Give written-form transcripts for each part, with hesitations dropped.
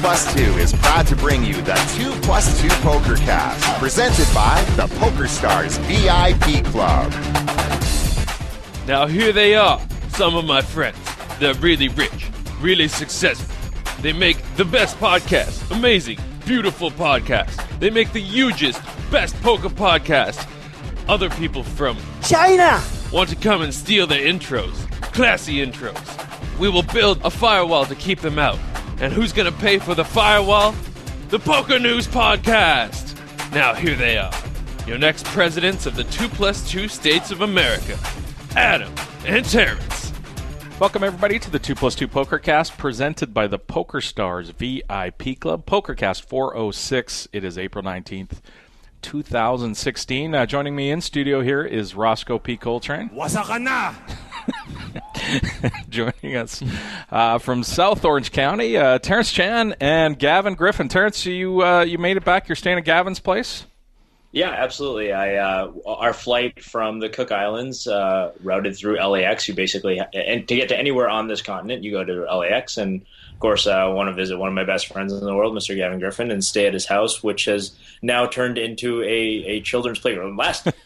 Plus 2 is proud to bring you the 2+2 Pokercast, presented by the PokerStars VIP Club. Now here they are, some of my friends. They're really rich, really successful. They make the best podcast, amazing, beautiful podcast. They make the hugest, best poker podcast. Other people from China want to come and steal their intros, classy intros. We will build a firewall to keep them out. And who's going to pay for the firewall? The Poker News Podcast. Now here they are, your next presidents of the 2+2 states of America, Adam and Terrence. Welcome everybody to the 2+2 Pokercast, presented by the PokerStars VIP Club. Pokercast 406. It is April 19th. 2016. Joining me in studio here is Roscoe P. Coltrane. Wasakana. Joining us from South Orange County, Terrence Chan and Gavin Griffin. Terrence, you made it back. You're staying at Gavin's place? Yeah, absolutely. Our flight from the Cook Islands routed through LAX. You basically, and to get to anywhere on this continent, you go to LAX. And of course, I want to visit one of my best friends in the world, Mr. Gavin Griffin, and stay at his house, which has now turned into a children's playroom.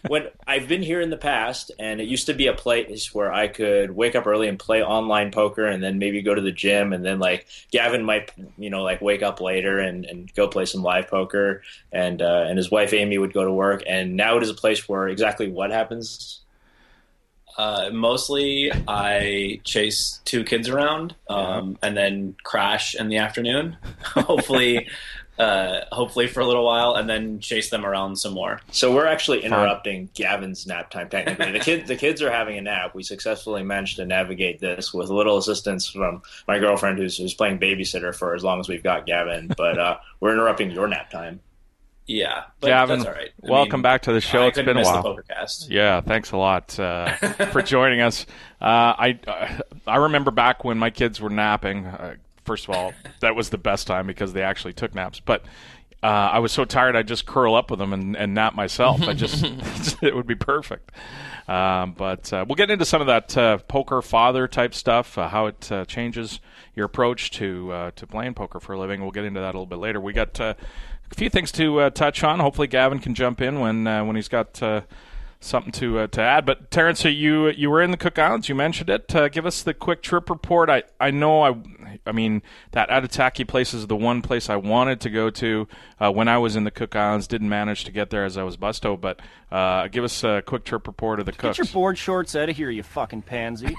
When I've been here in the past, and it used to be a place where I could wake up early and play online poker, and then maybe go to the gym, and then Gavin might wake up later and go play some live poker, and his wife Amy would go to work, and now it is a place where exactly what happens. Mostly I chase two kids around and then crash in the afternoon, hopefully for a little while, and then chase them around some more. So we're actually interrupting Gavin's nap time technically. The kids are having a nap. We successfully managed to navigate this with a little assistance from my girlfriend who's playing babysitter for as long as we've got Gavin, but we're interrupting your nap time. Yeah, but Gavin, that's all right. Welcome back to the show. It's been a while. The Pokercast. Yeah, thanks a lot for joining us. I remember back when my kids were napping. First of all, that was the best time because they actually took naps. But I was so tired, I'd just curl up with them and nap myself. It would be perfect. But we'll get into some of that poker father type stuff, how it changes your approach to playing poker for a living. We'll get into that a little bit later. We got a few things to touch on. Hopefully Gavin can jump in when he's got something to add. But Terrence, you were in the Cook Islands. You mentioned it. Give us the quick trip report. I know I mean that Atataki place is the one place I wanted to go to when I was in the Cook Islands. Didn't manage to get there as I was busto. But give us a quick trip report of the Cooks. Get your board shorts out of here, you fucking pansy.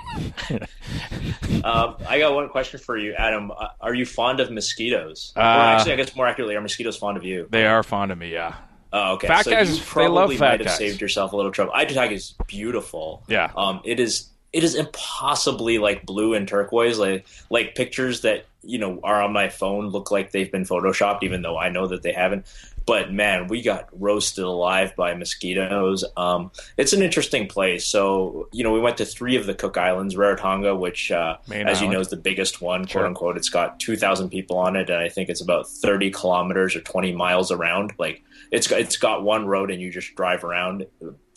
I got one question for you, Adam. Are you fond of mosquitoes? Or actually, I guess more accurately, are mosquitoes fond of you? They are fond of me, yeah. Oh, okay. Fat so guys, you probably they love fat might have guys. saved yourself a little trouble. Atataki is beautiful. Yeah. It is impossibly blue and turquoise. Like pictures that are on my phone look like they've been photoshopped, even though I know that they haven't. But man, we got roasted alive by mosquitoes. It's an interesting place. So we went to 3 of the Cook Islands, Rarotonga, which, as you know, is the biggest one, quote unquote. It's got 2,000 people on it, and I think it's about 30 kilometers or 20 miles around. It's got one road, and you just drive around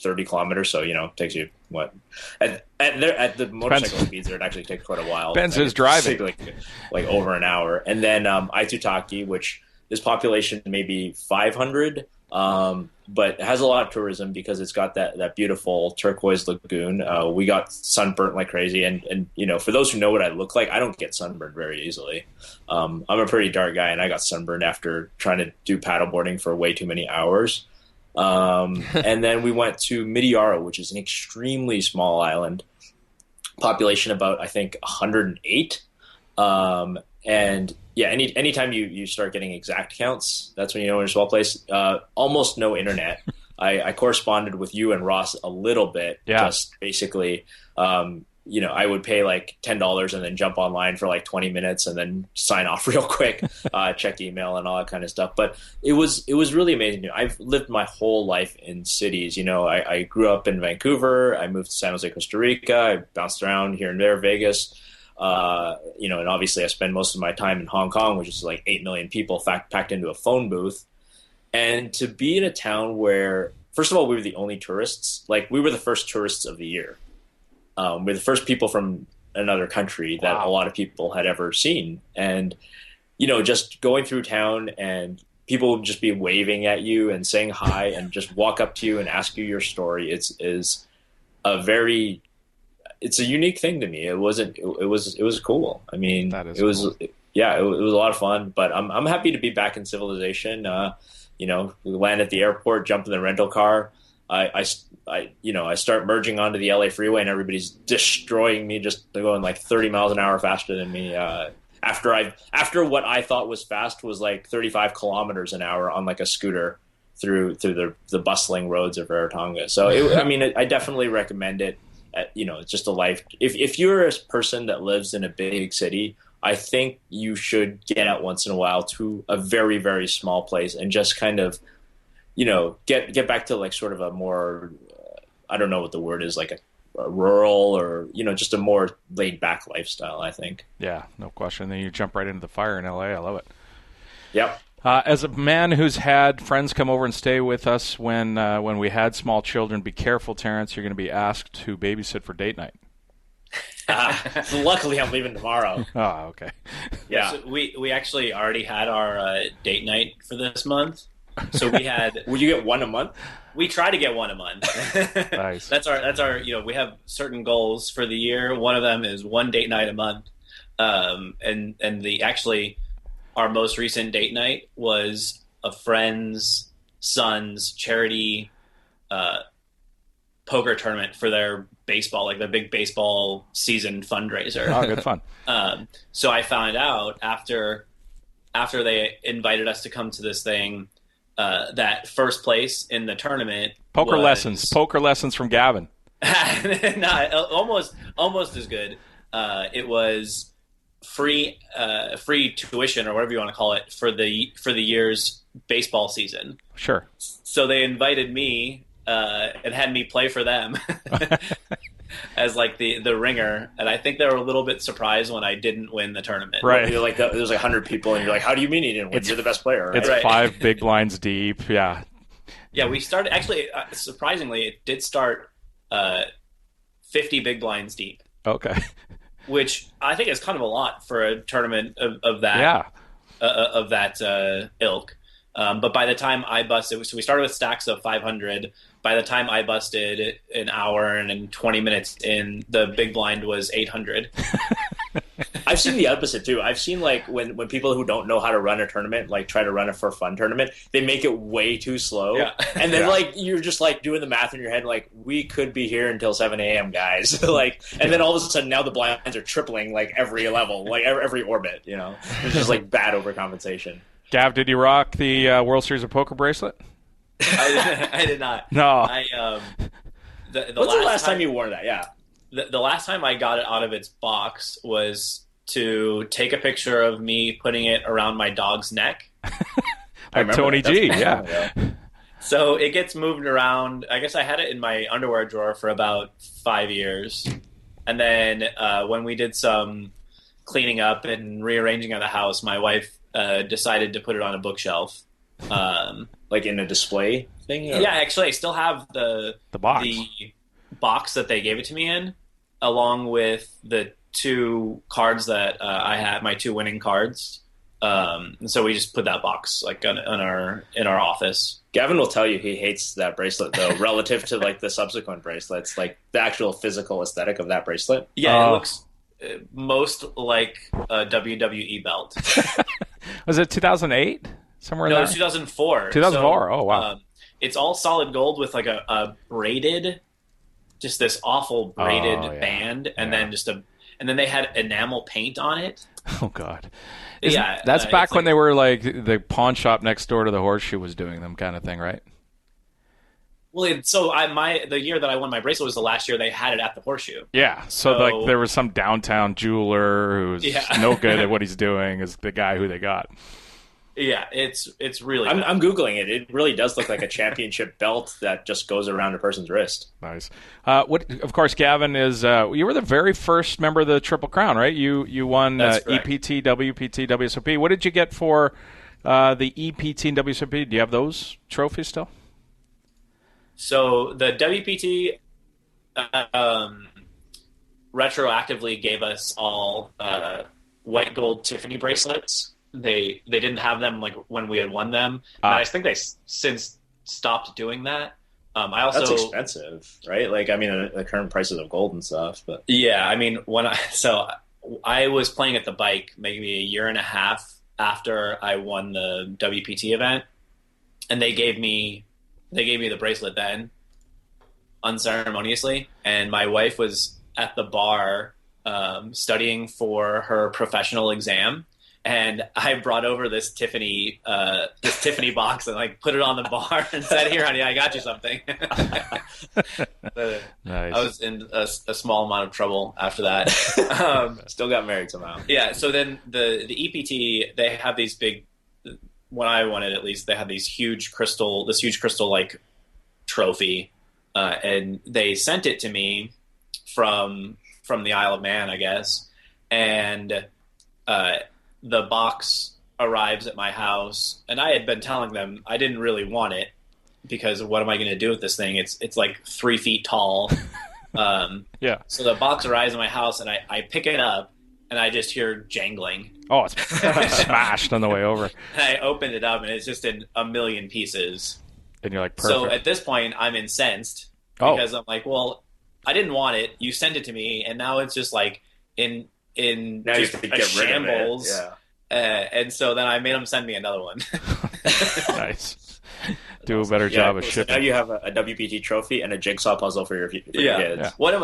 30 kilometers. So it takes you what at the motorcycle speeds there, it actually takes quite a while. Ben says driving like over an hour, and then Aitutaki, which this population maybe 500, but it has a lot of tourism because it's got that beautiful turquoise lagoon. We got sunburnt like crazy, and for those who know what I look like, I don't get sunburned very easily. I'm a pretty dark guy, and I got sunburned after trying to do paddleboarding for way too many hours. And then we went to Mitiara, which is an extremely small island, population about I think 108. And yeah, anytime you start getting exact counts, that's when you know in a small place. Almost no internet. I corresponded with you and Ross a little bit. Yeah. Just basically, I would pay like $10 and then jump online for like 20 minutes and then sign off real quick, check email and all that kind of stuff. But it was really amazing. I've lived my whole life in cities. I grew up in Vancouver. I moved to San Jose, Costa Rica. I bounced around here and there, Vegas. And obviously I spend most of my time in Hong Kong, which is like 8 million people packed into a phone booth. And to be in a town where, first of all, we were the only tourists. Like, we were the first tourists of the year. We're the first people from another country that a lot of people had ever seen. And, just going through town and people would just be waving at you and saying hi and just walk up to you and ask you your story. It's a unique thing to me. It was cool. I mean, it was cool. Yeah, it was a lot of fun, but I'm happy to be back in civilization. We land at the airport, jump in the rental car. I start merging onto the LA freeway and everybody's destroying me, just going like 30 miles an hour faster than me. After what I thought was fast was like 35 kilometers an hour on like a scooter through the bustling roads of Rarotonga. So I definitely recommend it. It's just a life. If you're a person that lives in a big city, I think you should get out once in a while to a very, very small place and just kind of, get back to like sort of a more, I don't know what the word is, like a rural or, just a more laid back lifestyle, I think. Yeah, no question. Then you jump right into the fire in LA. I love it. Yep. As a man who's had friends come over and stay with us when we had small children, be careful, Terrence. You're going to be asked to babysit for date night. Luckily, I'm leaving tomorrow. Oh, okay. Yeah. So we actually already had our date night for this month. So we had. Would you get one a month? We try to get one a month. Nice. That's our. We have certain goals for the year. One of them is one date night a month. Our most recent date night was a friend's son's charity poker tournament for their baseball, like the big baseball season fundraiser. Oh, good fun. So I found out after they invited us to come to this thing, that first place in the tournament Poker lessons from Gavin. almost as good. It was free tuition or whatever you want to call it for the year's baseball season. Sure. So they invited me and had me play for them as like the ringer, and I think they were a little bit surprised when I didn't win the tournament. Right. You're like there's like 100 people, and you're like, "How do you mean you didn't win? You're the best player." Right? It's Right. 5 big blinds deep. Yeah. Yeah, we started actually. Surprisingly, it did start 50 big blinds deep. Okay. Which I think is kind of a lot for a tournament of that. Yeah. Of that ilk. But by the time I busted, so we started with stacks of 500. By the time I busted an hour and 20 minutes in, the big blind was 800. I've seen the opposite too. I've seen like when people who don't know how to run a tournament like try to run a for fun tournament, they make it way too slow. Yeah. And then like you're just like doing the math in your head like we could be here until 7 a.m. guys. And then all of a sudden now the blinds are tripling like every level, like every orbit, It's just like bad overcompensation. Gav, did you rock the World Series of Poker bracelet? I did not. No. When's the last time you wore that? Yeah. The last time I got it out of its box was to take a picture of me putting it around my dog's neck. Like Tony G, yeah. So it gets moved around. I guess I had it in my underwear drawer for about 5 years. And then when we did some cleaning up and rearranging of the house, my wife decided to put it on a bookshelf. Like in a display thing? Or? Yeah, actually, I still have the box that they gave it to me in, along with the 2 cards that I had, my 2 winning cards. And so we just put that box like in our office. Gavin will tell you he hates that bracelet though, relative to like the subsequent bracelets, like the actual physical aesthetic of that bracelet. Yeah, it looks most like a WWE belt. Was it 2008? Somewhere in there? No, it's 2004. 2004. Oh, wow. It's all solid gold with like a braided, just this awful braided band, and then and then they had enamel paint on it. Oh God. That's back when they were like the pawn shop next door to the Horseshoe was doing them kind of thing, right? Well, the year that I won my bracelet was the last year they had it at the Horseshoe. Yeah, so like there was some downtown jeweler who's no good at what he's doing is the guy who they got. Yeah, it's really. I'm googling it. It really does look like a championship belt that just goes around a person's wrist. Nice. Of course, Gavin is. You were the very first member of the Triple Crown, right? You won EPT, WPT, WSOP. What did you get for the EPT and WSOP? Do you have those trophies still? So the WPT retroactively gave us all white gold Tiffany bracelets. they didn't have them like when we had won them. And I think they since stopped doing that. I also that's expensive, right? Like, I mean, the current prices of gold and stuff. But yeah, I mean, I was playing at the bike maybe a year and a half after I won the WPT event, and they gave me the bracelet then, unceremoniously, and my wife was at the bar studying for her professional exam, and I brought over this Tiffany box and like put it on the bar and said, "Here, honey, I got you something." Nice. I was in a small amount of trouble after that. Still got married somehow. Yeah. So then the EPT, they have these big. When I won it, at least, they had this huge crystal like trophy, and they sent it to me from the Isle of Man, I guess, and the box arrives at my house, and I had been telling them I didn't really want it because what am I going to do with this thing? It's like 3 feet tall. Yeah. So the box arrives at my house, and I pick it up, and I just hear jangling. Oh, it's smashed on the way over. And I opened it up, and it's just in a million pieces. And you're like, perfect. So at this point, I'm incensed because I'm like, well, I didn't want it. You sent it to me, and now it's just like in now just you have to a get shambles. rid of it. And so then I made them send me another one. Nice. Do a better job of shipping. So now you have a WPT trophy and a jigsaw puzzle for your kids. Yeah. One of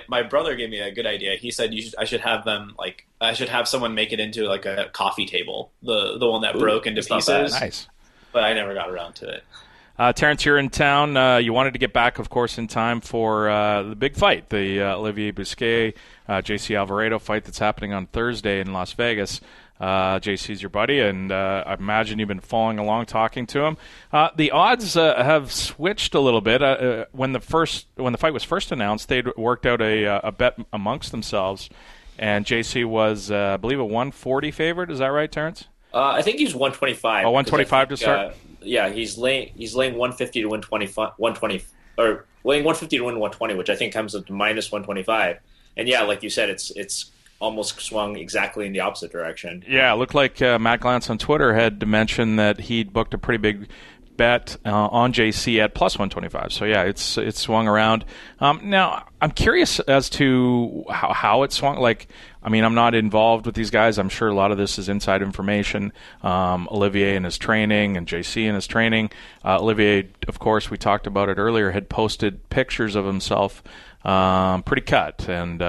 my brother gave me a good idea. He said I should have them I should have someone make it into like a coffee table, the one that broke into pieces. Nice. But I never got around to it. Terrence, you're in town. You wanted to get back, of course, in time for the big fight, the Olivier Busquet, JC Alvarado fight that's happening on Thursday in Las Vegas. JC's your buddy, and I imagine you've been following along, talking to him. The odds have switched a little bit. When the fight was first announced, they'd worked out a bet amongst themselves, and JC was, I believe, a 140 favorite. Is that right, Terrence? I think he's 125. Oh, 125 to start? Yeah, he's laying 150 to win 120, or laying 150 to win 120, which I think comes up to minus 125. And yeah, like you said, it's almost swung exactly in the opposite direction. Yeah, it looked like Matt Glantz on Twitter had mentioned that he'd booked a pretty big bet on JC at plus 125. So yeah, it's swung around. Now, I'm curious as to how it swung. Like, I mean, I'm not involved with these guys. I'm sure a lot of this is inside information. Olivier and his training and JC and his training. Olivier, of course, we talked about it earlier, had posted pictures of himself pretty cut and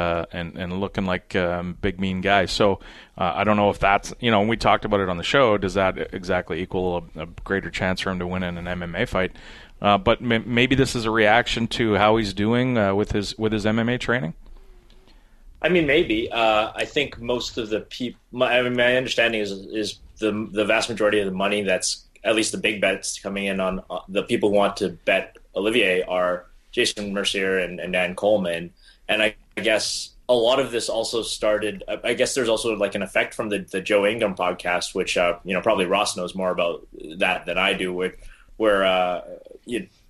looking like big mean guy. So I don't know if that's, when we talked about it on the show, does that exactly equal a greater chance for him to win in an MMA fight? But maybe this is a reaction to how he's doing with his MMA training. I mean, maybe. I think most of the people. My understanding is the vast majority of the money that's at least the big bets coming in on the people who want to bet Olivier are Jason Mercier and Dan Coleman. And I guess a lot of this also started. I guess there's also like an effect from the Joe Ingham podcast, which probably Ross knows more about that than I do. Where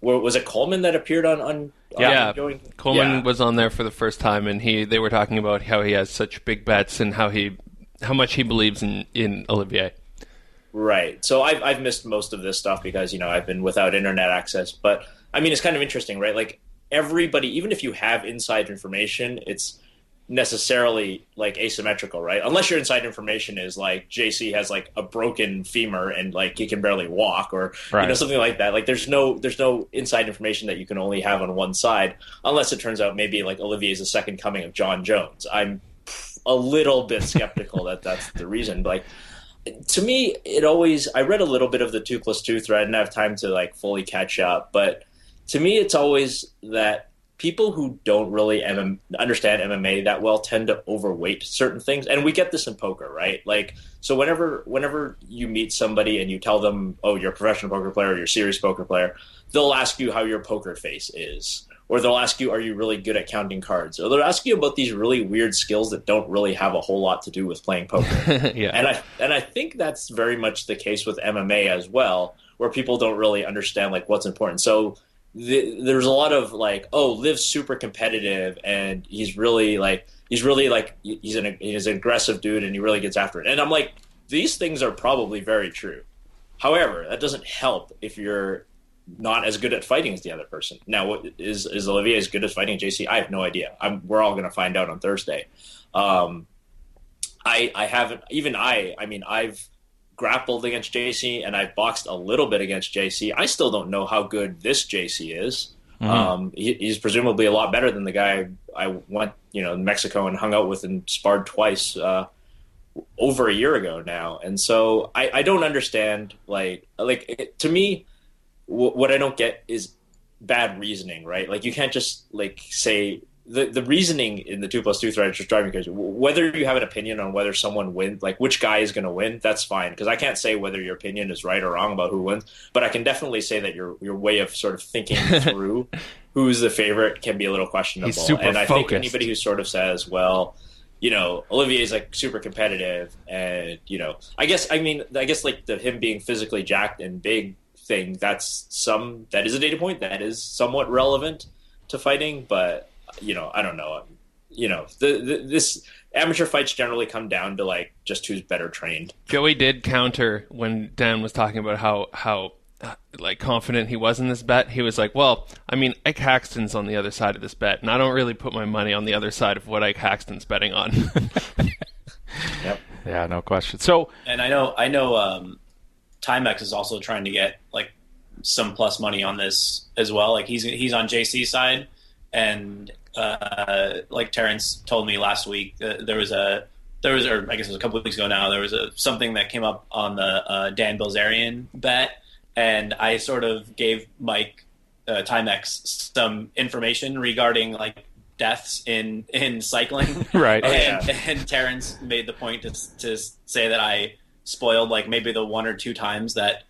was it Coleman that appeared on yeah, Joe Ingham? Coleman was on there for the first time, and they were talking about how he has such big bets and how much he believes in Olivier. Right. So I've missed most of this stuff because I've been without internet access. But I mean, it's kind of interesting, right? Like everybody, even if you have inside information, it's necessarily like asymmetrical, right? Unless your inside information is like JC has like a broken femur and like he can barely walk, or right. Something like that. Like there's no inside information that you can only have on one side, unless it turns out maybe like Olivier is the second coming of John Jones. I'm a little bit skeptical that that's the reason. But like, to me, I read a little bit of the 2+2 thread. I didn't have time to like fully catch up, but to me, it's always that people who don't really understand MMA that well tend to overweight certain things. And we get this in poker, right? Like, so whenever you meet somebody and you tell them, oh, you're a professional poker player or you're a serious poker player, they'll ask you how your poker face is. Or they'll ask you, are you really good at counting cards? Or they'll ask you about these really weird skills that don't really have a whole lot to do with playing poker. Yeah. And I think that's very much the case with MMA as well, where people don't really understand like what's important. So there's a lot of like, oh, Liv's super competitive and he's an aggressive dude and he really gets after it. And I'm like, these things are probably very true. However, that doesn't help if you're not as good at fighting as the other person. Now, what is Olivier as good as fighting JC? I have no idea. We're all going to find out on Thursday. I haven't, even I mean, I've grappled against JC and I've boxed a little bit against JC. I still don't know how good this JC is. He's presumably a lot better than the guy I went, in Mexico and hung out with and sparred twice over a year ago now. And so I don't understand, to me, what I don't get is bad reasoning, right? Like, you can't just say the reasoning in the 2+2 thread is just driving me crazy. Whether you have an opinion on whether someone wins, like which guy is going to win, that's fine, because I can't say whether your opinion is right or wrong about who wins, but I can definitely say that your way of sort of thinking through who's the favorite can be a little questionable. He's super and I focused. think anybody who sort of says, well, Olivier's like super competitive, and I guess like him being physically jacked and big thing, that is a data point that is somewhat relevant to fighting, but I don't know. This amateur fights generally come down to just who's better trained. Joey did counter when Dan was talking about how confident he was in this bet. He was like, well, I mean, Ike Haxton's on the other side of this bet, and I don't really put my money on the other side of what Ike Haxton's betting on. Yep. Yeah, no question. So, and I know Timex is also trying to get some plus money on this as well. He's on JC's side, and Terrence told me last week, or I guess it was a couple of weeks ago now, there was something that came up on the Dan Bilzerian bet, and I sort of gave Mike Timex some information regarding deaths in cycling. Right. And Terrence made the point to say that I spoiled maybe the one or two times that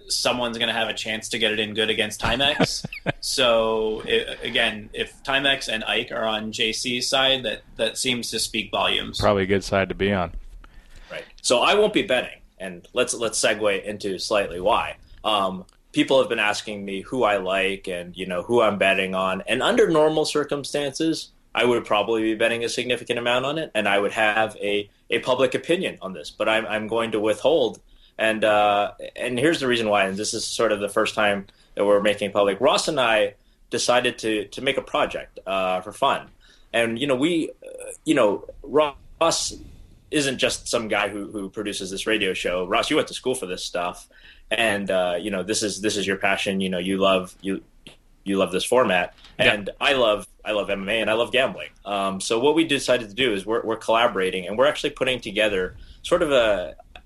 someone's going to have a chance to get it in good against Timex. So again, if Timex and Ike are on JC's side, that seems to speak volumes. Probably a good side to be on. Right. So I won't be betting, and let's segue into slightly why. People have been asking me who I like and who I'm betting on, and under normal circumstances, I would probably be betting a significant amount on it, and I would have a public opinion on this. But I'm going to withhold, and here's the reason why. And this is sort of the first time that we're making it public. Ross and I decided to make a project for fun, and Ross isn't just some guy who produces this radio show. Ross, you went to school for this stuff, and this is your passion. You love this format, and yeah. I love MMA and I love gambling. So what we decided to do is we're collaborating, and we're actually putting together sort of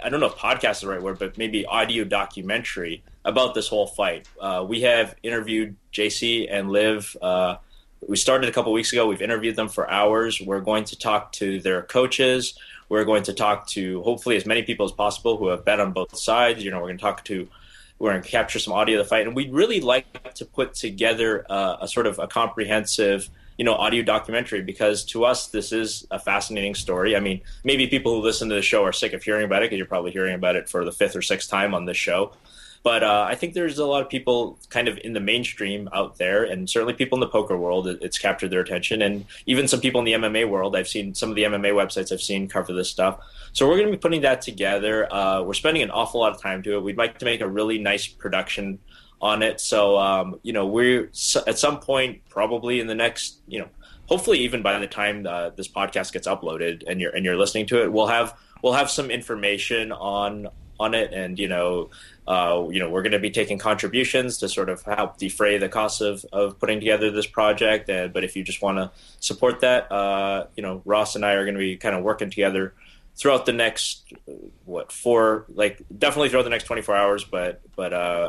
I don't know if podcast is the right word, but maybe audio documentary about this whole fight. We have interviewed JC and Liv. We started a couple weeks ago. We've interviewed them for hours. We're going to talk to their coaches. We're going to talk to hopefully as many people as possible who have bet on both sides. We're going to capture some audio of the fight, and we'd really like to put together a sort of a comprehensive, audio documentary, because to us this is a fascinating story. I mean, maybe people who listen to the show are sick of hearing about it because you're probably hearing about it for the 5th or 6th time on this show. But I think there's a lot of people kind of in the mainstream out there, and certainly people in the poker world, it's captured their attention. And even some people in the MMA world, I've seen some of the MMA websites I've seen cover this stuff. So we're going to be putting that together. We're spending an awful lot of time to it. We'd like to make a really nice production on it. So, we're at some point, probably in the next, hopefully even by the time this podcast gets uploaded and you're listening to it, we'll have some information on it. And, we're going to be taking contributions to sort of help defray the costs of putting together this project. But if you just want to support that, Ross and I are going to be kind of working together throughout the next, definitely throughout the next 24 hours, but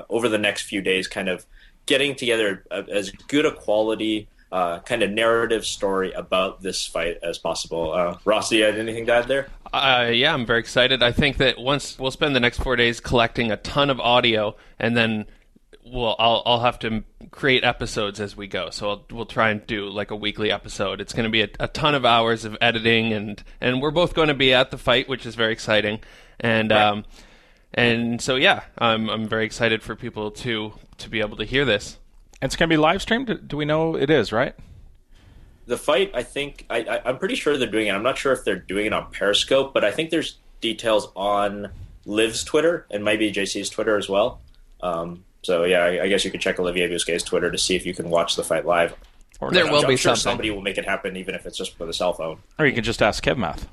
over the next few days, kind of getting together as good a quality kind of narrative story about this fight as possible. Ross, do you have anything to add there? Yeah, I'm very excited. I think that once we'll spend the next 4 days collecting a ton of audio, and then I'll have to create episodes as we go. So we'll try and do like a weekly episode. It's going to be a ton of hours of editing, and we're both going to be at the fight, which is very exciting. And right. And so yeah, I'm very excited for people to be able to hear this. And it's going to be live streamed? Do we know it is, right? The fight, I think, I'm pretty sure they're doing it. I'm not sure if they're doing it on Periscope, but I think there's details on Liv's Twitter and maybe JC's Twitter as well. So yeah, I guess you could check Olivier Busquet's Twitter to see if you can watch the fight live. Or there will be something. Somebody will make it happen, even if it's just with a cell phone. Or you can just ask Kevmath.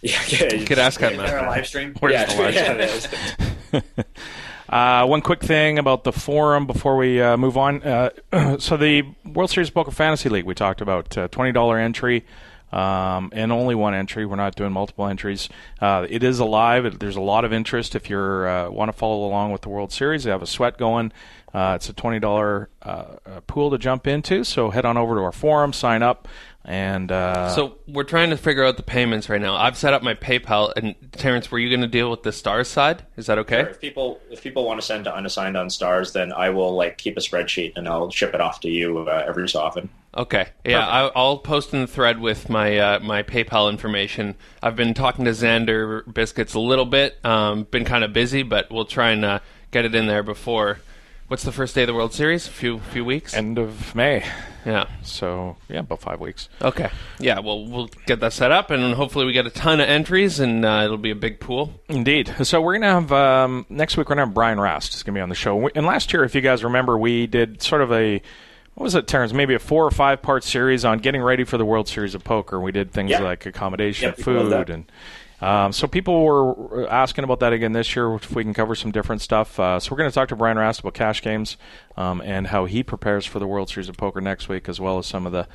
Yeah, you could ask Kevmath. Is there a live stream? Where's the live stream? One quick thing about the forum before we move on. So the World Series of Poker Fantasy League we talked about, $20 entry. And only one entry. We're not doing multiple entries. It is alive. There's a lot of interest if you want to follow along with the World Series. They have a sweat going. It's a $20 pool to jump into. So head on over to our forum, sign up. And so we're trying to figure out the payments right now. I've set up my PayPal. And Terrence, were you going to deal with the Stars side? Is that okay? Sure. If people want to send to unassigned on Stars, then I will keep a spreadsheet and I'll ship it off to you every so often. Okay. Yeah, I'll post in the thread with my my PayPal information. I've been talking to Xander Biscuits a little bit. Been kind of busy, but we'll try and get it in there before. What's the first day of the World Series? A few weeks? End of May. Yeah. So, yeah, about 5 weeks. Okay. Yeah, well, we'll get that set up, and hopefully we get a ton of entries, and it'll be a big pool. Indeed. So we're going to have, next week, we're going to have Brian Rast. He's going to be on the show. And last year, if you guys remember, we did sort of what was it, Terrence? Maybe a 4 or 5 part series on getting ready for the World Series of Poker. We did things like accommodation, food, and so people were asking about that again this year, if we can cover some different stuff. So we're going to talk to Brian Rast about cash games and how he prepares for the World Series of Poker next week, as well as some of the...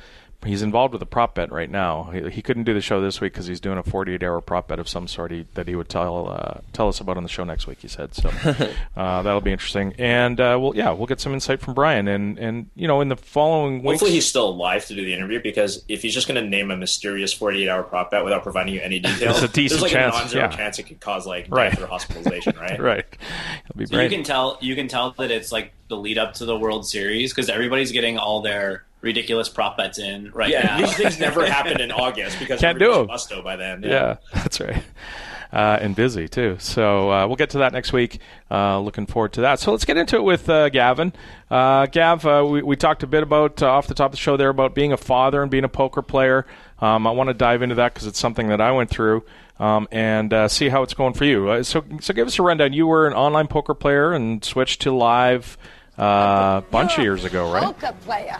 He's involved with a prop bet right now. He couldn't do the show this week because he's doing a 48-hour prop bet of some sort that he would tell us about on the show next week, he said. So that'll be interesting. And we'll get some insight from Brian. And in the following weeks... Hopefully he's still alive to do the interview, because if he's just going to name a mysterious 48-hour prop bet without providing you any details, there's a decent chance, a non-zero chance it could cause death or hospitalization, right? Right. So you can tell that it's the lead up to the World Series, because everybody's getting all their ridiculous prop bets in now. These things never happen in August because can't do them. Musto by then. Yeah, that's right. And busy too. So we'll get to that next week. Looking forward to that. So let's get into it with Gavin. Gav, we talked a bit about off the top of the show there about being a father and being a poker player. I want to dive into that because it's something that I went through and see how it's going for you. So give us a rundown. You were an online poker player and switched to live a bunch of years ago, right? Poker player.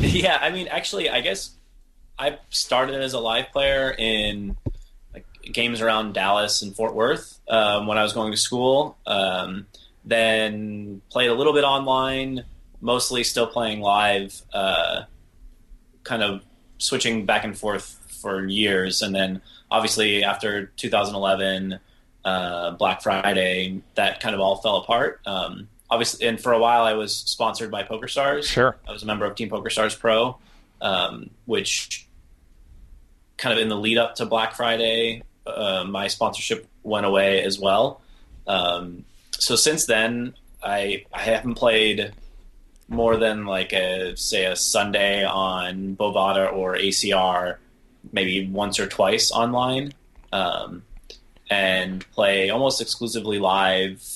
Yeah, I mean, actually, I guess I started as a live player in games around Dallas and Fort Worth when I was going to school. Then played a little bit online, mostly still playing live, kind of switching back and forth for years. And then obviously after 2011, Black Friday, that kind of all fell apart. Obviously, and for a while I was sponsored by PokerStars. Sure. I was a member of Team PokerStars Pro, which kind of in the lead up to Black Friday, my sponsorship went away as well. So since then, I haven't played more than a Sunday on Bovada or ACR, maybe once or twice online, and play almost exclusively live.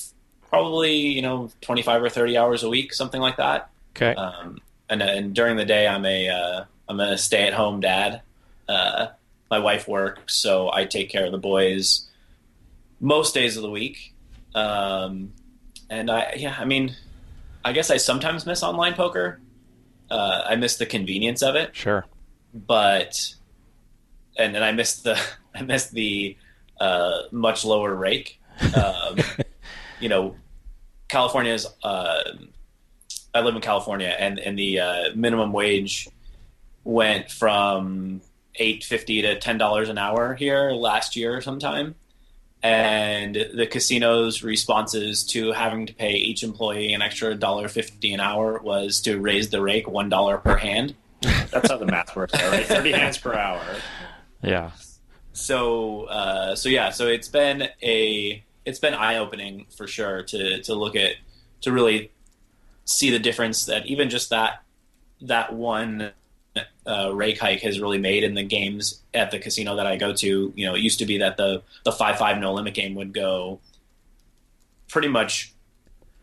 Probably 25 or 30 hours a week, something like that. Okay. And during the day, I'm a stay-at-home dad. My wife works, so I take care of the boys most days of the week. And I guess I sometimes miss online poker. I miss the convenience of it. Sure. But and I miss the much lower rake. California's. I live in California, and the minimum wage went from $8.50 to $10 an hour here last year sometime, and the casino's responses to having to pay each employee an extra $1.50 an hour was to raise the rake $1 per hand. That's how the math works, all right? 30 hands per hour. Yeah. So it's been eye-opening for sure to really see the difference that even just that one rake hike has really made in the games at the casino that I go to. It used to be that the 5-5 no limit game would go pretty much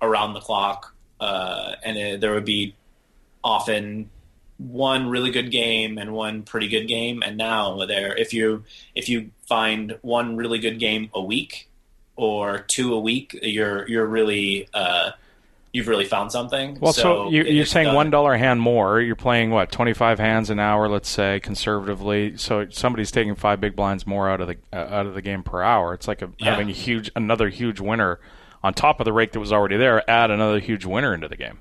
around the clock, and there would be often one really good game and one pretty good game, and now if you find one really good game a week or two a week, you're really you've really found something. Well, so you're saying $1 a hand more. You're playing, 25 hands an hour, let's say, conservatively. So somebody's taking 5 big blinds more out of the game per hour. It's like having another huge winner on top of the rake that was already there. Add another huge winner into the game.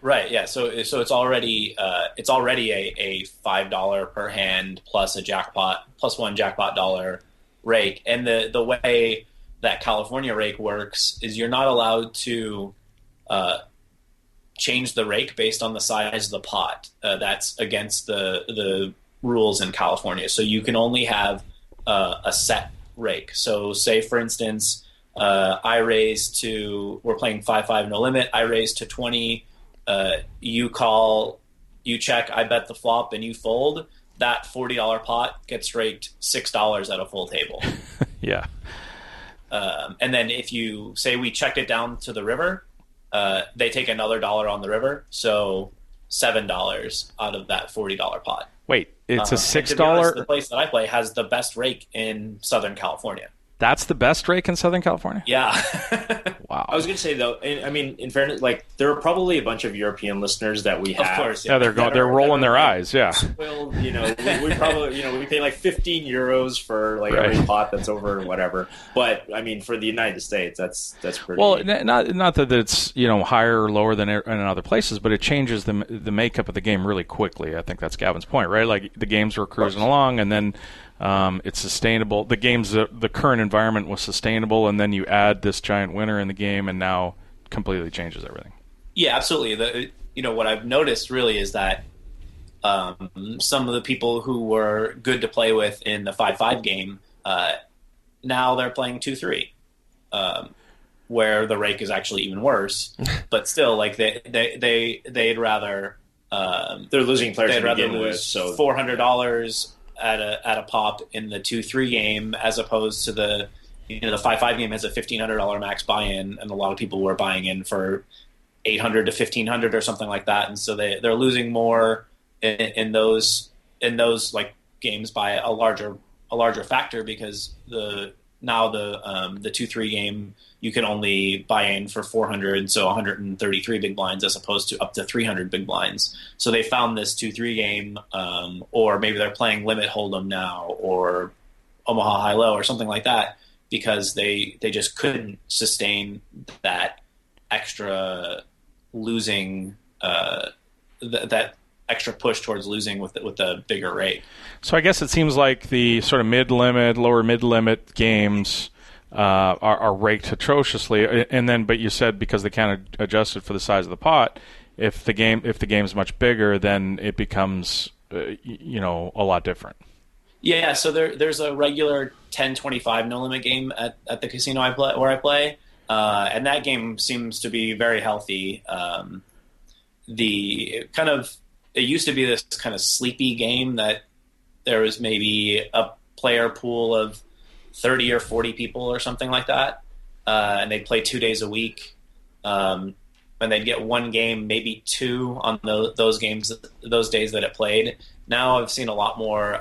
Right. Yeah. So it's already a $5 per hand plus a jackpot plus one jackpot dollar rake. And the way that California rake works is you're not allowed to change the rake based on the size of the pot. That's against the rules in California. So you can only have a set rake. So say, for instance, we're playing 5-5 no limit. I raise to 20. You call, you check, I bet the flop, and you fold. That $40 pot gets raked $6 at a full table. Yeah. And then if you say we checked it down to the river, they take another dollar on the river, so $7 out of that $40 pot. Wait, it's a $6? To be honest, the place that I play has the best rake in Southern California. That's the best rake in Southern California? Yeah. Wow. I was going to say, though, I mean, in fairness, there are probably a bunch of European listeners that we have. Of course, yeah. They're rolling their eyes, yeah. Well, we probably, we pay like €15 for every pot that's over whatever. But, I mean, for the United States, that's pretty... Well, not that it's, higher or lower than in other places, but it changes the makeup of the game really quickly. I think that's Gavin's point, right? Like, the games were cruising along, and then... it's sustainable. The game's the current environment was sustainable, and then you add this giant winner in the game, and now completely changes everything. Yeah, absolutely. What I've noticed really is that some of the people who were good to play with in the 5-5 game, now they're playing 2-3, where the rake is actually even worse. But still, they'd rather they're losing players they'd to rather begin with, lose so $400 at a pop in the 2-3 game as opposed to the 5-5 game has a $1,500 max buy-in, and a lot of people were buying in for $800 to $1,500 or something like that, and so they're losing more in those games by a larger factor, because the 2-3 game you can only buy in for 400, so 133 big blinds as opposed to up to 300 big blinds. So they found this 2-3 game, or maybe they're playing Limit Hold'em now, or Omaha High Low, or something like that, because they just couldn't sustain that extra losing, that extra push towards losing with the bigger rate. So I guess it seems like the sort of mid-limit, lower mid-limit games are raked atrociously, but you said because they can't adjust it for the size of the pot, if the game's much bigger, then it becomes a lot different. Yeah, so there's a regular 10-25 no limit game at the casino where I play, and that game seems to be very healthy. It used to be this kind of sleepy game that there was maybe a player pool of 30 or 40 people or something like that, and they'd play 2 days a week, and they'd get one game, maybe two on those games, those days that it played. Now I've seen a lot more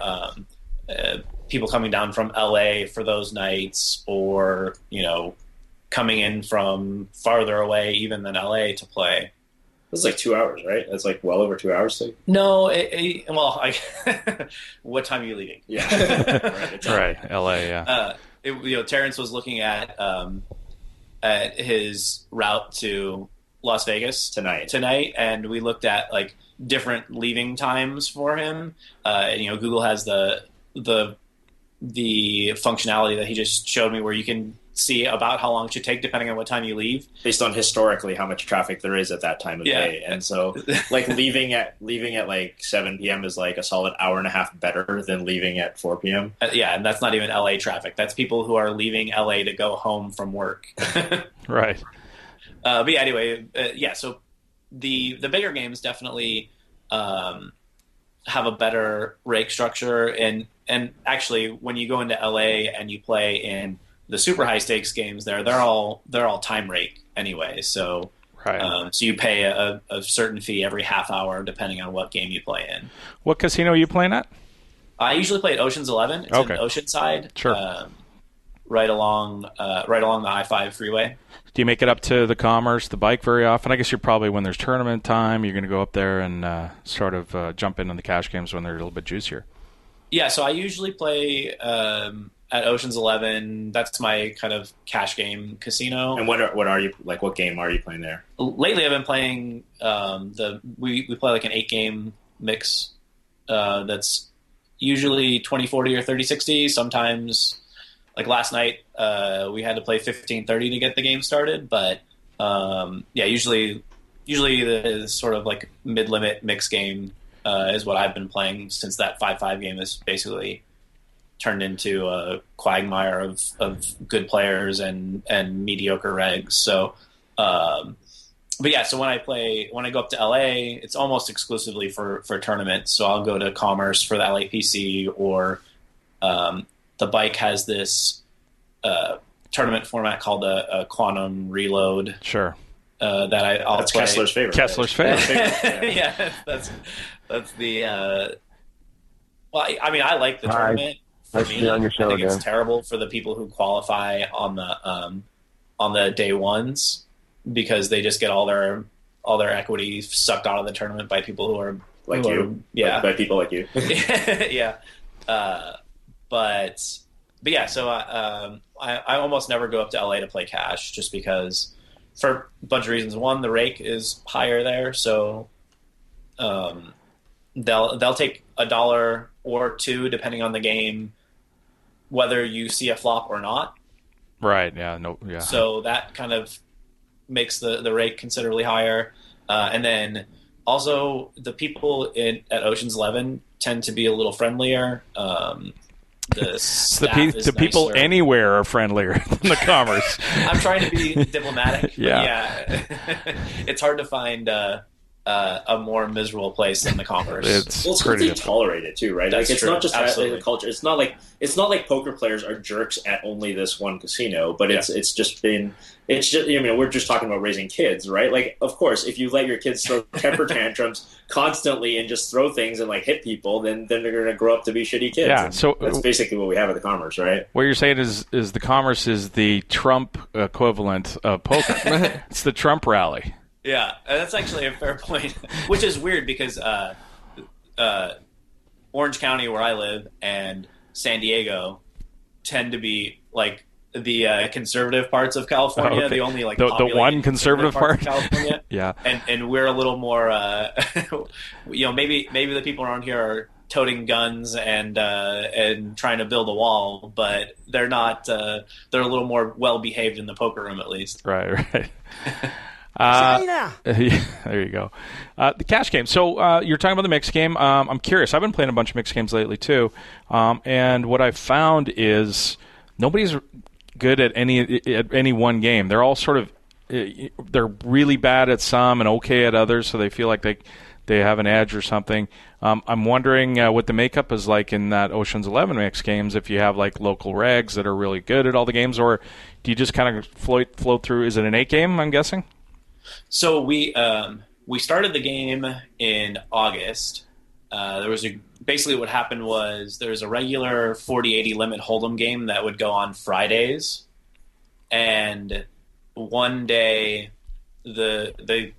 people coming down from LA for those nights, or coming in from farther away even than LA to play. This is like 2 hours, right? That's like well over 2 hours. So. No, what time are you leaving? Yeah, right, LA. Yeah. Terrence was looking at his route to Las Vegas tonight, and we looked at different leaving times for him. Google has the functionality that he just showed me, where you can see about how long it should take depending on what time you leave, based on historically how much traffic there is at that time of day. And so leaving at 7 p.m. is like a solid hour and a half better than leaving at 4 p.m. And that's not even LA traffic. That's people who are leaving LA to go home from work. Right. But yeah, anyway, so the bigger games definitely have a better rake structure, and actually when you go into LA and you play in the super high stakes games, they're all time rake anyway. So Right. So you pay a certain fee every half hour depending on what game you play in. What casino are you playing at? I usually play at Ocean's 11. It's in Oceanside. Sure. Right along the I-5 freeway. Do you make it up to the Commerce, the bike very often? I guess you're probably, when there's tournament time, you're going to go up there and sort of jump in on the cash games when they're a little bit juicier. Yeah, so I usually play at Ocean's 11. That's my kind of cash game casino. And what are you like? What game are you playing there? Lately, I've been playing we play like an 8-game mix that's usually 20-40 or 30-60. Sometimes, like last night, we had to play 15-30 to get the game started. But usually the sort of like mid-limit mix game is what I've been playing since that 5-5 game is basically turned into a quagmire of good players and mediocre regs. So, but yeah, so when I go up to LA, it's almost exclusively for tournaments. So I'll go to Commerce for the LAPC, or the bike has this tournament format called a Quantum Reload. Sure. That's play. Kessler's favorite. Kessler's favorite. Yeah, that's the. Well, I mean, I like the tournament. For me, I think it's terrible for the people who qualify on the day ones, because they just get all their equity sucked out of the tournament by people who are like you. By people like you. Yeah. But yeah, so I almost never go up to LA to play cash, just because, for a bunch of reasons. One, the rake is higher there, so they'll take $1 or $2 depending on the game, whether you see a flop or not. Right. Yeah. No. Yeah. So that kind of makes the rate considerably higher, and then also the people at Ocean's 11 tend to be a little friendlier. The people anywhere are friendlier than the Commerce. I'm trying to be diplomatic. Yeah. It's hard to find a more miserable place than the Commerce. It's pretty tolerate it too, right? That's like, it's true. not just Absolutely. the culture. It's not like poker players are jerks at only this one casino, but it's just we're just talking about raising kids, right? Like, of course, if you let your kids throw temper tantrums constantly and just throw things and like hit people, then they're going to grow up to be shitty kids. Yeah, and so that's basically what we have at the Commerce, right? What you're saying is the Commerce is the Trump equivalent of poker. It's the Trump rally. Yeah, that's actually a fair point, which is weird because Orange County, where I live, and San Diego tend to be like the conservative parts of California. Okay. The only like the one conservative part of California. Yeah, and we're a little more, maybe the people around here are toting guns and trying to build a wall, but they're not. They're a little more well behaved in the poker room, at least. Right. China. Yeah, there you go. The cash game. So you're talking about the mix game. I'm curious. I've been playing a bunch of mix games lately too, and what I've found is nobody's good at any one game. They're all sort of they're really bad at some and okay at others, so they feel like they have an edge or something. I'm wondering what the makeup is like in that Ocean's 11 mix games. If you have like local regs that are really good at all the games, or do you just kind of float through? Is it an 8 game? I'm guessing. So we started the game in August. Basically what happened was there was a regular 40-80 limit hold'em game that would go on Fridays, and one day the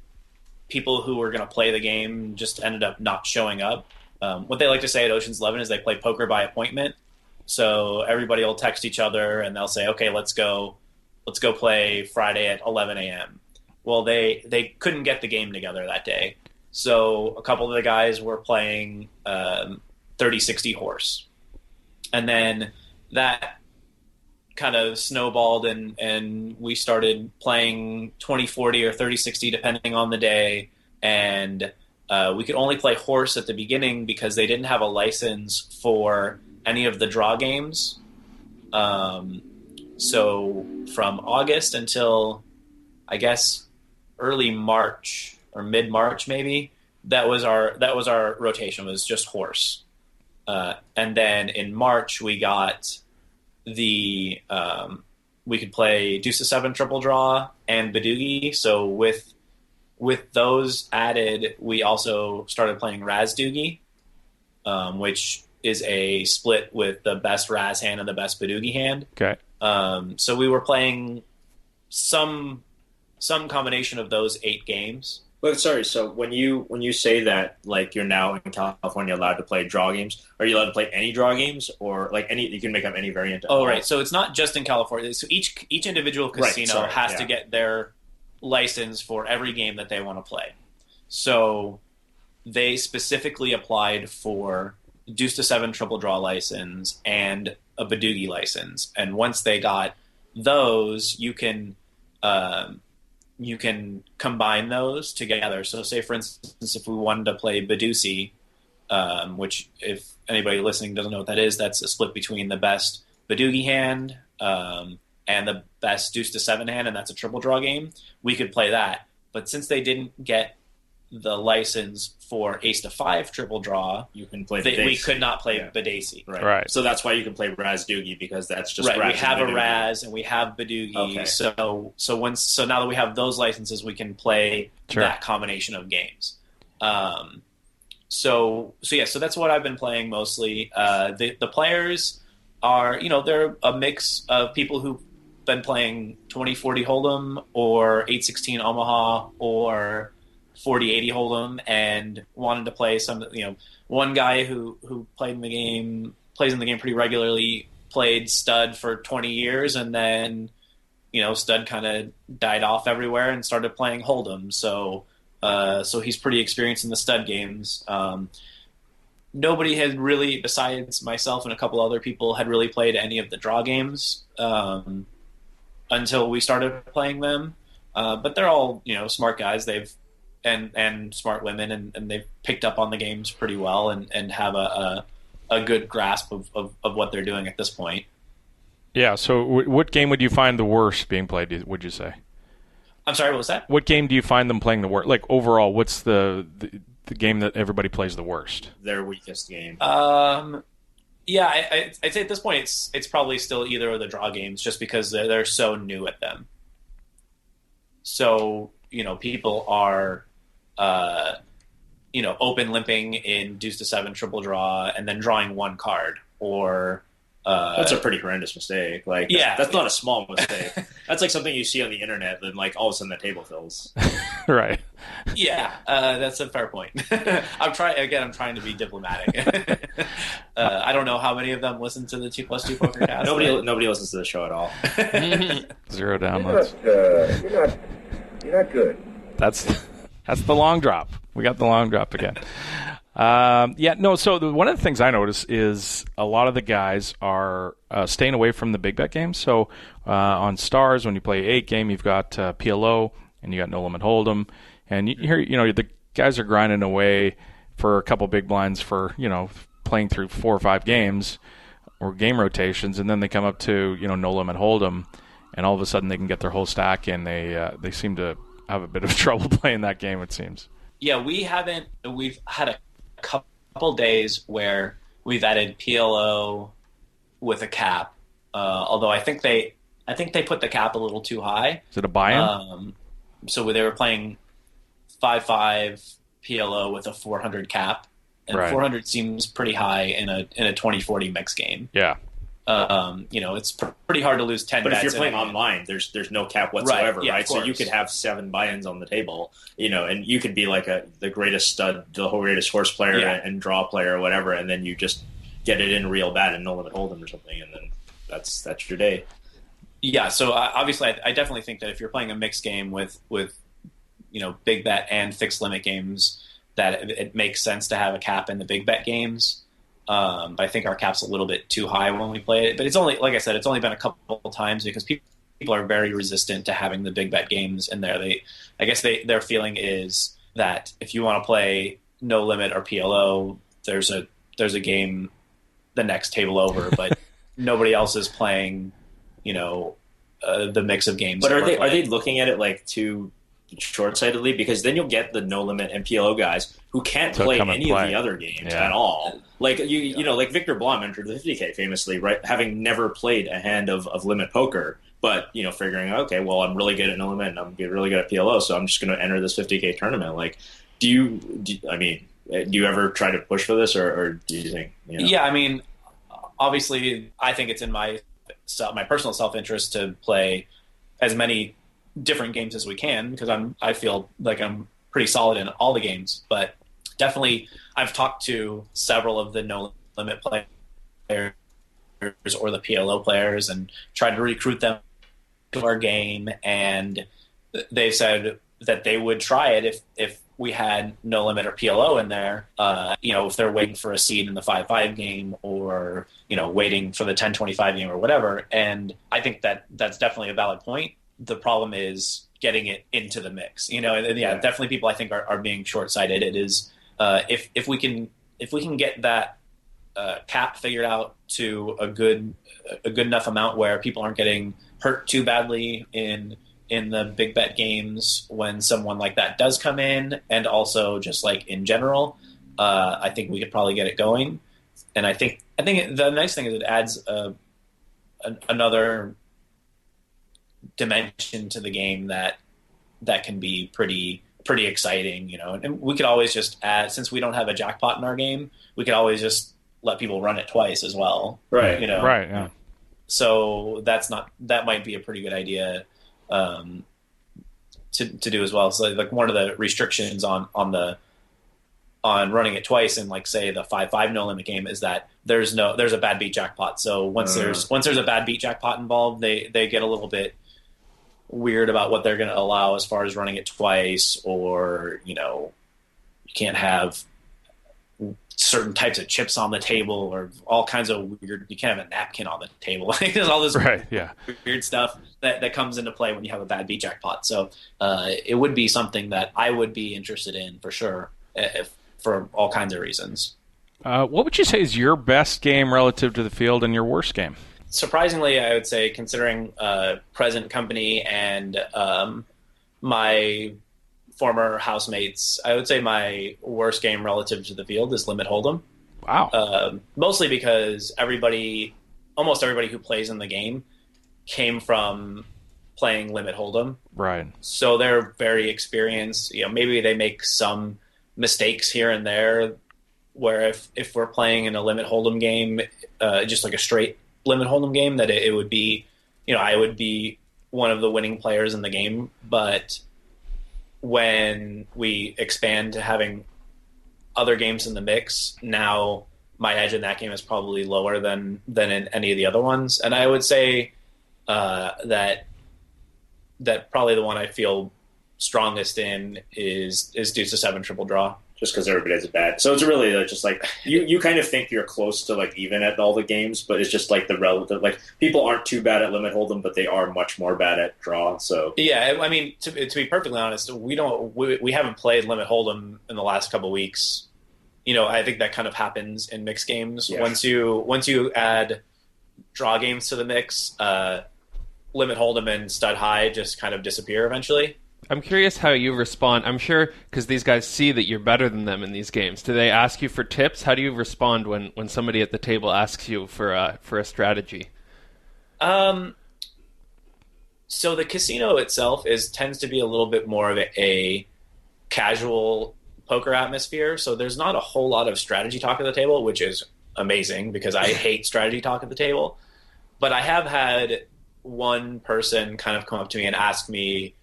people who were going to play the game just ended up not showing up. What they like to say at Ocean's 11 is they play poker by appointment. So everybody will text each other and they'll say, okay, let's go play Friday at 11 a.m. Well, they couldn't get the game together that day. So a couple of the guys were playing 30-60 horse. And then that kind of snowballed and we started playing 20-40 or 30-60 depending on the day. And we could only play horse at the beginning because they didn't have a license for any of the draw games. So from August until, I guess, early March or mid-March maybe, that was our rotation, was just horse. And then in March we got we could play Deuce of 7 triple draw and Badoogie. So with with those added, we also started playing Razdoogie, which is a split with the best Raz hand and the best Badoogie hand. Okay. So we were playing some combination of those 8 games. But sorry, so when you say that, like, you're now in California allowed to play draw games, are you allowed to play any draw games, or like any? You can make up any variant? Oh, right. So it's not just in California. So each individual casino has to get their license for every game that they want to play. So they specifically applied for Deuce to 7 triple draw license and a Badoogie license, and once they got those, you can combine those together. So say, for instance, if we wanted to play Badoosie, which if anybody listening doesn't know what that is, that's a split between the best Badoogie hand and the best Deuce to 7 hand, and that's a triple draw game. We could play that. But since they didn't get the license for Ace to 5 triple draw, you can play we could not play Badoosie. Right. So that's why you can play Razdoogie, because that's just right. Raz. We have a Raz and we have Badoogie. Okay. So now that we have those licenses, we can play that combination of games. So that's what I've been playing mostly. The players are, they're a mix of people who've been playing 20-40 Hold'em or 8-16 Omaha or 40-80 Hold'em and wanted to play some. One guy who plays in the game pretty regularly, played stud for 20 years, and then stud kind of died off everywhere and started playing Hold'em. So he's pretty experienced in the stud games. Nobody had really, besides myself and a couple other people, had really played any of the draw games until we started playing them. But they're all smart guys. And smart women, and they've picked up on the games pretty well and have a good grasp of what they're doing at this point. Yeah, so what game would you find the worst being played, would you say? I'm sorry, what was that? What game do you find them playing the worst? Like, overall, what's the game that everybody plays the worst? Their weakest game. Yeah, I'd say at this point it's probably still either of the draw games, just because they're so new at them. So, people are open limping in Deuce to 7 triple draw and then drawing one card, or that's a pretty horrendous mistake. Like, that's not a small mistake. That's like something you see on the internet, then like all of a sudden the table fills. Right. Yeah, that's a fair point. I'm trying to be diplomatic. I don't know how many of them listen to the 2+2 Pokercast. Nobody listens to the show at all. 0 downloads. You're not good. That's the long drop. We got the long drop again. So one of the things I notice is a lot of the guys are staying away from the big bet games. So on Stars, when you play 8 game, you've got PLO and you got No Limit Hold'em, and the guys are grinding away for a couple big blinds for playing through 4 or 5 games or game rotations, and then they come up to No Limit Hold'em, and all of a sudden they can get their whole stack in. They seem to have a bit of trouble playing that game, it seems. Yeah, we've had a couple days where we've added PLO with a cap. Although I think they put the cap a little too high. Is it a buy-in? So they were playing 5-5 PLO with a 400 cap, and 400 seems pretty high in a 20-40 mix game. Yeah. It's pretty hard to lose 10 But bets. if you're playing online, there's no cap whatsoever, right? So you could have 7 buy-ins on the table, and you could be like the greatest stud, the greatest horse player and draw player or whatever, and then you just get it in real bad and No Limit Hold'em or something, and then that's your day. Yeah, so obviously I definitely think that if you're playing a mixed game with big bet and fixed limit games, that it makes sense to have a cap in the big bet games. But I think our cap's a little bit too high when we play it. But it's only, like I said, it's only been a couple of times because people are very resistant to having the big bet games in there. I guess their feeling is that if you want to play No Limit or PLO, there's a game the next table over, but nobody else is playing, the mix of games. But are they looking at it like too short-sightedly? Because then you'll get the No Limit and PLO guys who can't play any of the other games at all. Like like Victor Blom entered the 50K famously, right? Having never played a hand of limit poker, But figuring, okay, well, I'm really good at No Limit and I'm really good at PLO, so I'm just going to enter this 50K tournament. Like, do you ever try to push for this, or do you think? Yeah, I mean, obviously, I think it's in my personal self-interest to play as many different games as we can, because I feel like I'm pretty solid in all the games. But definitely, I've talked to several of the No Limit players or the PLO players and tried to recruit them to our game, and they said that they would try it if we had No Limit or PLO in there, if they're waiting for a seed in the 5-5 game, or, waiting for the 10-25 game or whatever. And I think that's definitely a valid point. The problem is getting it into the mix, definitely people I think are being short-sighted. It is, if we can get that cap figured out to a good enough amount where people aren't getting hurt too badly in the big bet games when someone like that does come in, and also just like in general, I think we could probably get it going. And I think the nice thing is it adds another dimension to the game that can be pretty exciting, and we could always just add, since we don't have a jackpot in our game, we could always just let people run it twice as well. Right. Right. Yeah. So that might be a pretty good idea to do as well. So like one of the restrictions on running it twice in, like, say the 5-5 No Limit game is that there's a bad beat jackpot. So once there's a bad beat jackpot involved, they get a little bit weird about what they're going to allow as far as running it twice, or you can't have certain types of chips on the table, or all kinds of weird. You can't have a napkin on the table. There's all this weird stuff that comes into play when you have a bad beat jackpot. So it would be something that I would be interested in for sure, for all kinds of reasons. What would you say is your best game relative to the field and your worst game? Surprisingly, I would say, considering present company and my former housemates, I would say my worst game relative to the field is Limit Hold'em. Wow. Mostly because almost everybody who plays in the game came from playing Limit Hold'em. Right. So they're very experienced. Maybe they make some mistakes here and there, where if we're playing in a Limit Hold'em game, just like a straight Limit Hold'em game, that it would be, I would be one of the winning players in the game. But when we expand to having other games in the mix, now my edge in that game is probably lower than in any of the other ones. And I would say that probably the one I feel strongest in is Deuce to 7 triple draw. Just because everybody has a bad. So it's really just like you kind of think you're close to like even at all the games, but it's just like the relative. Like, people aren't too bad at Limit Hold'em, but they are much more bad at draw. So yeah, I mean, to be perfectly honest, we haven't played Limit Hold'em in the last couple of weeks. I think that kind of happens in mixed games. Yeah. Once you add draw games to the mix, Limit Hold'em and Stud High just kind of disappear eventually. I'm curious how you respond. I'm sure because these guys see that you're better than them in these games. Do they ask you for tips? How do you respond when somebody at the table asks you for a strategy? So the casino itself tends to be a little bit more of a casual poker atmosphere. So there's not a whole lot of strategy talk at the table, which is amazing because I hate strategy talk at the table. But I have had one person kind of come up to me and ask me,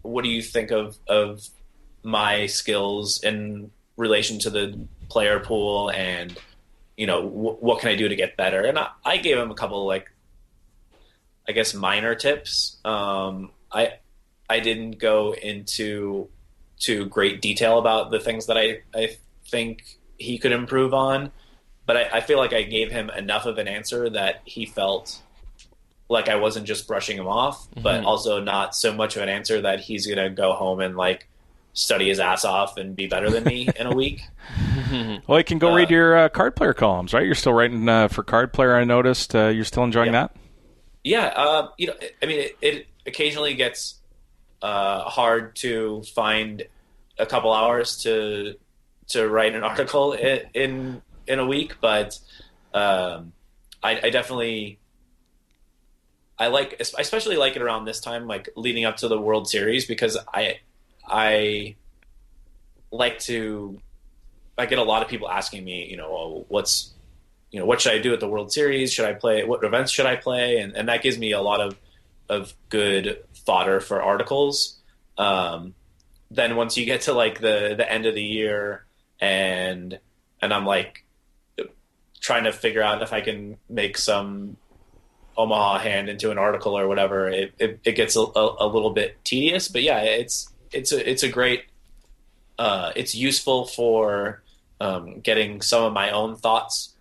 what do you think of my skills in relation to the player pool, and, what can I do to get better? And I gave him a couple, minor tips. I didn't go into great detail about the things that I think he could improve on, but I feel like I gave him enough of an answer that he felt like I wasn't just brushing him off, but also not so much of an answer that he's going to go home and study his ass off and be better than me in a week. Well, you can go read your card player columns, right? You're still writing for card player. I noticed you're still enjoying that. Yeah. It occasionally gets hard to find a couple hours to write an article in a week, but I definitely especially like it around this time, like leading up to the World Series, because I like to. I get a lot of people asking me, what should I do at the World Series? Should I play? What events should I play? And that gives me a lot of good fodder for articles. Then once you get to like the end of the year and I'm like trying to figure out if I can make some Omaha hand into an article or whatever, it gets a little bit tedious. But yeah, it's a great. It's useful for getting some of my own thoughts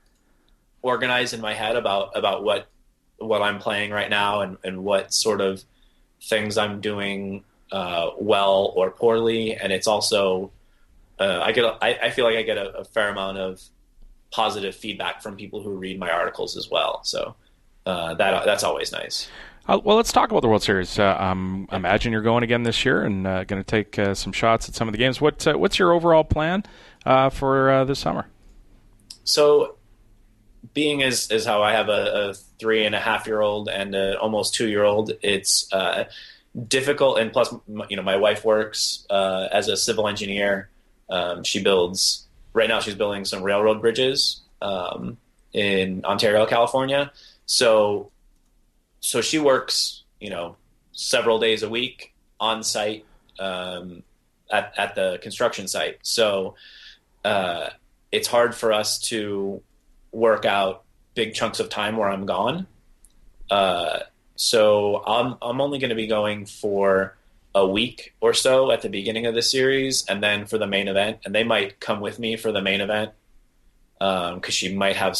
organized in my head about what I'm playing right now and what sort of things I'm doing well or poorly. And it's also I feel like I get a fair amount of positive feedback from people who read my articles as well. So that's always nice. Well, let's talk about the World Series. I imagine you're going again this year and going to take some shots at some of the games. What's your overall plan for this summer? So, being as how I have a 3.5-year-old and an almost 2-year-old, it's difficult. And plus, my wife works as a civil engineer. She's building some railroad bridges in Ontario, California. So she works, several days a week on site at the construction site. So it's hard for us to work out big chunks of time where I'm gone. So I'm only going to be going for a week or so at the beginning of the series, and then for the main event. And they might come with me for the main event because she might have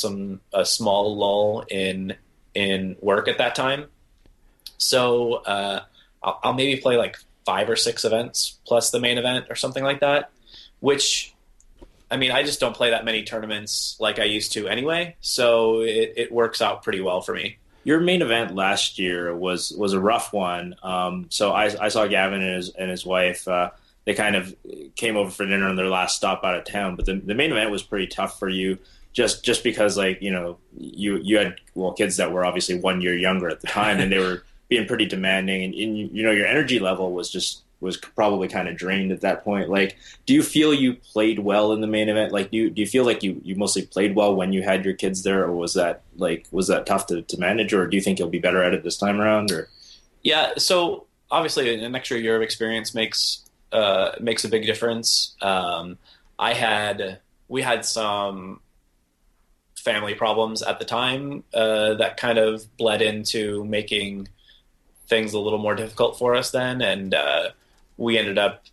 a small lull in work at that time. So I'll maybe play like 5 or 6 events plus the main event or something like that, which, I mean, I just don't play that many tournaments like I used to anyway. So it works out pretty well for me. Your main event last year was a rough one. So I saw Gavin and his wife. They kind of came over for dinner on their last stop out of town. But the main event was pretty tough for you, just because you had kids that were obviously 1 year younger at the time, and they were being pretty demanding, and your energy level was probably kind of drained at that point. Like, do you feel you played well in the main event? Like, do you feel like you mostly played well when you had your kids there, or was that tough to manage, or do you think you'll be better at it this time around? Or yeah, so obviously an extra year of experience makes a big difference. We had some family problems at the time that kind of bled into making things a little more difficult for us then, and we ended up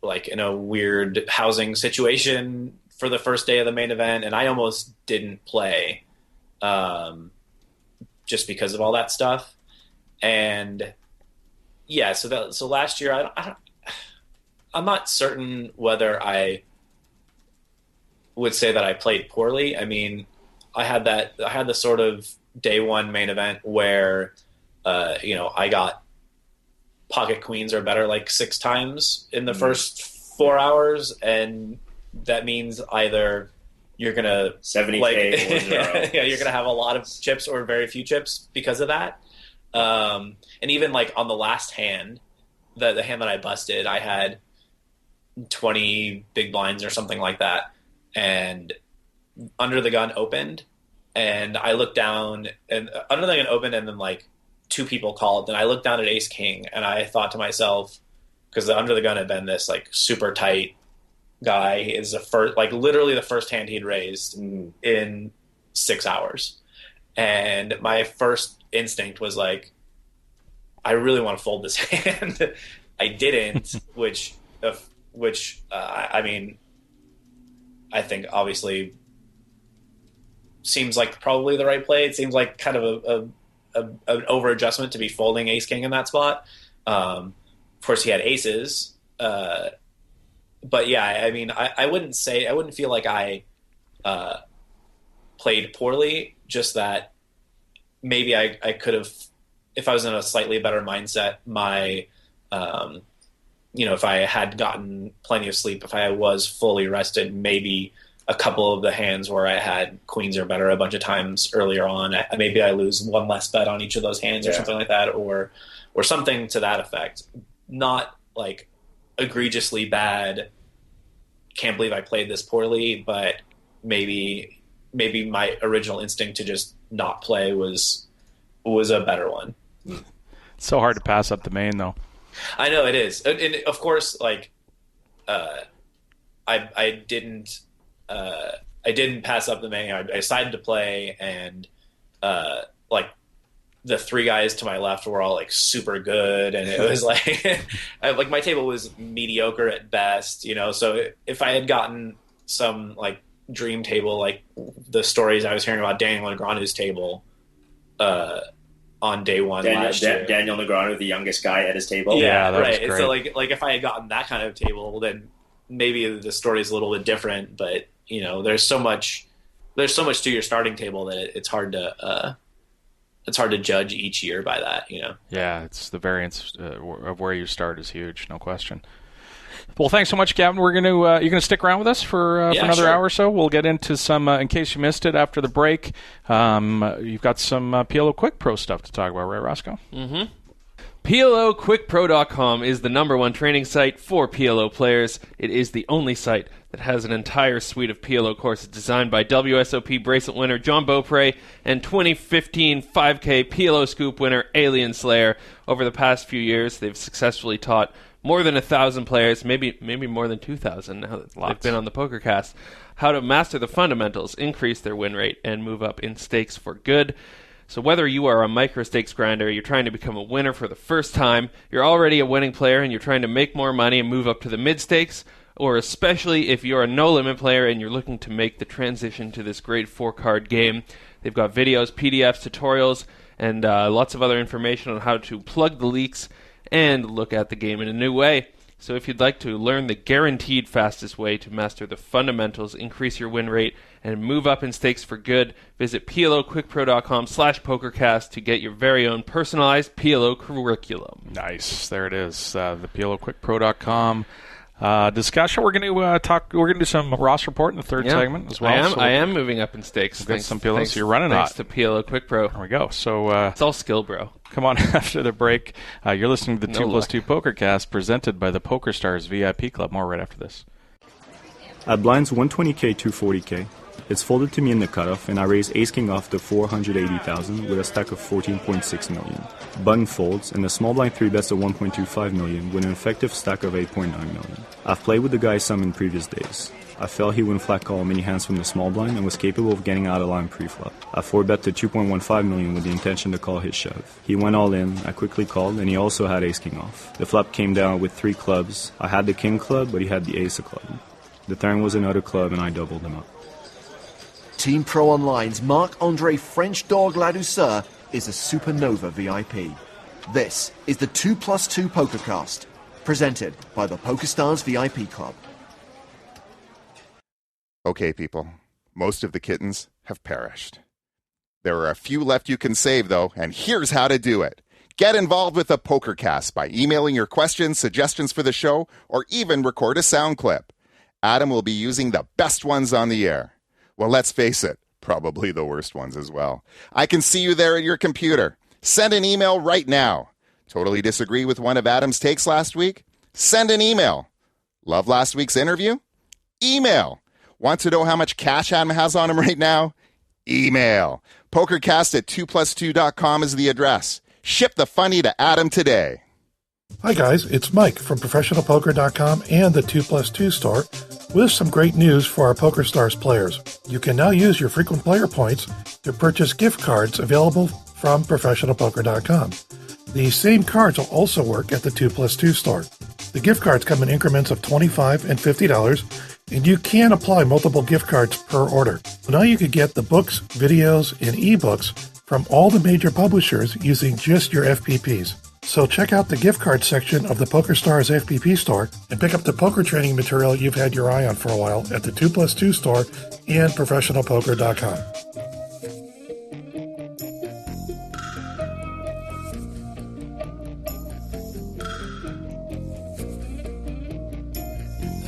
like in a weird housing situation for the first day of the main event, and I almost didn't play just because of all that stuff. And yeah, so last year I'm not certain whether I would say that I played poorly. I mean, I had the sort of day one main event where I got pocket queens or better like 6 times in the first 4 hours, and that means either you're gonna 70K, you're gonna have a lot of chips or very few chips because of that. And even like on the last hand, the hand that I busted, I had 20 big blinds or something like that, and under the gun opened, and I looked down, and under the gun opened, and then like 2 people called, and I looked down at ace king, and I thought to myself, because the under the gun had been this like super tight guy, is literally the first hand he'd raised in 6 hours, and my first instinct was like, I really want to fold this hand. I didn't, which I mean, I think obviously seems like probably the right play. It seems like kind of an over adjustment to be folding ace king in that spot. Of course, he had aces, but yeah, I mean, I wouldn't feel like I played poorly. Just that maybe I could have, if I was in a slightly better mindset, my if I had gotten plenty of sleep, if I was fully rested, maybe a couple of the hands where I had queens or better a bunch of times earlier on. Maybe I lose one less bet on each of those hands or something like that, or something to that effect. Not like egregiously bad, can't believe I played this poorly, but maybe my original instinct to just not play was a better one. It's so hard to pass up the main, though. I know it is. And of course, like, I didn't pass up the main. I decided to play, and like the three guys to my left were all like super good, and it was like like my table was mediocre at best, you know. So if I had gotten some like dream table, like the stories I was hearing about Daniel Negreanu's table on day one last year. Daniel Negreanu, the youngest guy at his table. Yeah, that right. So like if I had gotten that kind of table, then maybe the story is a little bit different. But you know, there's so much to your starting table that it's hard to judge each year by that. You know. Yeah, it's the variance of where you start is huge, no question. Well, thanks so much, Gavin. We're you're gonna stick around with us for another hour or so. We'll get into some, in case you missed it after the break. You've got some PLO Quick Pro stuff to talk about, right, Roscoe? Mm-hmm. PLOQuickPro.com is the #1 training site for PLO players. It is the only site that has an entire suite of PLO courses designed by WSOP bracelet winner John Beaupre and 2015 5K PLO Scoop winner Alien Slayer. Over the past few years, they've successfully taught more than 1,000 players, maybe more than 2,000 now that they've been on the Pokercast, how to master the fundamentals, increase their win rate, and move up in stakes for good. So whether you are a micro-stakes grinder, you're trying to become a winner for the first time, you're already a winning player and you're trying to make more money and move up to the mid-stakes, or especially if you're a no-limit player and you're looking to make the transition to this great 4-card game, they've got videos, PDFs, tutorials, and lots of other information on how to plug the leaks and look at the game in a new way. So if you'd like to learn the guaranteed fastest way to master the fundamentals, increase your win rate, and move up in stakes for good, visit PLOQuickPro.com/PokerCast to get your very own personalized PLO curriculum. Nice. There it is. The PLOQuickPro.com discussion. We're going to talk. We're going to do some Ross report in the third segment as well. I am moving up in stakes. We'll get some PLO. So you're running hot. Thanks to PLO Quick Pro. There we go. So it's all skill, bro. Come on after the break. You're listening to the 2+2 Pokercast presented by the PokerStars VIP Club. More right after this. At blinds 120K, 240K, it's folded to me in the cutoff, and I raise ace-king off to 480,000 with a stack of 14.6 million. Button folds, and the small blind 3-bets to 1.25 million with an effective stack of 8.9 million. I've played with the guy some in previous days. I felt he wouldn't flat call many hands from the small blind and was capable of getting out of line pre-flop. I 4-bet to 2.15 million with the intention to call his shove. He went all in, I quickly called, and he also had ace-king off. The flop came down with 3 clubs. I had the king club, but he had the ace of club. The turn was another club, and I doubled him up. Team Pro Online's Marc-Andre French Dog Ladouceur is a Supernova VIP. This is the 2+2 Pokercast, presented by the PokerStars VIP Club. Okay, people, most of the kittens have perished. There are a few left you can save, though, and here's how to do it. Get involved with the Pokercast by emailing your questions, suggestions for the show, or even record a sound clip. Adam will be using the best ones on the air. Well, let's face it, probably the worst ones as well. I can see you there at your computer. Send an email right now. Totally disagree with one of Adam's takes last week? Send an email. Love last week's interview? Email. Want to know how much cash Adam has on him right now? Email. Pokercast@2plus2.com is the address. Ship the funny to Adam today. Hi guys, it's Mike from ProfessionalPoker.com and the 2+2 store with some great news for our PokerStars players. You can now use your frequent player points to purchase gift cards available from ProfessionalPoker.com. These same cards will also work at the 2+2 store. The gift cards come in increments of $25 and $50, and you can apply multiple gift cards per order. So now you can get the books, videos, and ebooks from all the major publishers using just your FPPs. So check out the gift card section of the PokerStars FPP store and pick up the poker training material you've had your eye on for a while at the 2+2 store and ProfessionalPoker.com.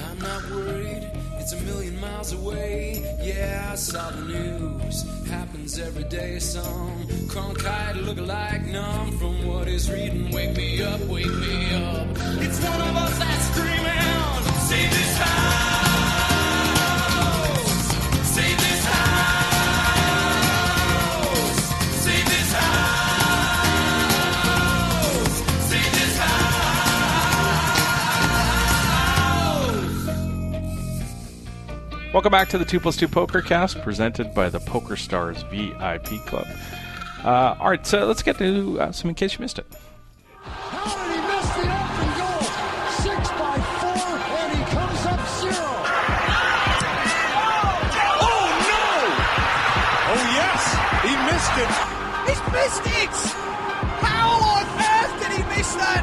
I'm not worried, it's a million miles away. away. Yeah, I saw the news. Happens every day. Some Cronkite look-alike numb from what he's reading. Wake me up, wake me up. It's one of us that's screaming. Save this house. Save this house. Save this house. Save this house. Welcome back to the 2+2 Pokercast, presented by the PokerStars VIP Club. All right, so let's get to some in case you missed it. How did he miss the open goal? 6 by 4, and he comes up 0. Oh, no! Oh, yes! He missed it! He's missed it! How on earth did he miss that?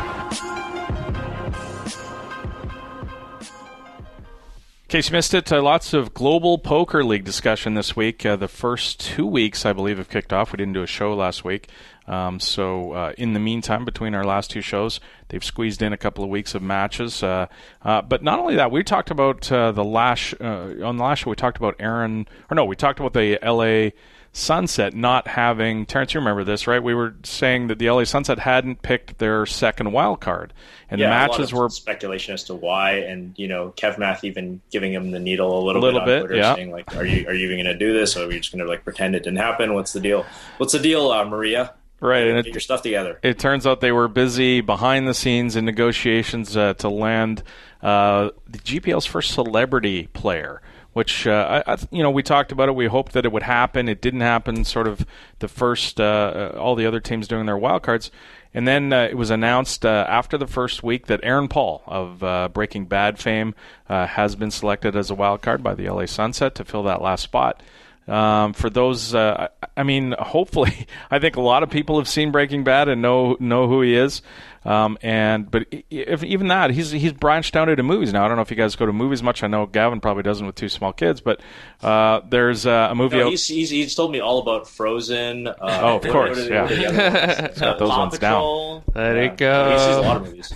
In case you missed it, lots of Global Poker League discussion this week. The first 2 weeks, I believe, have kicked off. We didn't do a show last week. So in the meantime, between our last two shows, they've squeezed in a couple of weeks of matches. But not only that, we talked about on the last show, we talked about we talked about the LA Sunset not having, Terrence, you remember this, right? We were saying that the LA Sunset hadn't picked their second wild card. And the matches were speculation as to why, and Kev Math even giving him the needle a little bit on Twitter, saying like, "Are you even going to do this, or are we just going to like pretend it didn't happen? What's the deal? What's the deal, Maria? Right, and get your stuff together." It turns out they were busy behind the scenes in negotiations to land the GPL's first celebrity player. Which, we talked about it. We hoped that it would happen. It didn't happen. Sort of the first, all the other teams doing their wild cards. And then it was announced after the first week that Aaron Paul of Breaking Bad fame has been selected as a wild card by the LA Sunset to fill that last spot. For those, hopefully, I think a lot of people have seen Breaking Bad and know who he is. But if even that, he's branched out into movies now. I don't know if you guys go to movies much. I know Gavin probably doesn't with two small kids, but there's a movie. No, he's told me all about Frozen. Of course, yeah. He's got those ones Patrol. down. There you go. He sees a lot of movies.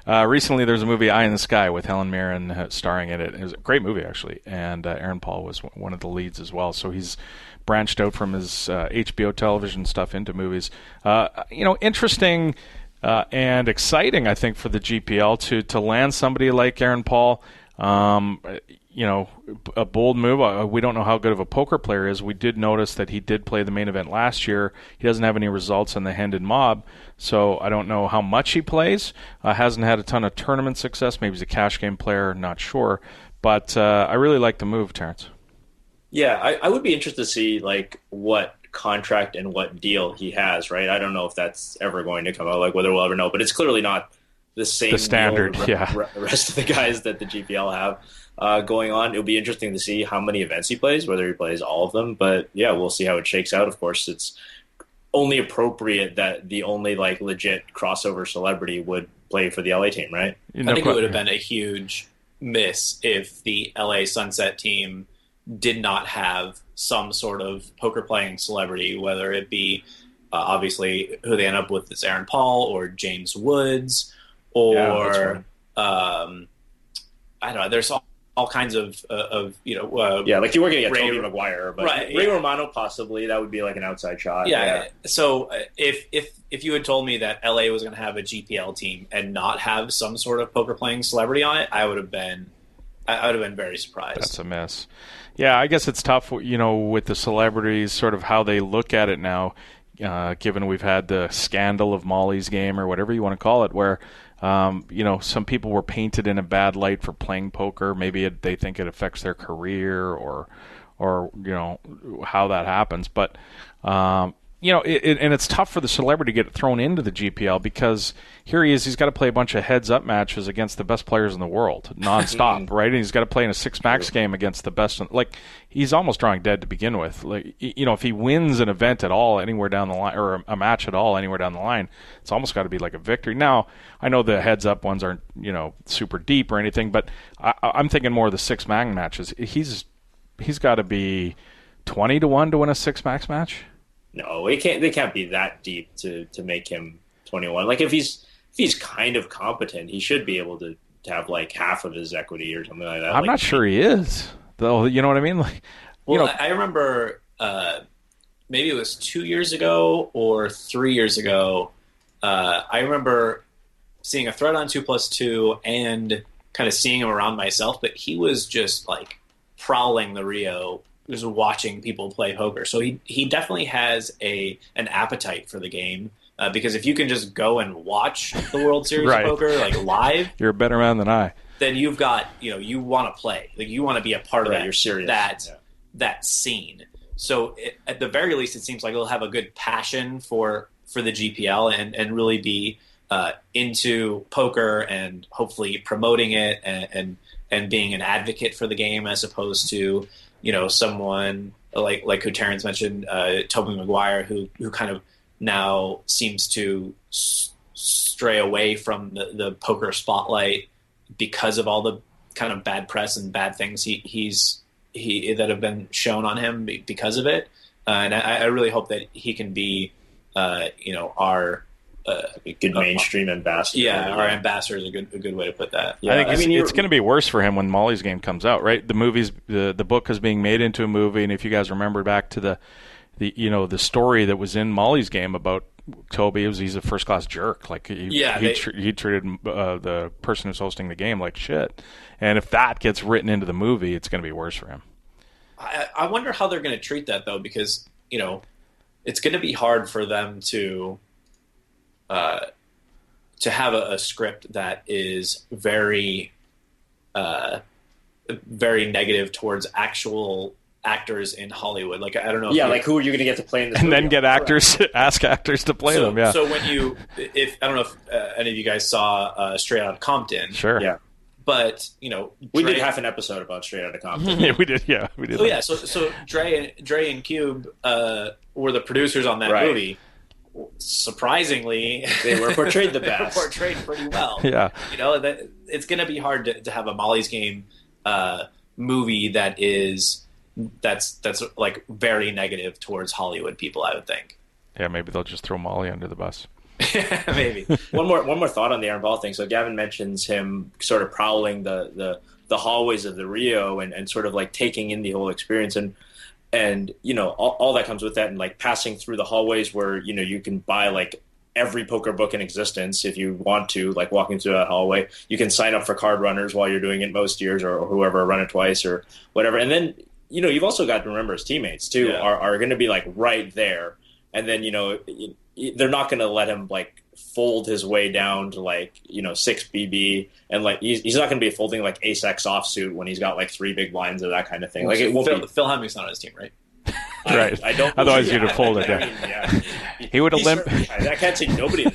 Recently, there's a movie, Eye in the Sky, with Helen Mirren starring in it. It was a great movie, actually, and Aaron Paul was one of the leads as well. So he's branched out from his HBO television stuff into movies. Interesting and exciting, I think, for the GPL to land somebody like Aaron Paul. A bold move. We don't know how good of a poker player he is. We did notice that he did play the main event last year. He doesn't have any results on the Hendon Mob, so I don't know how much he plays. Hasn't had a ton of tournament success. Maybe he's a cash game player, not sure. But I really like the move, Terrence. Yeah, I would be interested to see like what contract and what deal he has, right? I don't know if that's ever going to come out, like whether we'll ever know, but it's clearly not the same standard, deal the rest of the guys that the GPL have going on. It'll be interesting to see how many events he plays, whether he plays all of them, but yeah, we'll see how it shakes out. Of course, it's only appropriate that the only like legit crossover celebrity would play for the LA team, right? I think it would have been a huge miss if the LA Sunset team did not have some sort of poker playing celebrity, whether it be obviously who they end up with is Aaron Paul or James Woods or I don't know. There's all kinds of like you were going to get Toby Maguire, but Ray Romano possibly, that would be like an outside shot. Yeah. So if you had told me that LA was going to have a GPL team and not have some sort of poker playing celebrity on it, I would have been very surprised. That's a miss. Yeah, I guess it's tough, with the celebrities, sort of how they look at it now, given we've had the scandal of Molly's game or whatever you want to call it, where, some people were painted in a bad light for playing poker. Maybe they think it affects their career or how that happens. But, and it's tough for the celebrity to get thrown into the GPL because here he is. He's got to play a bunch of heads-up matches against the best players in the world nonstop, right? And he's got to play in a six-max game against the best. Like, he's almost drawing dead to begin with. Like, if he wins an event at all anywhere down the line, or a match at all anywhere down the line, it's almost got to be like a victory. Now, I know the heads-up ones aren't, super deep or anything, but I'm thinking more of the six-max matches. He's got to be 20-1 to win a six-max match. No, they can't be that deep to make him 21. Like if he's kind of competent, he should be able to have like half of his equity or something like that. I'm not sure he is. Though, you know what I mean? Like, well, I remember maybe it was 2 years ago or 3 years ago. I remember seeing a thread on 2+2 and kind of seeing him around myself, but he was just like prowling the Rio, just watching people play poker. So he definitely has an appetite for the game. Because if you can just go and watch the World Series of Poker like live, you're a better man than I. Then you've got, you want to play, like you want to be a part of that. You're serious. That scene. So at the very least, it seems like he'll have a good passion for the GPL and really be into poker and hopefully promoting it and being an advocate for the game, as opposed to someone like who Terrence mentioned, Tobey Maguire, who kind of now seems to stray away from the poker spotlight because of all the kind of bad press and bad things that have been shown on him because of it. And I really hope that he can be, our good mainstream ambassador. Yeah, our ambassador is a good way to put that. Yeah, I think it's going to be worse for him when Molly's Game comes out, right? The book is being made into a movie, and if you guys remember back to the story that was in Molly's Game about Toby, he's a first class jerk. Like he treated the person who's hosting the game like shit. And if that gets written into the movie, it's going to be worse for him. I wonder how they're going to treat that though, because it's going to be hard for them to have a script that is very very negative towards actual actors in Hollywood. Like, I don't know. Like who are you going to get to play in this movie? And then get ask actors to play them. Yeah. So when I don't know if any of you guys saw Straight Outta Compton. Sure. Yeah. But we did half an episode about Straight Outta Compton. Yeah, we did. Yeah, we did. Oh yeah. So Dre and Cube were the producers on that movie. Surprisingly, they were portrayed the best. They were portrayed pretty well. Yeah. That it's going to be hard to have a Molly's Game movie that's like very negative towards Hollywood people, I would think. Yeah, maybe they'll just throw Molly under the bus. Maybe. One more thought on the Aaron Ball thing. So Gavin mentions him sort of prowling the hallways of the Rio and sort of like taking in the whole experience and all that comes with that, and like passing through the hallways where you can buy like every poker book in existence if you want to, like walking through that hallway. You can sign up for card runners while you're doing it most years, or whoever run it twice or whatever. And then you've also got to remember his teammates too are going to be like right there, and then they're not going to let him like fold his way down to like 6 BB, and like he's not going to be folding like ace X offsuit when he's got like 3 big blinds or that kind of thing. Like it won't Phil Hemming's not on his team, right? Right. I don't. Otherwise, you'd have folded. He would have limp. I can't say nobody.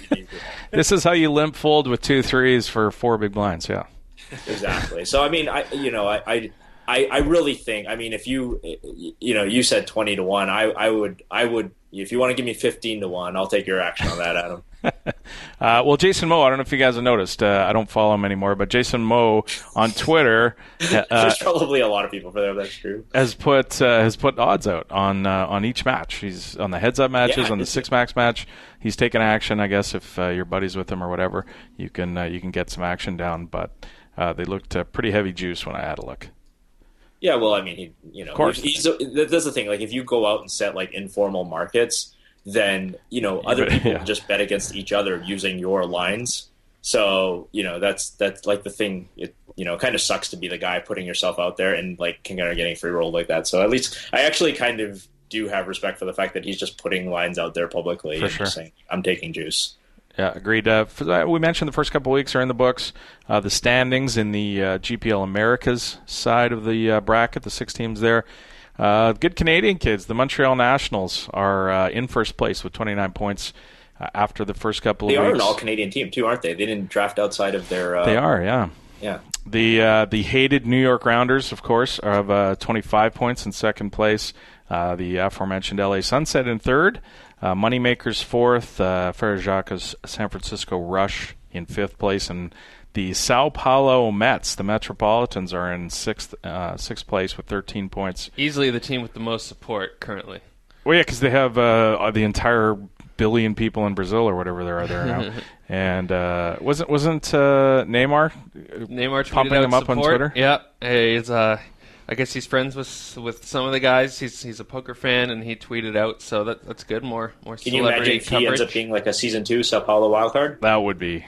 This is how you limp fold with 2 3s for 4 big blinds. Yeah. Exactly. So I mean, I really think. I mean, if you said 20 to 1, I would. If you want to give me 15 to 1, I'll take your action on that, Adam. Well, Jason Moe, I don't know if you guys have noticed. I don't follow him anymore, but Jason Moe on Twitter, there's probably a lot of people for there. That's true. Has put odds out on each match. He's on the heads-up matches, on the 6-max match. He's taking action. I guess if you're buddies with him or whatever, you can get some action down. But they looked pretty heavy juice when I had a look. Yeah, well, I mean, of course. That's the thing. Like, if you go out and set like informal markets, then other people just bet against each other using your lines. So that's like the thing. It kind of sucks to be the guy putting yourself out there and like kind of getting free rolled like that. So at least I actually kind of do have respect for the fact that he's just putting lines out there publicly and just saying, "I'm taking juice." Yeah, agreed. We mentioned the first couple of weeks are in the books. The standings in the GPL Americas side of the bracket, the 6 teams there. Good Canadian kids. The Montreal Nationals are in first place with 29 points after the first couple of weeks. They are an all-Canadian team, too, aren't they? They didn't draft outside of their... They are, yeah. Yeah. The hated New York Rounders, of course, have 25 points in second place. The aforementioned LA Sunset in third. Moneymakers fourth. Farajaka's San Francisco Rush in fifth place. And the Sao Paulo Mets, the Metropolitans, are in sixth place with 13 points. Easily the team with the most support currently. Well, yeah, because they have the entire billion people in Brazil or whatever there are there now. And wasn't Neymar tweeted pumping him up support on Twitter? Yep. Hey, it's I guess he's friends with some of the guys. He's a poker fan, and he tweeted out, so that's good. More Can you imagine if coverage. he ends up being like a season 2 Sao Paulo wildcard? That would be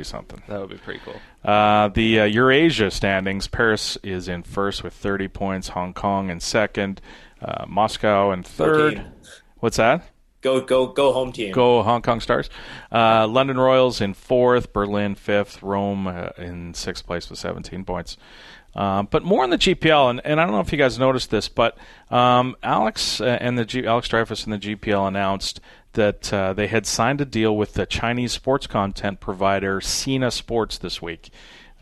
something. That would be pretty cool. The Eurasia standings: Paris is in first with 30 points. Hong Kong in second. Moscow in third. Okay. What's that? Go home team. Go Hong Kong Stars. London Royals in fourth. Berlin fifth. Rome in sixth place with 17 points. But more on the GPL, and I don't know if you guys noticed this, but Alex Dreyfus and the GPL announced that they had signed a deal with the Chinese sports content provider Sina Sports this week.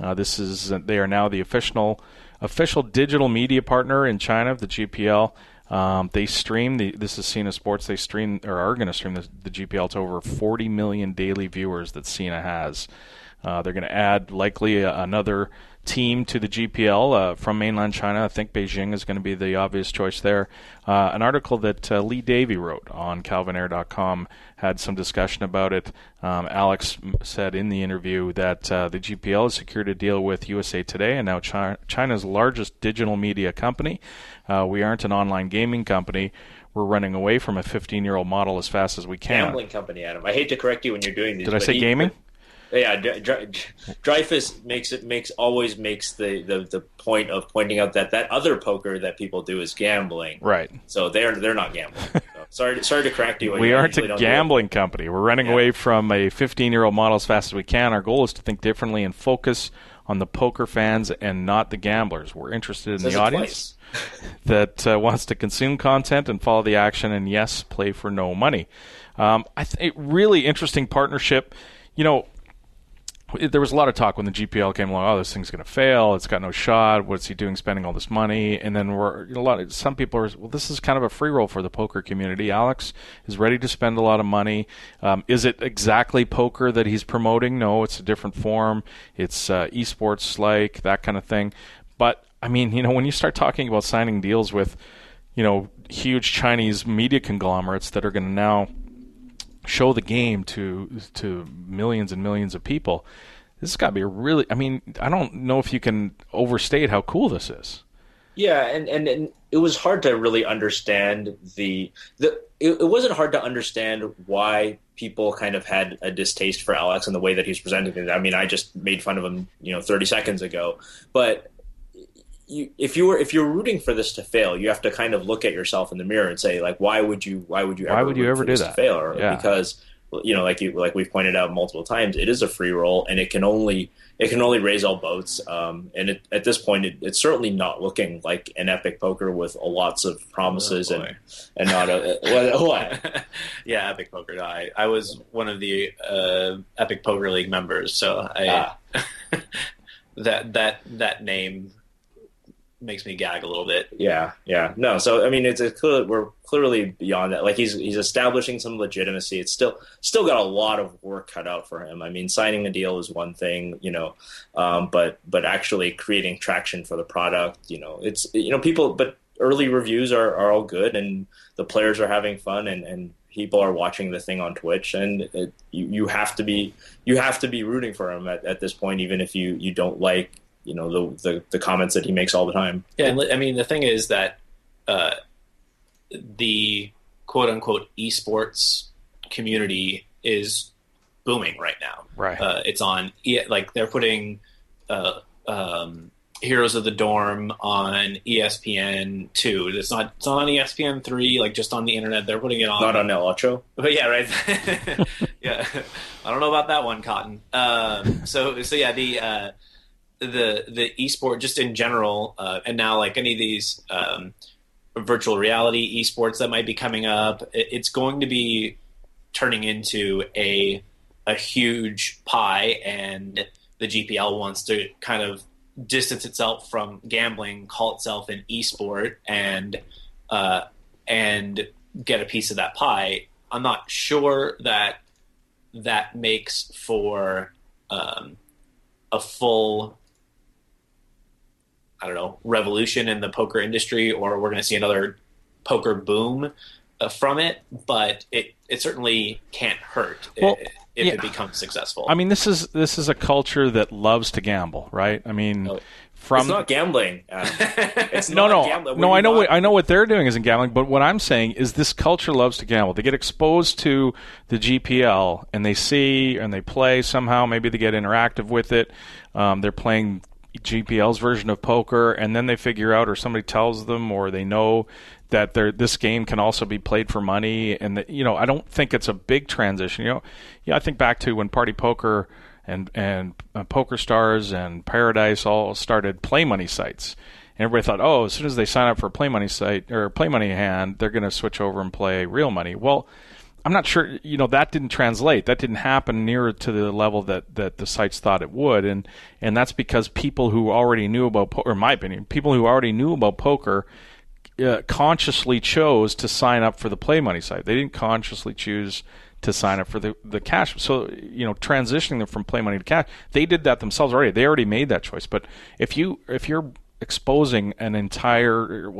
They are now the official digital media partner in China of the GPL. They stream this is Sina Sports. They stream or are going to stream the GPL to over 40 million daily viewers that Sina has. They're going to add likely another team to the GPL from mainland China. I think Beijing is going to be the obvious choice there. An article that Lee Davey wrote on CalvinAir.com had some discussion about it. Alex said in the interview that the GPL has secured a deal with USA Today and now China's largest digital media company. We aren't an online gaming company. We're running away from a 15-year-old model as fast as we can. Gambling company, Adam. I hate to correct you when you're doing these. Did I say gaming? Yeah, Dreyfus always makes the point of pointing out that other poker that people do is gambling. Right. So they're not gambling. So sorry to correct you. We aren't a gambling company. We're running away from a 15-year-old model as fast as we can. Our goal is to think differently and focus on the poker fans and not the gamblers. We're interested in the audience that wants to consume content and follow the action and, yes, play for no money. Really interesting partnership. You know, there was a lot of talk when the GPL came along. Oh, this thing's going to fail. It's got no shot. What's he doing spending all this money? And then some people are, well, this is kind of a free roll for the poker community. Alex is ready to spend a lot of money. Is it exactly poker that he's promoting? No, it's a different form. It's esports like that kind of thing. But I mean, you know, when you start talking about signing deals with, you know, huge Chinese media conglomerates that are going to now show the game to millions and millions of people, this has got to be I mean, I don't know if you can overstate how cool this is. Yeah, and it was hard to really understand it wasn't hard to understand why people kind of had a distaste for Alex and the way that he's presenting it. I mean, I just made fun of him, 30 seconds ago, but if you're rooting for this to fail, you have to kind of look at yourself in the mirror and say, like, why would you ever do this to fail? Yeah. Because, like we've pointed out multiple times, it is a free roll and it can only raise all boats. And at this point, it's certainly not looking like an Epic Poker with lots of promises and not what? Yeah, Epic Poker. I was one of the Epic Poker League members, so that name makes me gag a little bit. Yeah. No, so I mean, we're clearly beyond that. Like he's establishing some legitimacy. It's still got a lot of work cut out for him. I mean, signing a deal is one thing, but actually creating traction for the product, it's people. But early reviews are all good, and the players are having fun, and people are watching the thing on Twitch, and you have to be rooting for him at this point, even if you don't like the comments that he makes all the time. Yeah, and I mean, the thing is that the quote-unquote esports community is booming right now. Right. It's on, they're putting Heroes of the Dorm on ESPN2. It's not on ESPN3, like just on the internet. They're putting it on. Not on El Ocho? But yeah, right. Yeah. I don't know about that one, Cotton. So yeah, the esport just in general, and now like any of these virtual reality esports that might be coming up, it's going to be turning into a huge pie, and the GPL wants to kind of distance itself from gambling, call itself an esport, and get a piece of that pie. I'm not sure that makes for a full, revolution in the poker industry, or we're going to see another poker boom from it, but it certainly can't hurt if it becomes successful. I mean, this is a culture that loves to gamble, right? I mean, from. It's not gambling. It's no. not gambling. No. I know what they're doing isn't gambling, but what I'm saying is this culture loves to gamble. They get exposed to the GPL and they see and they play somehow. Maybe they get interactive with it. They're playing GPL's version of poker, and then they figure out, or somebody tells them, or they know that this game can also be played for money. And that, I don't think it's a big transition. I think back to when Party Poker and PokerStars and Paradise all started play money sites. And everybody thought, oh, as soon as they sign up for a play money site or a play money hand, they're going to switch over and play real money. Well, I'm not sure, that didn't translate. That didn't happen nearer to the level that the sites thought it would. And that's because people who already knew about poker, in my opinion, people who already knew about poker consciously chose to sign up for the play money site. They didn't consciously choose to sign up for the cash. So, transitioning them from play money to cash, they did that themselves already. They already made that choice. But if you're exposing an entire,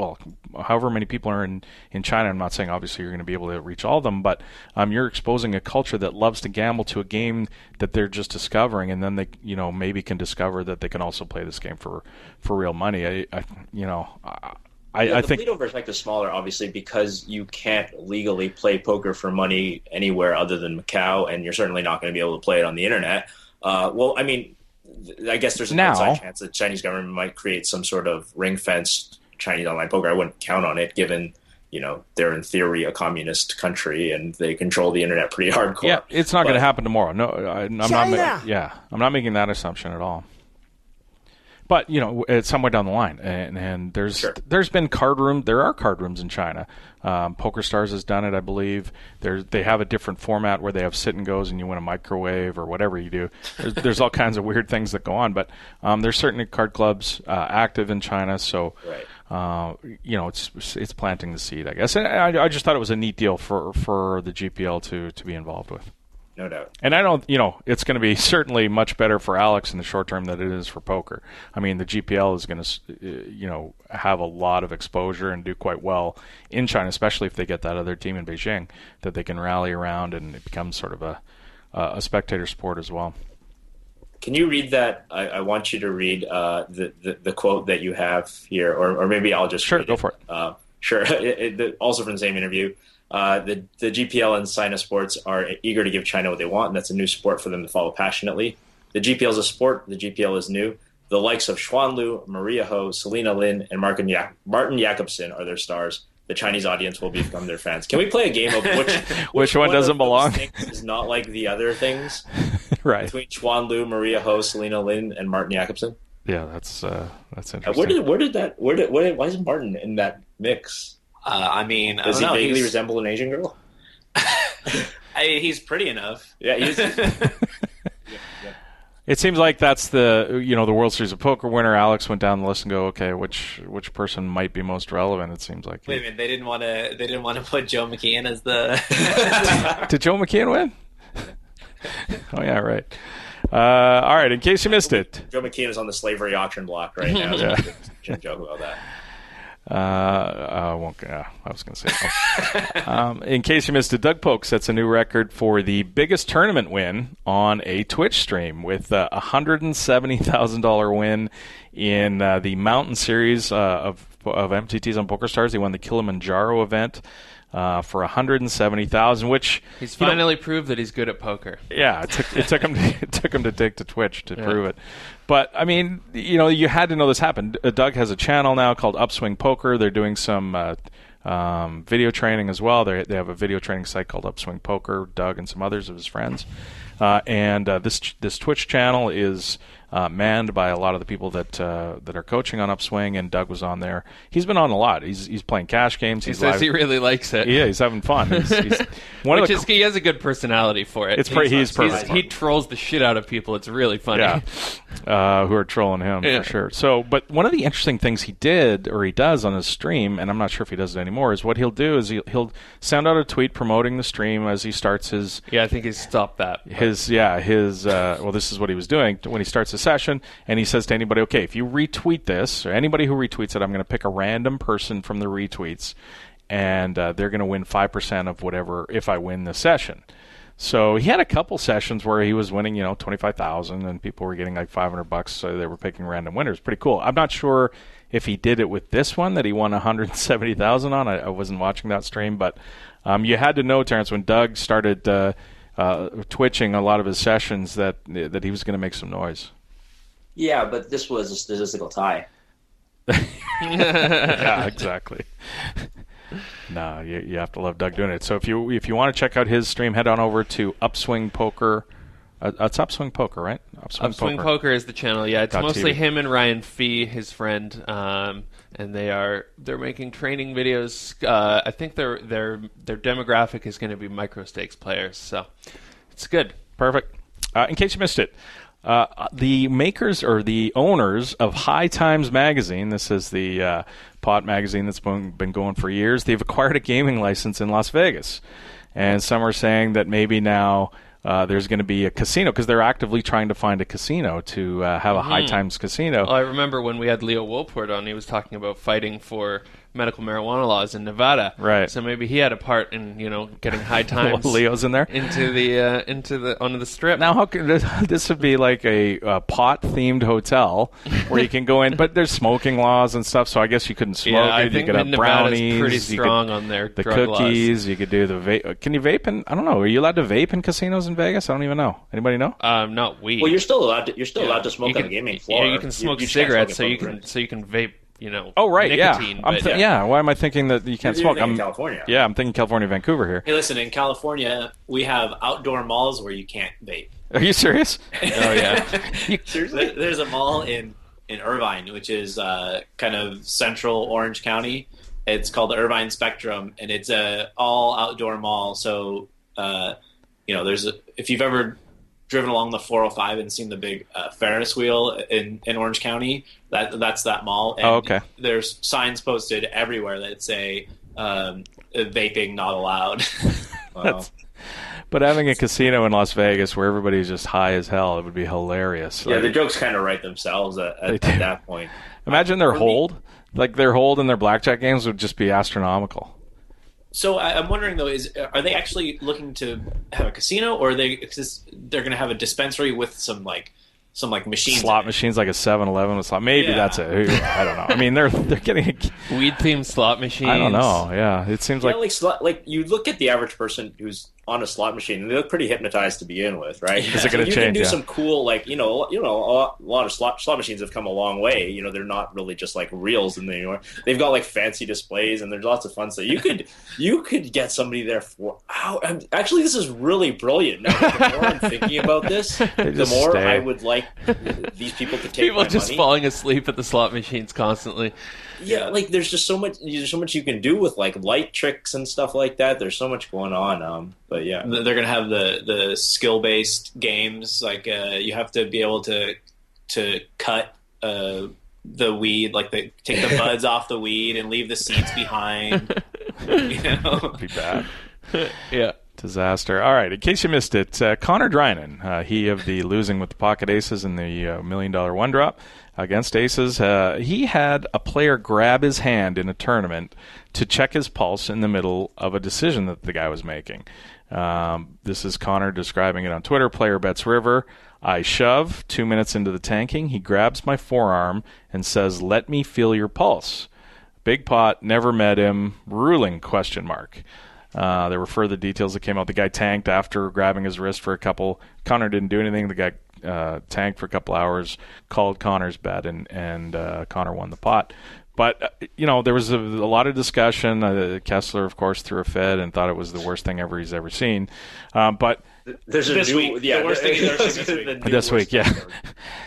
however many people are in China, I'm not saying obviously you're going to be able to reach all of them, but you're exposing a culture that loves to gamble to a game that they're just discovering, and then they, maybe can discover that they can also play this game for real money. I think the Bleedover effect is smaller, obviously, because you can't legally play poker for money anywhere other than Macau, and you're certainly not going to be able to play it on the internet. I guess there's an outside chance the Chinese government might create some sort of ring-fenced Chinese online poker. I wouldn't count on it, given they're in theory a communist country and they control the internet pretty hardcore. Yeah, it's not going to happen tomorrow. No, I'm not making that assumption at all. But it's somewhere down the line, and there's been card room. There are card rooms in China. PokerStars has done it, I believe. They have a different format where they have sit and goes, and you win a microwave or whatever you do. There's all kinds of weird things that go on, but there's certainly card clubs active in China. So, it's planting the seed, I guess. And I just thought it was a neat deal for the GPL to be involved with. No doubt. And I don't, it's going to be certainly much better for Alex in the short term than it is for poker. I mean, the GPL is going to, have a lot of exposure and do quite well in China, especially if they get that other team in Beijing that they can rally around, and it becomes sort of a spectator sport as well. Can you read that? I want you to read the quote that you have here, or maybe I'll just go for it. Sure. Also from the same interview. The GPL and Sina Sports are eager to give China what they want, and that's a new sport for them to follow passionately. The GPL is a sport. The GPL is new. The likes of Xuan Liu, Maria Ho, Selena Lin, and Martin Jakobsen are their stars. The Chinese audience will become their fans. Can we play a game of which one doesn't belong? Is not like the other things, right? Between Xuan Liu, Maria Ho, Selena Lin, and Martin Jakobsen. Yeah, that's interesting. Why is Martin in that mix? Does he vaguely resemble an Asian girl? He's pretty enough. Yeah, he's. It seems like that's the World Series of Poker winner. Alex went down the list and go, okay, which person might be most relevant? It seems like. Wait a minute, they didn't want to put Joe McKeon as the. Did Joe McKeon win? Oh yeah, right. All right. In case you missed it, Joe McKeon is on the slavery auction block right now. Yeah. Joke about that. I was going to say. In case you missed it, Doug Polk sets a new record for the biggest tournament win on a Twitch stream with a $170,000 win in the Mountain Series of MTTs on PokerStars. He won the Kilimanjaro event for $170,000, which he's finally proved that he's good at poker. Yeah, it took him to take to Twitch to prove it. But I mean, you had to know this happened. Doug has a channel now called Upswing Poker. They're doing some video training as well. They have a video training site called Upswing Poker. Doug and some others of his friends, and this Twitch channel is manned by a lot of the people that are coaching on Upswing, and Doug was on there. He's been on a lot. He's playing cash games. He says he really likes it. Yeah, he's having fun. He has a good personality for it. He's perfect. He trolls the shit out of people. It's really funny. Yeah, who are trolling him for sure. So, but one of the interesting things he does on his stream, and I'm not sure if he does it anymore, is what he'll do is he'll send out a tweet promoting the stream as he starts his. Yeah, I think he's stopped that. Well, this is what he was doing when he starts a session, and he says to anybody, okay, if you retweet this, or anybody who retweets it, I'm going to pick a random person from the retweets, and they're going to win 5% of whatever if I win the session. So he had a couple sessions where he was winning, $25,000, and people were getting like $500. So they were picking random winners. Pretty cool. I'm not sure if he did it with this one that he won $170,000 on. I wasn't watching that stream, but you had to know, Terrence, when Doug started twitching a lot of his sessions that he was going to make some noise. Yeah, but this was a statistical tie. Yeah, exactly. No, you have to love Doug doing it. So if you want to check out his stream, head on over to Upswing Poker. It's Upswing Poker, right? Upswing Poker is the channel. Yeah, it's mostly TV. him and Ryan Fee, his friend, and they're making training videos. I think their demographic is going to be micro stakes players, so it's good. Perfect. In case you missed it, the makers or the owners of High Times Magazine, this is the pot magazine that's been going for years, they've acquired a gaming license in Las Vegas. And some are saying that maybe now there's going to be a casino, because they're actively trying to find a casino to have a High Times casino. Well, I remember when we had Leo Wolport on, he was talking about fighting for medical marijuana laws in Nevada. Right. So maybe he had a part in, getting High Times Leo's in there onto the strip. Now, how can this would be like a pot themed hotel where you can go in, but there's smoking laws and stuff, so I guess you couldn't smoke. Yeah, I you think could have Nevada's brownies, pretty strong on their the drug cookies, laws. you could do the vape. Can you vape in, I don't know, are you allowed to vape in casinos in Vegas? I don't even know. Anybody know? Not weed. Well, you're still allowed to smoke on the gaming floor. Yeah, you can smoke cigarettes, so you can vape. Oh, right, nicotine, yeah. Why am I thinking that you can't smoke? I'm California. Yeah, I'm thinking California, Vancouver here. Hey, listen, in California, we have outdoor malls where you can't vape. Are you serious? Oh, yeah. Seriously? There's a mall in Irvine, which is kind of central Orange County. It's called the Irvine Spectrum, and it's a all outdoor mall. So, if you've ever driven along the 405 and seen the big Ferris wheel in Orange County, that's that mall. And okay. There's signs posted everywhere that say vaping not allowed. Wow. But having a casino in Las Vegas where everybody's just high as hell, it would be hilarious. Yeah, the jokes kind of write themselves at that point. Imagine their hold. Like their hold in their blackjack games would just be astronomical. So I'm wondering though, are they actually looking to have a casino, or they're going to have a dispensary with some machines? Slot machines, like a 7-Eleven with slot. Maybe that's it. I don't know. I mean, they're getting weed themed slot machines. I don't know. Yeah, it seems like you look at the average person who's on a slot machine, and they look pretty hypnotized to begin with, right? Is it going to change? You can do some cool, a lot of slot machines have come a long way. They're not really just like reels anymore. They've got like fancy displays, and there's lots of fun stuff. You could get somebody there for. Actually, this is really brilliant. Now, the more I'm thinking about this, the more I would like these people to take people my just money. falling asleep at the slot machines constantly. Yeah, like there's just so much you can do with like light tricks and stuff like that. There's so much going on. But yeah, they're gonna have the skill based games. Like you have to be able to cut the weed, like take the buds off the weed and leave the seeds behind. Be bad. Yeah. Disaster. All right, in case you missed it, Connor Drynan, he of the losing with the pocket aces in the $1 million one drop against aces, he had a player grab his hand in a tournament to check his pulse in the middle of a decision that the guy was making. This is Connor describing it on Twitter. Player bets river. I shove. 2 minutes into the tanking, he grabs my forearm and says, "Let me feel your pulse." Big pot, never met him. Ruling ? There were further details that came out. The guy tanked after grabbing his wrist for a couple. Connor didn't do anything. The guy tanked for a couple hours, called Connor's bet, and Connor won the pot. But, there was a lot of discussion. Kessler, of course, threw a fit and thought it was the worst thing he's ever seen. But there's this week. The worst thing he's ever seen this week, yeah.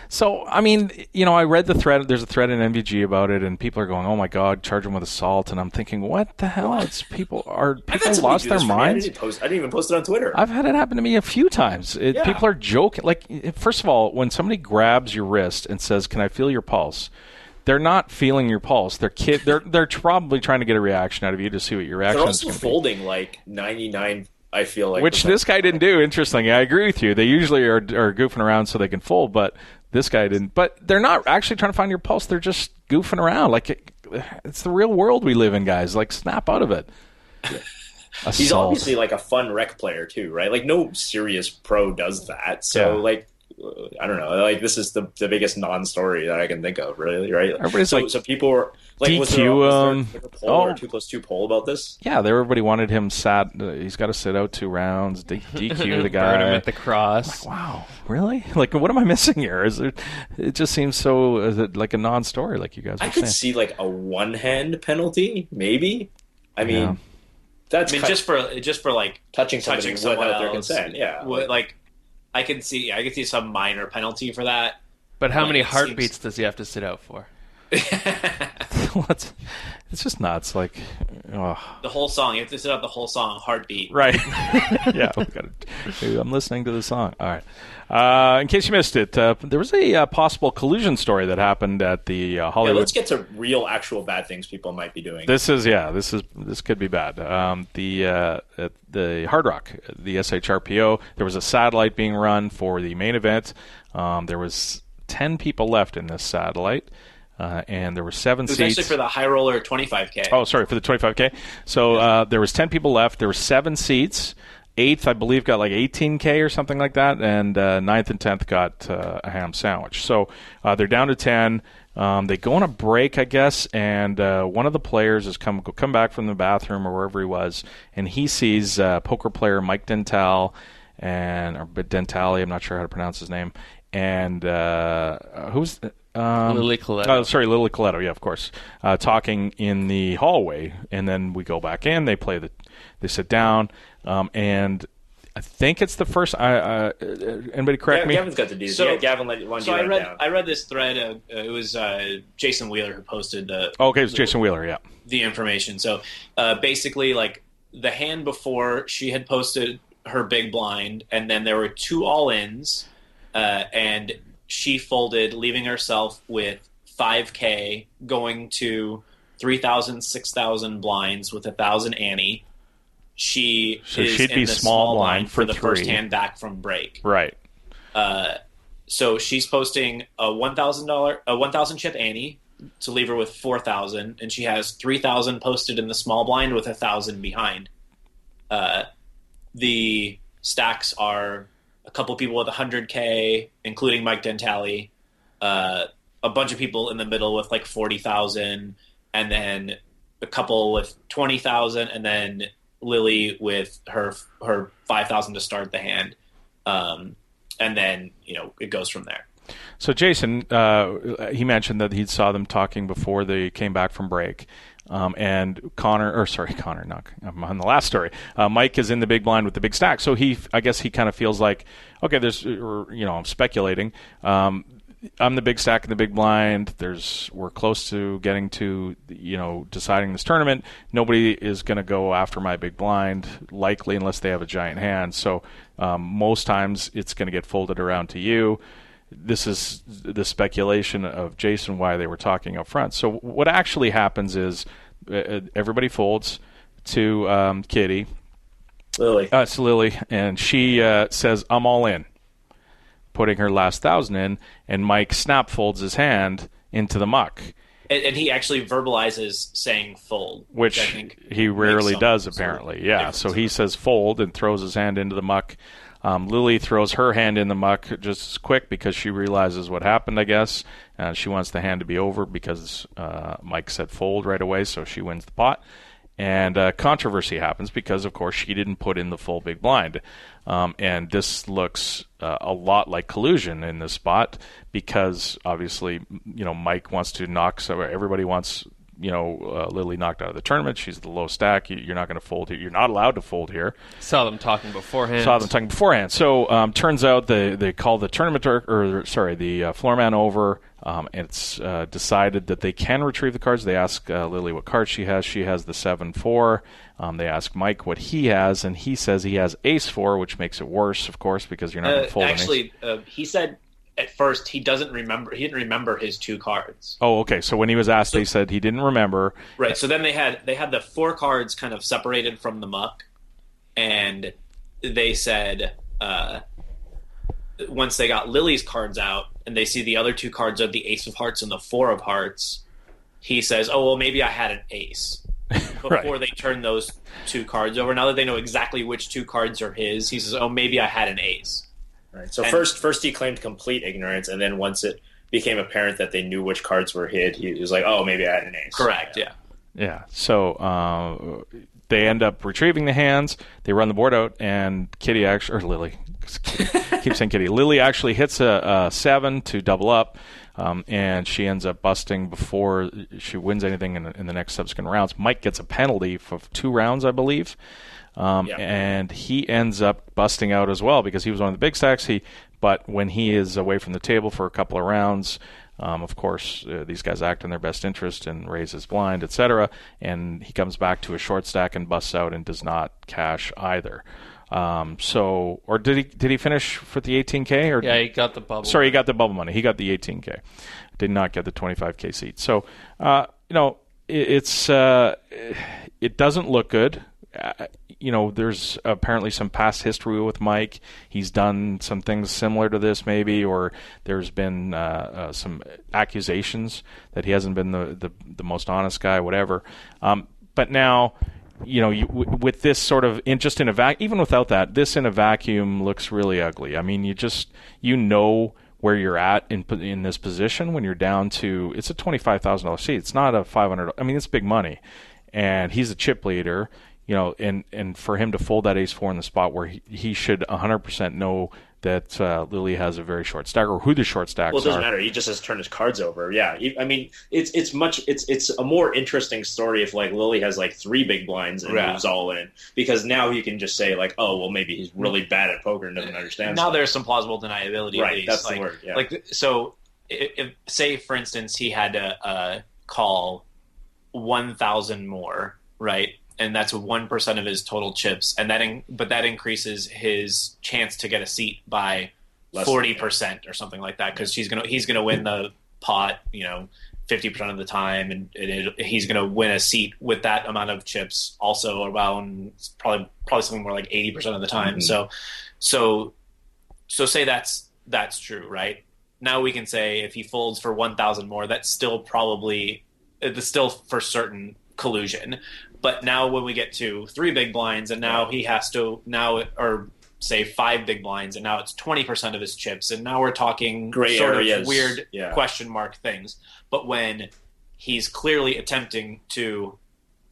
So, I mean, I read the thread. There's a thread in MVG about it, and people are going, "Oh my God, charge him with assault!" And I'm thinking, "What the hell? People lost their minds." I didn't even post it on Twitter. I've had it happen to me a few times. People are joking. Like, first of all, when somebody grabs your wrist and says, "Can I feel your pulse?" They're not feeling your pulse. They're probably trying to get a reaction out of you to see what your reaction is going to be. They're also folding like 99. I feel like, which this guy didn't do. Interestingly, I agree with you. They usually are goofing around so they can fold, but this guy didn't. But they're not actually trying to find your pulse. They're just goofing around. Like it's the real world we live in, guys. Like, snap out of it. He's obviously like a fun rec player too, right? Like no serious pro does that. So like, I don't know. Like this is the biggest non-story that I can think of, really, right? So people were like, was there a poll or a 2+2 poll about this? Yeah, everybody wanted him sat. He's got to sit out 2 rounds. DQ the guy. Burn him at the cross. Like, wow, really? Like, what am I missing here? It just seems so like a non-story, like you guys were saying. I could see like a one-hand penalty, maybe. I mean, just for like touching someone without their consent. Yeah, like. I could see some minor penalty for that. But how many heartbeats does he have to sit out for? It's just nuts. Like, the whole song. You have to sit out the whole song, heartbeat. Right. Yeah, I'm listening to the song. All right. In case you missed it, there was a possible collusion story that happened at the Hollywood. Yeah, let's get to real, actual bad things people might be doing. This could be bad. The Hard Rock, the SHRPO, there was a satellite being run for the main event. There was 10 people left in this satellite. And there were 7 seats. It was actually for the high roller 25K. Oh, sorry, for the 25K. So there was 10 people left. There were 7 seats. 8th, I believe, got like 18K or something like that, and 9th and 10th got a ham sandwich. So they're down to 10. They go on a break, I guess, and one of the players has come back from the bathroom or wherever he was, and he sees poker player Mike Dentale, or Dentale, I'm not sure how to pronounce his name, and who's... Lily Coletto. Oh, sorry, Lily Coletto. Yeah, of course. Talking in the hallway, and then we go back in. They sit down, and I think it's the first. Anybody correct me? Gavin's got the details. So, Gavin, why don't you write it down? I read this thread. It was Jason Wheeler who posted the. Okay, it's Jason Wheeler. Yeah. The information. So basically, like the hand before, she had posted her big blind, and then there were 2 all-ins, and she folded, leaving herself with 5K, going to 3,000, 6,000 blinds with 1,000 ante. She'd be small blind for the 3. first hand back from break. Right. So she's posting a $1,000 chip ante to leave her with 4,000, and she has 3,000 posted in the small blind with 1,000 behind. The stacks are a couple people with 100K, including Mike Dentale, a bunch of people in the middle with like 40,000, and then a couple with 20,000, and then Lily with her 5,000 to start the hand, and then it goes from there. So Jason, he mentioned that he saw them talking before they came back from break. And Connor, I'm on the last story. Mike is in the big blind with the big stack. So I guess he kind of feels like, okay, I'm speculating. I'm the big stack in the big blind. We're close to getting to, deciding this tournament. Nobody is going to go after my big blind, likely, unless they have a giant hand. So most times it's going to get folded around to you. This is the speculation of Jason why they were talking up front. So what actually happens is everybody folds to Kitty. Lily. It's Lily, and she says, I'm all in, putting her last 1,000 in, and Mike snap folds his hand into the muck. And he actually verbalizes saying fold. Which I think he rarely does, apparently. Yeah, so he says fold and throws his hand into the muck. Lily throws her hand in the muck just as quick because she realizes what happened, I guess. She wants the hand to be over because Mike said fold right away, so she wins the pot. And controversy happens because, of course, she didn't put in the full big blind. And this looks a lot like collusion in this spot because, obviously, Mike wants to knock, so everybody wants Lily knocked out of the tournament. She's the low stack. You're not going to fold here. You're not allowed to fold here. Saw them talking beforehand. So turns out they call the tournament the floor man over. It's decided that they can retrieve the cards. They ask Lily what cards she has. She has the 7-4. They ask Mike what he has, and he says he has ace-4, which makes it worse, of course, because you're not going to fold. Actually, he said at first he didn't remember his 2 cards. Oh, okay. So when he was asked, they said he didn't remember. Right. So then they had the 4 cards kind of separated from the muck, and they said once they got Lily's cards out and they see the other 2 cards are the ace of hearts and the 4 of hearts, he says, "Oh well, maybe I had an ace." before they turn those 2 cards over. Now that they know exactly which 2 cards are his, he says, "Oh, maybe I had an ace." Right. So first he claimed complete ignorance, and then once it became apparent that they knew which cards were hid, he was like, "Oh, maybe I had an ace." Correct. Yeah. Yeah. So they end up retrieving the hands. They run the board out, and Lily. Keep saying Kitty. Lily actually hits a 7 to double up. And she ends up busting before she wins anything in the next subsequent rounds. Mike gets a penalty for 2 rounds, I believe, and he ends up busting out as well because he was one of the big stacks. But when he is away from the table for a couple of rounds, of course, these guys act in their best interest and raise his blind, etc. And he comes back to a short stack and busts out and does not cash either. Or did he finish for the 18K? Or yeah, he got the bubble. Sorry, he got the bubble money. He got the 18K. Did not get the 25K seat. So, it doesn't look good. There's apparently some past history with Mike. He's done some things similar to this, maybe, or there's been some accusations that he hasn't been the most honest guy, whatever. But now, with this sort of even without that, this in a vacuum looks really ugly. I mean, where you're at in this position when you're down to, it's a $25,000 seat. It's not a $500. I mean, it's big money, and he's a chip leader. And for him to fold that ace-4 in the spot where he should 100% know that Lily has a very short stack, or who the short stacks are. Well, it doesn't matter. He just has to turn his cards over. Yeah, I mean, it's a more interesting story if like Lily has like 3 big blinds and moves all in, because now he can just say like, oh, well, maybe he's really bad at poker and doesn't understand. Now there's some plausible deniability. Right, at least. that's the word. Yeah. Like, so, if say for instance he had to call 1,000 more, right? And that's 1% of his total chips, and that increases his chance to get a seat by 40% or something like that, because he's gonna win the pot, 50% of the time, and he's gonna win a seat with that amount of chips also around probably something more like 80% of the time. Mm-hmm. So say that's true, right? Now we can say if he folds for 1,000 more, it's still for certain collusion. But now when we get to 3 big blinds, and now he has to or say 5 big blinds, and now it's 20% of his chips, and now we're talking gray sort areas. Of weird question mark things. But when he's clearly attempting to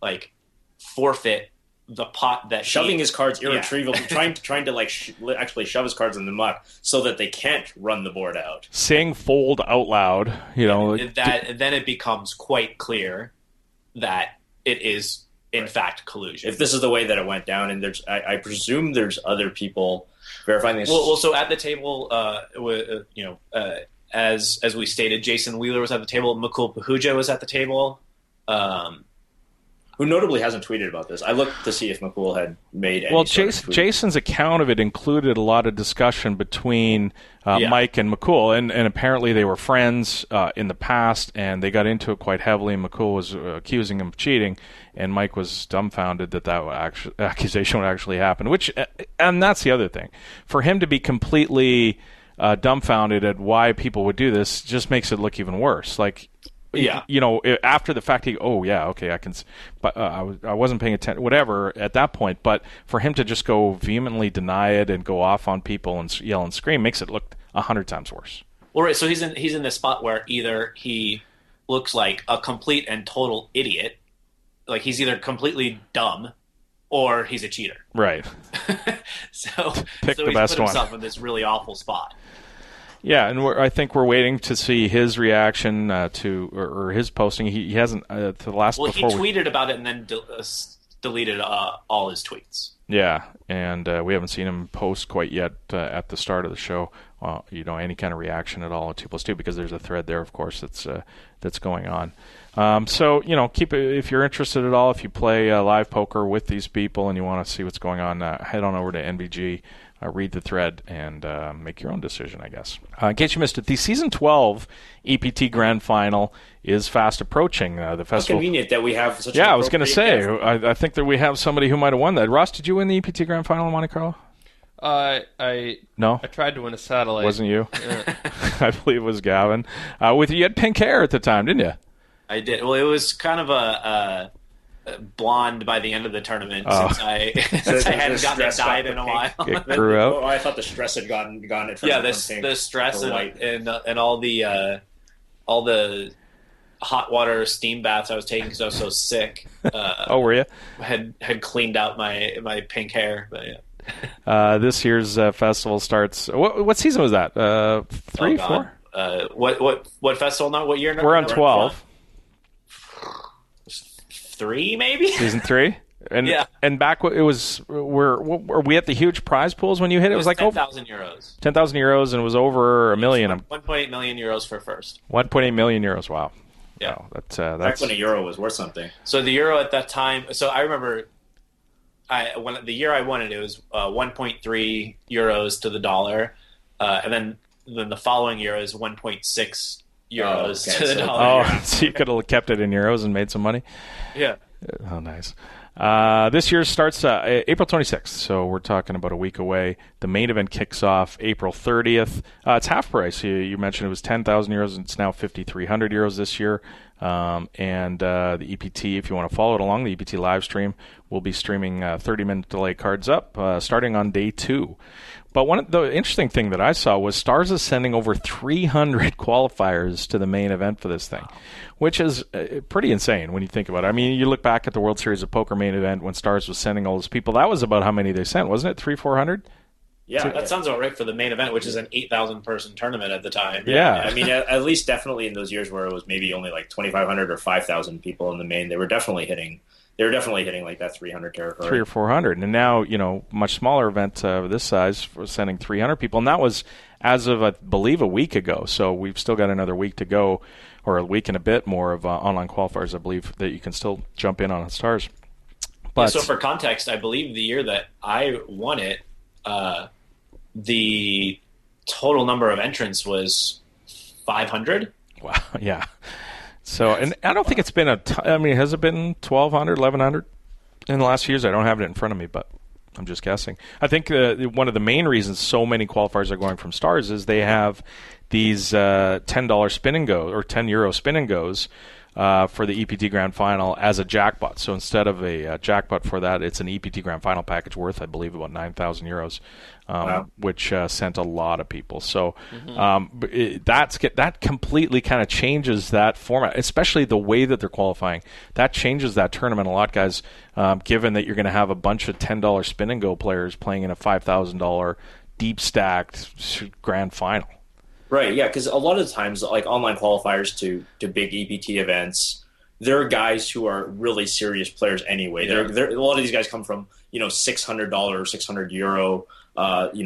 like forfeit the pot that shoving his cards irretrievably, trying to like actually shove his cards in the muck so that they can't run the board out. Saying fold out loud, then it becomes quite clear that it is in fact collusion. If this is the way that it went down, and I presume there's other people verifying this. Well, so at the table, as we stated, Jason Wheeler was at the table. Mukul Pahuja was at the table. Who notably hasn't tweeted about this. I looked to see if Mukul had made any Jason's account of it included a lot of discussion between Mike and Mukul, and apparently they were friends in the past, and they got into it quite heavily, and Mukul was accusing him of cheating, and Mike was dumbfounded that accusation would actually happen, and that's the other thing. For him to be completely dumbfounded at why people would do this just makes it look even worse. Like, after the fact, I can, but I wasn't paying attention, whatever, at that point. But for him to just go vehemently deny it and go off on people and yell and scream makes it look 100 times worse. Well, right, so he's in this spot where either he looks like a complete and total idiot, like he's either completely dumb, or he's a cheater. Right. so Pick the he's best put himself one. In this really awful spot. Yeah, and I think we're waiting to see his reaction to or his posting. He hasn't to the last. Well, he tweeted about it and then deleted all his tweets. Yeah, and we haven't seen him post quite yet at the start of the show. Any kind of reaction at all at 2+2, because there's a thread there, of course, that's going on. So keep it, if you're interested at all. If you play live poker with these people and you want to see what's going on, head on over to NBG. Read the thread and make your own decision, I guess. In case you missed it, the Season 12 EPT Grand Final is fast approaching. The festival. How convenient that we have such I was going to say, I think that we have somebody who might have won that. Ross, did you win the EPT Grand Final in Monte Carlo? No? I tried to win a satellite. Wasn't you? I believe it was Gavin. You had pink hair at the time, didn't you? I did. Well, it was kind of a blonde by the end of the tournament since I hadn't gotten it dyed in a while. It grew out. Oh, I thought the stress had gotten it. From The stress and all the hot water steam baths I was taking because I was so sick. Oh, were you? Had cleaned out my pink hair, but yeah. This year's festival starts. What season was that? 3, 4? What festival? Not what year? We're on 12. 3 maybe. Season 3. And yeah. And back it was. Were we at the huge prize pools when you hit it? It was like 10,000 euros. 10,000 euros, and it was over $1 million. 1.8 million euros for first. 1.8 million euros. Wow. Yeah, wow, that's back when a euro was worth something. So the euro at that time. So I remember, when the year I won it, it was 1.3 euros to the dollar, and then the following year is 1.6 euros to the dollar. Oh, so you could have kept it in euros and made some money. Yeah. Oh, nice. This year starts April 26th, so we're talking about a week away. The main event kicks off April 30th. It's half price. You mentioned it was 10,000 euros, and it's now 5,300 euros this year. And the EPT, if you want to follow it along, the EPT live stream will be streaming 30-minute delay cards up starting on day 2. But the interesting thing that I saw was Stars is sending over 300 qualifiers to the main event for this thing, which is pretty insane when you think about it. I mean, you look back at the World Series of Poker main event when Stars was sending all those people. That was about how many they sent, wasn't it? 300-400? Yeah, that sounds about right for the main event, which is an 8,000 person tournament at the time. Yeah. I mean, at least definitely in those years where it was maybe only like 2,500 or 5,000 people in the main, they were definitely hitting like that 300 territory. 300 or 400. And now, much smaller event this size for sending 300 people. And that was as of, I believe, a week ago. So we've still got another week to go, or a week and a bit more of online qualifiers, I believe, that you can still jump in on Stars. But so for context, I believe the year that I won it, the total number of entrants was 500. Wow, yeah. So, and I don't think it's been has it been 1,200, 1,100 in the last few years? I don't have it in front of me, but I'm just guessing. I think one of the main reasons so many qualifiers are going from Stars is they have these $10 spin and go, or €10 spin and goes for the EPT Grand Final as a jackpot. So instead of a jackpot for that, it's an EPT Grand Final package worth, I believe, about €9,000. Wow. Which sent a lot of people. So that completely kind of changes that format, especially the way that they're qualifying. That changes that tournament a lot, guys, given that you're going to have a bunch of $10 spin and go players playing in a $5,000 deep stacked grand final. Right, yeah, because a lot of the times, like online qualifiers to big EPT events, there are guys who are really serious players anyway. Yeah. A lot of these guys come from $600, €600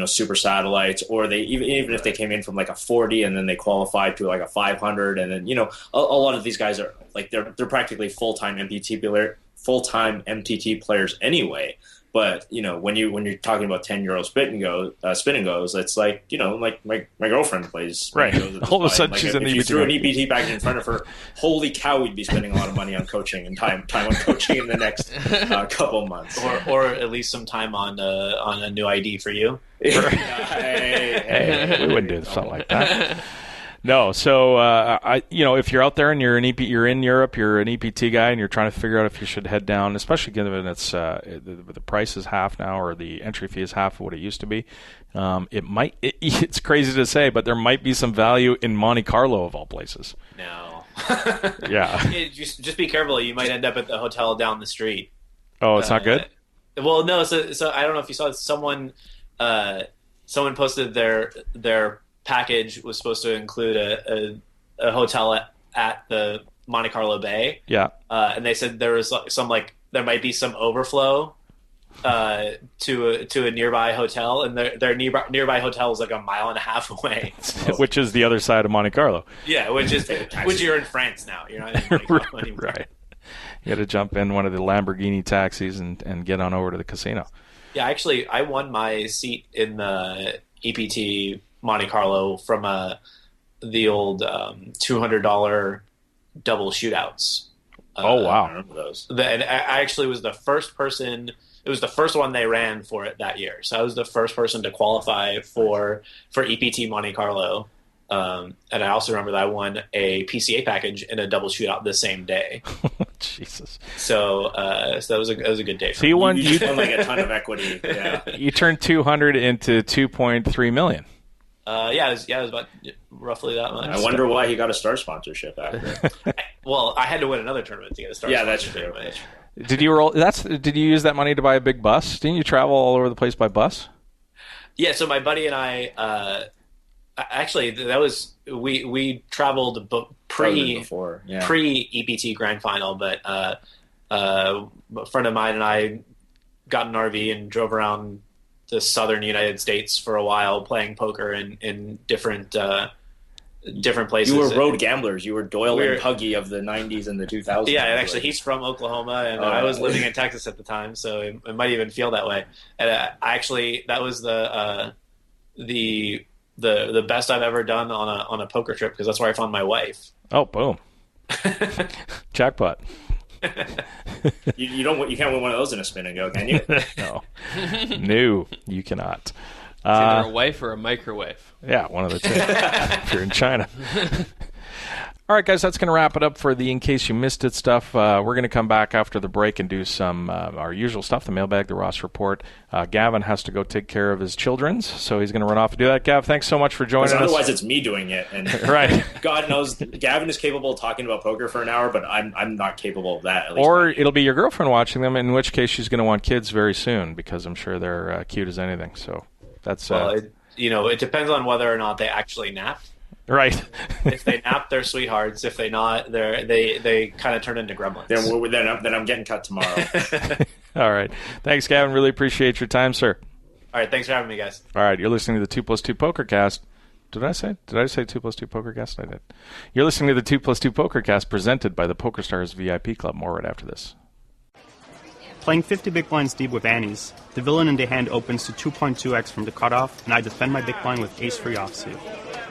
super satellites, or they even if they came in from like a 40 and then they qualified to like a 500, and then a lot of these guys are like they're practically full-time MTT players anyway. But when you're talking about €10 spin and goes, it's like like my girlfriend plays. Right. All of a sudden, like she's in the EPT. If you threw an EPT package in front of her, holy cow, we'd be spending a lot of money on coaching and time on coaching in the next couple months, or at least some time on a new ID for you. Hey, we wouldn't do something like that. No, so if you're out there and you're in Europe, you're an EPT guy, and you're trying to figure out if you should head down, especially given it's the price is half now, or the entry fee is half of what it used to be. It's crazy to say, but there might be some value in Monte Carlo of all places. No. Yeah. Just be careful. You might end up at the hotel down the street. Oh, it's not good? Well, no. So I don't know if you saw someone posted their package was supposed to include a hotel at the Monte Carlo Bay. Yeah. And they said there was there might be some overflow to a nearby hotel, and their nearby hotel is like a mile and a half away, which is the other side of Monte Carlo. Yeah, which you're in France now. You're not in Monte Carlo anymore. Right. You had to jump in one of the Lamborghini taxis and get on over to the casino. Yeah, actually, I won my seat in the EPT Monte Carlo from the old $200 double shootouts. Oh, wow. I remember those. And I actually was the first person. It was the first one they ran for it that year. So I was the first person to qualify for EPT Monte Carlo And I also remember that I won a PCA package in a double shootout the same day. Jesus. So that was a good day. So you won like a ton of equity. Yeah. You turned 200 into 2.3 million. It was about roughly that much. I wonder why he got a Star sponsorship after. Well, I had to win another tournament to get a Star. Yeah, that's true. Did you use that money to buy a big bus? Didn't you travel all over the place by bus? Yeah, so my buddy and I actually that was we traveled pre EPT Grand Final, but a friend of mine and I got an RV and drove around the southern United States for a while playing poker in different places. You were road gamblers. You were Doyle and Huggy of the 90s and the 2000s. Yeah, and actually he's from Oklahoma, and I was living in Texas at the time, so it might even feel that way. And that was the best I've ever done on a poker trip, because that's where I found my wife. Oh, boom. Jackpot. You can't win one of those in a spin and go, can you? No, you cannot. It's either a wife or a microwave. Yeah, one of the two. If you're in China. All right, guys, that's going to wrap it up for the In Case You Missed It stuff. We're going to come back after the break and do some our usual stuff, the mailbag, the Ross Report. Gavin has to go take care of his children's, so he's going to run off and do that. Gav, thanks so much for joining us. Otherwise, it's me doing it. And right. God knows Gavin is capable of talking about poker for an hour, but I'm not capable of that. At least or it'll be your girlfriend watching them, in which case she's going to want kids very soon, because I'm sure they're cute as anything. So that's... it depends on whether or not they actually nap. Right. If they nap, they're sweethearts. If they not, they kind of turn into gremlins. Then I'm getting cut tomorrow. All right. Thanks, Gavin. Really appreciate your time, sir. All right. Thanks for having me, guys. All right. You're listening to the 2+2 Pokercast. Did I say 2+2 Pokercast? I did. You're listening to the 2+2 Pokercast presented by the PokerStars VIP Club. More right after this. Playing 50 big blinds deep with Annie's, the villain in the hand opens to 2.2x from the cutoff, and I defend my big blind with ace-3 offsuit.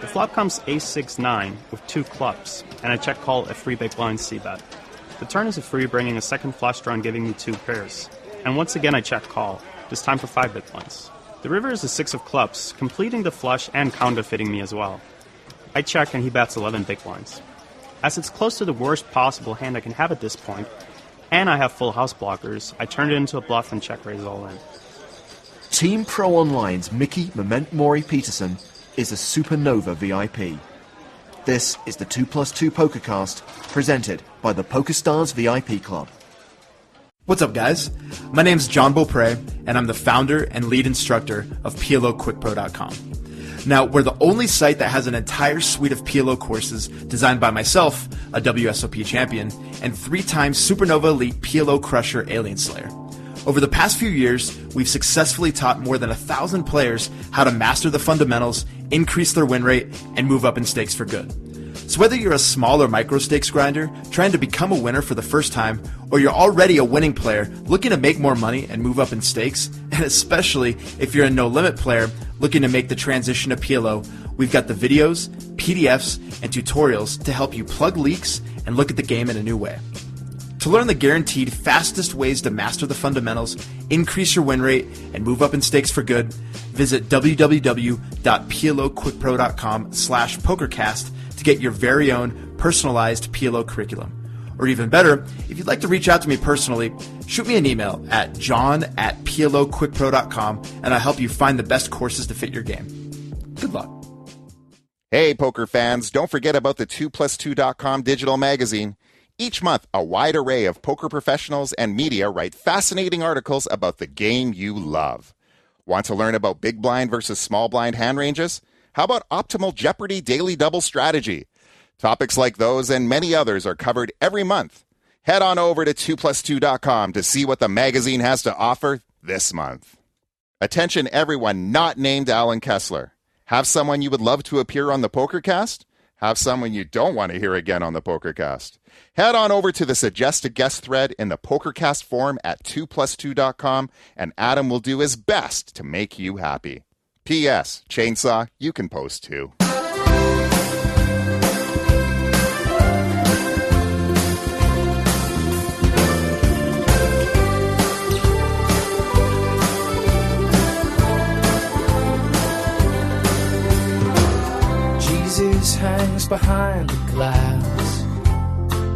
The flop comes ace-6-9 with 2 clubs, and I check call a 3 big blind c-bet. The turn is a free, bringing a second flush draw and giving me 2 pairs. And once again I check call, this time for 5 big blinds. The river is a 6 of clubs, completing the flush and counterfeiting me as well. I check and he bets 11 big blinds. As it's close to the worst possible hand I can have at this point, and I have full house blockers, I turn it into a bluff and check raise all in. Team Pro Online's Mickey Memento Mori Peterson is a Supernova VIP. This is the 2+2 Pokercast, presented by the PokerStars VIP Club. What's up, guys? My name's John Beaupre, and I'm the founder and lead instructor of PLOQuickPro.com. Now, we're the only site that has an entire suite of PLO courses designed by myself, a WSOP champion, and 3-time Supernova Elite PLO Crusher Alien Slayer. Over the past few years, we've successfully taught more than 1,000 players how to master the fundamentals, increase their win rate, and move up in stakes for good. So whether you're a small or micro stakes grinder trying to become a winner for the first time, or you're already a winning player looking to make more money and move up in stakes, and especially if you're a no-limit player looking to make the transition to PLO, we've got the videos, PDFs, and tutorials to help you plug leaks and look at the game in a new way. To learn the guaranteed fastest ways to master the fundamentals, increase your win rate, and move up in stakes for good, visit www.ploquickpro.com/pokercast to get your very own personalized PLO curriculum. Or even better, if you'd like to reach out to me personally, shoot me an email at john@ploquickpro.com and I'll help you find the best courses to fit your game. Good luck. Hey, poker fans, don't forget about the 2plus2.com digital magazine. Each month, a wide array of poker professionals and media write fascinating articles about the game you love. Want to learn about big blind versus small blind hand ranges? How about optimal Jeopardy daily double strategy? Topics like those and many others are covered every month. Head on over to 2plus2.com to see what the magazine has to offer this month. Attention everyone not named Alan Kessler. Have someone you would love to appear on the PokerCast? Have someone you don't want to hear again on the PokerCast? Head on over to the Suggest a Guest thread in the PokerCast forum at 2plus2.com, and Adam will do his best to make you happy. P.S. Chainsaw, you can post too. Jesus lurks behind the glass,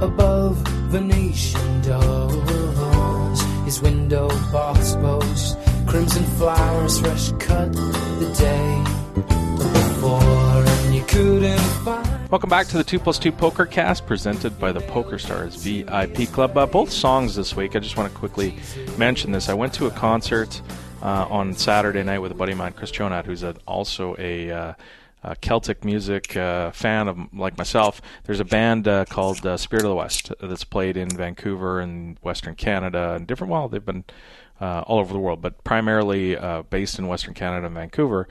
above Venetian doors. His window box boasts crimson flowers, fresh cut the day before, and you couldn't find. Welcome back to the 2+2 Pokercast, presented by the PokerStars VIP Club. Both songs this week, I just want to quickly mention this. I went to a concert on Saturday night with a buddy of mine, Chris Jonat, who's also a Celtic music fan of like myself. There's a band called Spirit of the West that's played in Vancouver and Western Canada and different. Well, they've been all over the world, but primarily based in Western Canada and Vancouver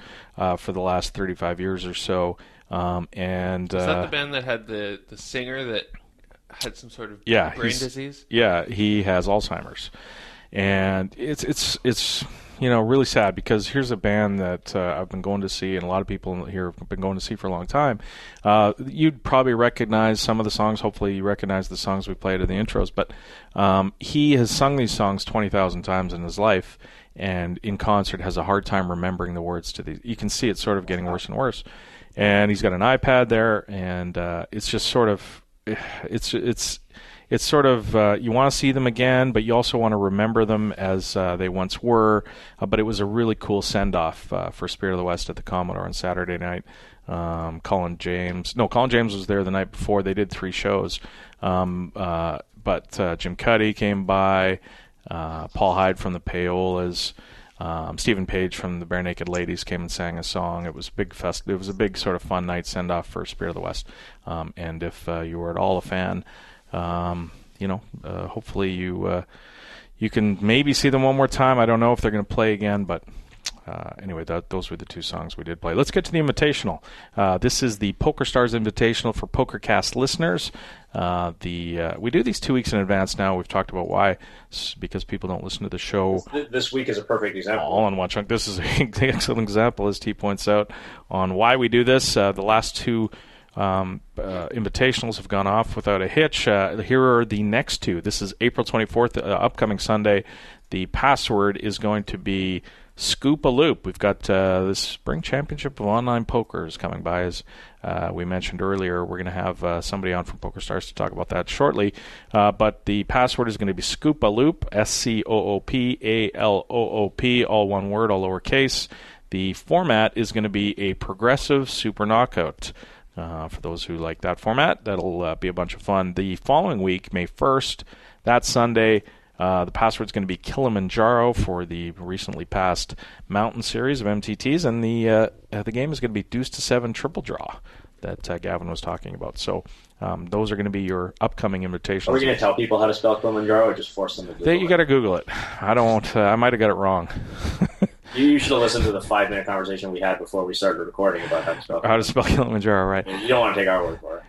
for the last 35 years or so. And is that the band that had the singer that had some sort of brain disease? Yeah, he has Alzheimer's, and it's really sad, because here's a band that I've been going to see, and a lot of people here have been going to see for a long time. You'd probably recognize some of the songs. Hopefully you recognize the songs we played in the intros, but he has sung these songs 20,000 times in his life, and in concert has a hard time remembering the words to these. You can see it's sort of getting worse and worse. And he's got an iPad there, and it's just sort of, it's sort of, you want to see them again, but you also want to remember them as they once were. But it was a really cool send-off for Spirit of the West at the Commodore on Saturday night. Colin James was there the night before. They did 3 shows. But Jim Cuddy came by, Paul Hyde from the Payolas, Stephen Page from the Bare Naked Ladies came and sang a song. It was It was a big sort of fun night send off for Spirit of the West. And if you were at all a fan, hopefully you can maybe see them one more time. I don't know if they're going to play again, but anyway, those were the 2 songs we did play. Let's get to the Invitational. This is the PokerStars Invitational for PokerCast listeners. We do these 2 weeks in advance now. We've talked about why, because people don't listen to the show. This week is a perfect example. All in one chunk. This is an excellent example, as T points out, on why we do this. The last 2 invitationals have gone off without a hitch. Here are the next 2. This is April 24th, upcoming Sunday. The password is going to be Scoop a Loop. We've got the Spring Championship of Online Poker is coming by, as we mentioned earlier. We're going to have somebody on from PokerStars to talk about that shortly. But the password is going to be Scoop a Loop, SCOOPALOOP, all one word, all lowercase. The format is going to be a progressive super knockout. For those who like that format, that'll be a bunch of fun. The following week, May 1st, that Sunday, the password is going to be Kilimanjaro for the recently passed Mountain Series of MTTs, and the game is going to be Deuce to 7 triple draw that Gavin was talking about. So those are going to be your upcoming invitations. Are we going to tell people how to spell Kilimanjaro, or just force them to Google it? You got to Google it. I might have got it wrong. You should have listened to the 5-minute conversation we had before we started recording about how to spell Kilimanjaro, right? You don't want to take our word for it.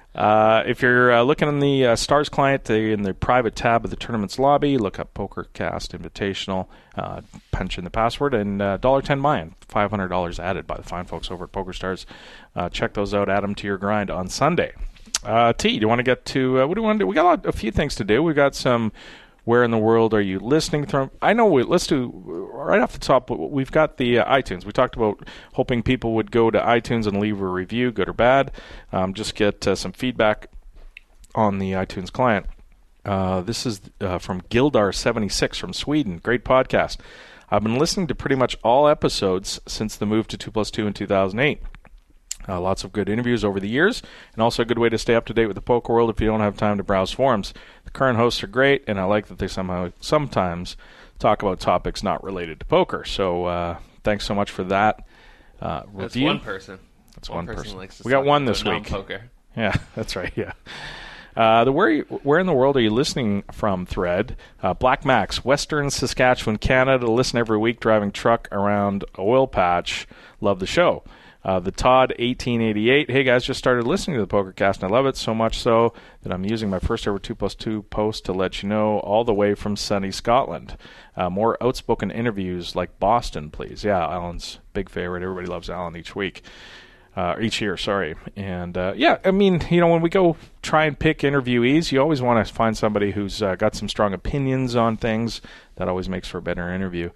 If you're looking in the Stars client, in the private tab of the tournament's lobby, look up PokerCast Invitational, punch in the password, and $10 buy-in, $500 added by the fine folks over at PokerStars. Check those out. Add them to your grind on Sunday. T, do you want to get to what do you want to do? We got a few things to do. We got some. Where in the world are you listening from? I know. Let's do right off the top. We've got the iTunes. We talked about hoping people would go to iTunes and leave a review, good or bad. Just get some feedback on the iTunes client. This is from Gildar76 from Sweden. Great podcast. I've been listening to pretty much all episodes since the move to 2+2 in 2008. Lots of good interviews over the years, and also a good way to stay up to date with the poker world if you don't have time to browse forums. The current hosts are great, and I like that they sometimes talk about topics not related to poker. So thanks so much for that review. That's one person. That's one person. Likes to we got one this week. Poker. Yeah, that's right. Yeah. The where in the world are you listening from thread? Black Max, Western Saskatchewan, Canada. Listen every week driving truck around oil patch. Love the show. The Todd 1888. Hey guys, just started listening to the PokerCast and I love it so much so that I'm using my first ever 2+2 post to let you know, all the way from sunny Scotland. More outspoken interviews like Boston, please. Yeah, Alan's big favorite. Everybody loves Alan each year, sorry. And yeah, I mean, when we go try and pick interviewees, you always want to find somebody who's got some strong opinions on things. That always makes for a better interview.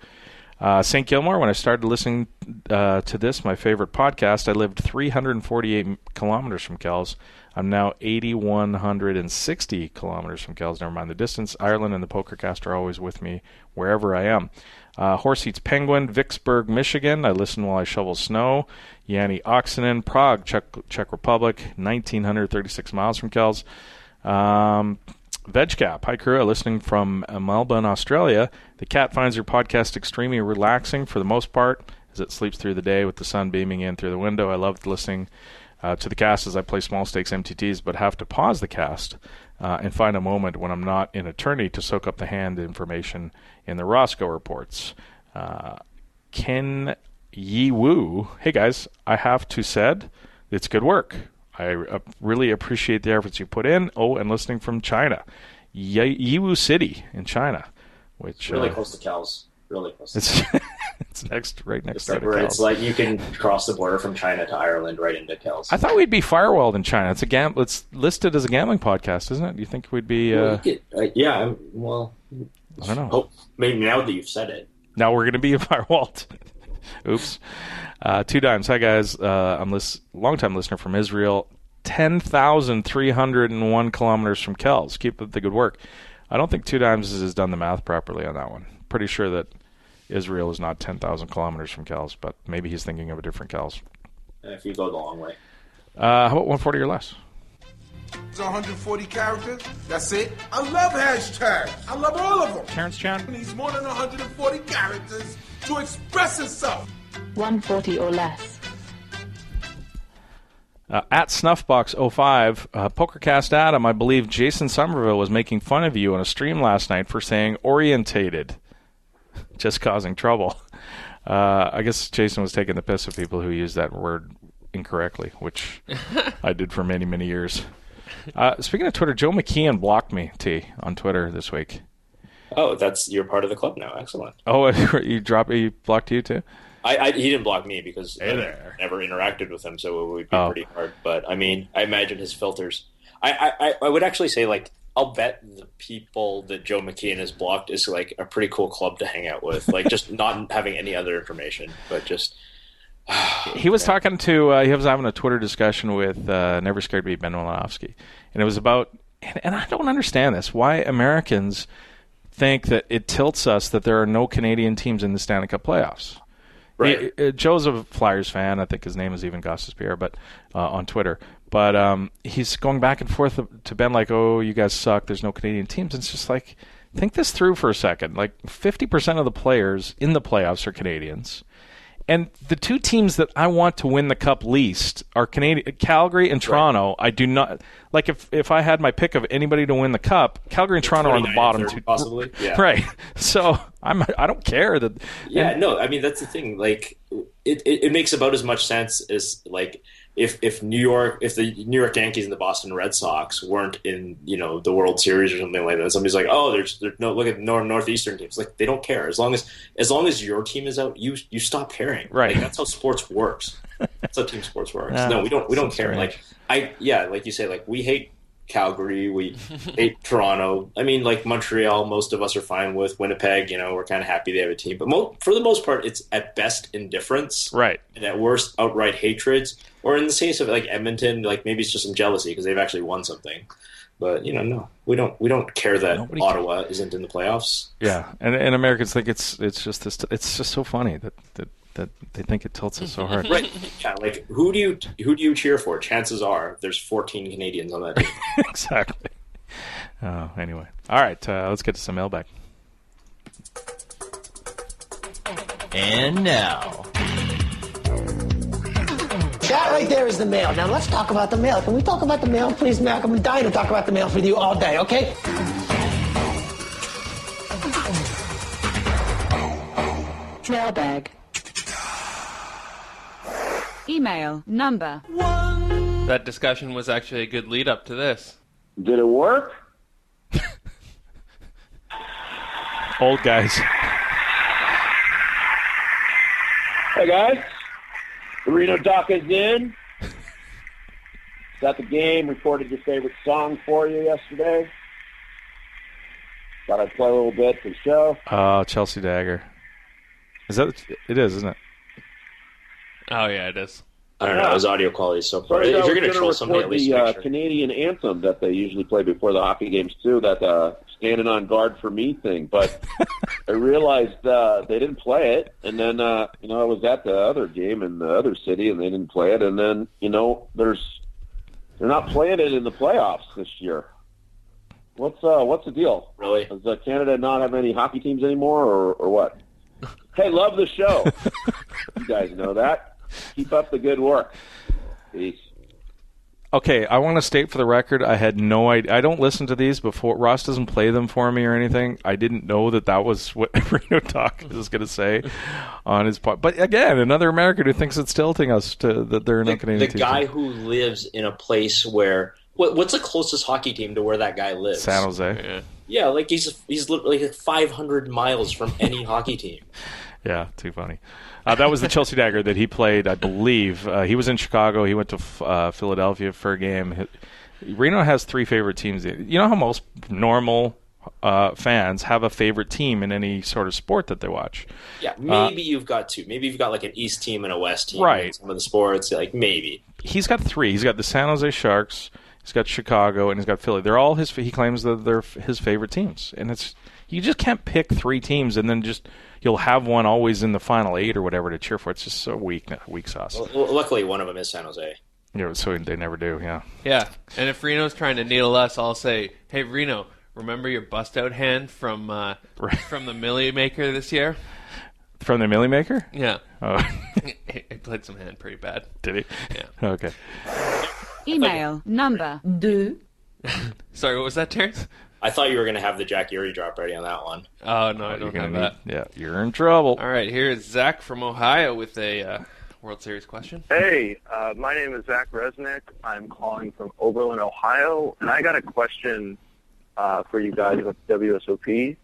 St. Gilmore, when I started listening to this, my favorite podcast, I lived 348 kilometers from Kells. I'm now 8,160 kilometers from Kells. Never mind the distance. Ireland and the Pokercast are always with me wherever I am. Horse Eats Penguin, Vicksburg, Michigan. I listen while I shovel snow. Yanni Oxinen, Prague, Czech Republic, 1,936 miles from Kells. VegCap, hi crew, listening from Melbourne, Australia. The cat finds your podcast extremely relaxing for the most part as it sleeps through the day with the sun beaming in through the window. I love listening to the cast as I play small stakes MTTs, but have to pause the cast and find a moment when I'm not in a tourney to soak up the hand information in the Roscoe reports. Ken Yi Woo, hey guys, I have to said it's good work. I really appreciate the efforts you put in. Oh, and listening from China, Yiwu City in China, which really close to Kells. Really close. It's right next to Kells. It's like you can cross the border from China to Ireland right into Kells. I thought we'd be firewalled in China. It's listed as a gambling podcast, isn't it? Do you think we'd be? Yeah. Well, I don't know. Oh, maybe now that you've said it. Now we're going to be firewalled. Oops. Two Dimes. Hi, guys. I'm a long-time listener from Israel. 10,301 kilometers from Kells. Keep up the good work. I don't think Two Dimes has done the math properly on that one. Pretty sure that Israel is not 10,000 kilometers from Kells, but maybe he's thinking of a different Kells. If you go the long way. How about 140 or less? It's 140 characters. That's it. I love hashtags. I love all of them. Terrence Chan. He needs more than 140 characters to express himself. 140 or less. At Snuffbox05, Pokercast Adam, I believe Jason Somerville was making fun of you on a stream last night for saying orientated, just causing trouble. I guess Jason was taking the piss of people who use that word incorrectly, which I did for many, many years. Speaking of Twitter, Joe McKeon blocked me, on Twitter this week. Oh, you're part of the club now. Excellent. Oh, he blocked you too? He didn't block me because I never interacted with him, so it would be pretty hard. But I mean, I imagine his filters. I would actually say, like, I'll bet the people that Joe McKeon has blocked is like a pretty cool club to hang out with. Like, just not having any other information, but just. He was talking to. He was having a Twitter discussion with Never Scared to Beat Ben Wolonovsky, and it was about. And I don't understand this. Why Americans think that it tilts us that there are no Canadian teams in the Stanley Cup playoffs. Right. Joe's a Flyers fan. I think his name is even Gosses Pierre, but on Twitter. But he's going back and forth to Ben like, "Oh, you guys suck. There's no Canadian teams." And it's just like, think this through for a second. Like 50% of the players in the playoffs are Canadians. And the two teams that I want to win the cup least are Calgary and Toronto. Right. I do not like if I had my pick of anybody to win the cup, Calgary and Toronto are on the bottom two, possibly. Yeah. Right. So I don't care that. Yeah, no, I mean that's the thing. Like it makes about as much sense as like if the New York Yankees and the Boston Red Sox weren't in the World Series or something like that. Somebody's like, oh, there's no look at the northeastern teams. Like they don't care as long as your team is out, you stop caring. Right. Like, that's how sports works. That's how team sports works. No, we don't care. Strange. Like like you say, like we hate Calgary, we hate Toronto. I mean, like Montreal, most of us are fine with. Winnipeg, we're kind of happy they have a team. But for the most part, it's at best indifference, right, and at worst outright hatreds. Or in the case of like Edmonton, like maybe it's just some jealousy because they've actually won something. But no, we don't care that Ottawa isn't in the playoffs. Yeah, and Americans think it's just so funny that they think it tilts us so hard. Right? Yeah, like who do you cheer for? Chances are there's 14 Canadians on that team. Exactly. Oh, anyway, all right, let's get to some mailbag. And now. That right there is the mail. Now let's talk about the mail. Can we talk about the mail, please, Mac? I'm dying to talk about the mail with you all day, okay? Mailbag. Email number 1. That discussion was actually a good lead up to this. Did it work? Old guys. Hey guys. The Reno Doc is in. Got the game, recorded your favorite song for you yesterday. Thought I'd play a little bit for the show. Oh, Chelsea Dagger. It is, isn't it? Oh yeah, it is. I don't know. His audio quality is so poor. If you're going to troll somebody, at least make sure. Canadian anthem that they usually play before the hockey games too, that standing on guard for me thing. But I realized they didn't play it, and then I was at the other game in the other city, and they didn't play it, and then they're not playing it in the playoffs this year. What's the deal? Really? Does Canada not have any hockey teams anymore, or what? Hey, love the show. You guys know that. Keep up the good work. Peace. Okay, I want to state for the record, I had no idea. I don't listen to these before. Ross doesn't play them for me or anything. I didn't know that was what Reno Doc was going to say on his part. But again, another American who thinks it's tilting us that they're not Canadian team. The guy who lives in a place where what's the closest hockey team to where that guy lives? San Jose. Yeah, like he's literally 500 miles from any hockey team. Yeah, too funny. That was the Chelsea Dagger that he played, I believe. He was in Chicago. He went to Philadelphia for a game. Reno has 3 favorite teams. You know how most normal fans have a favorite team in any sort of sport that they watch? Yeah, maybe you've got 2. Maybe you've got like an East team and a West team. Right. In some of the sports, like maybe. He's got 3. He's got the San Jose Sharks, he's got Chicago, and he's got Philly. They're all he claims that they're his favorite teams. And you just can't pick 3 teams and then you'll have one always in the final 8 or whatever to cheer for. It's just so weak sauce. Well, luckily, one of them is San Jose. Yeah, so they never do, yeah. Yeah, and if Reno's trying to needle us, I'll say, hey, Reno, remember your bust-out hand from the Millie Maker this year? From the Millie Maker? Yeah. Oh. He played some hand pretty bad. Did he? Yeah. Okay. Email number 2. Sorry, what was that, Terrence? I thought you were going to have the Jack Erie drop ready on that one. Oh, no, I don't have that. Yeah, you're in trouble. All right, here is Zach from Ohio with a World Series question. Hey, my name is Zach Resnick. I'm calling from Oberlin, Ohio, and I got a question for you guys about the WSOP.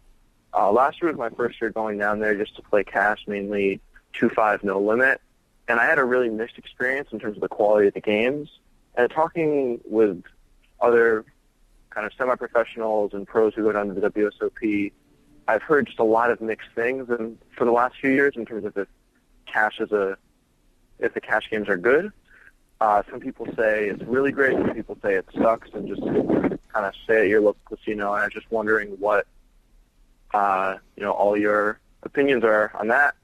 Last year was my first year going down there just to play cash, mainly 2-5 no limit, and I had a really mixed experience in terms of the quality of the games. And talking with other kind of semi-professionals and pros who go down to the WSOP, I've heard just a lot of mixed things for the last few years in terms of if the cash games are good. Some people say it's really great, some people say it sucks, and just kind of stay at your local casino. And I'm just wondering what all your opinions are on that,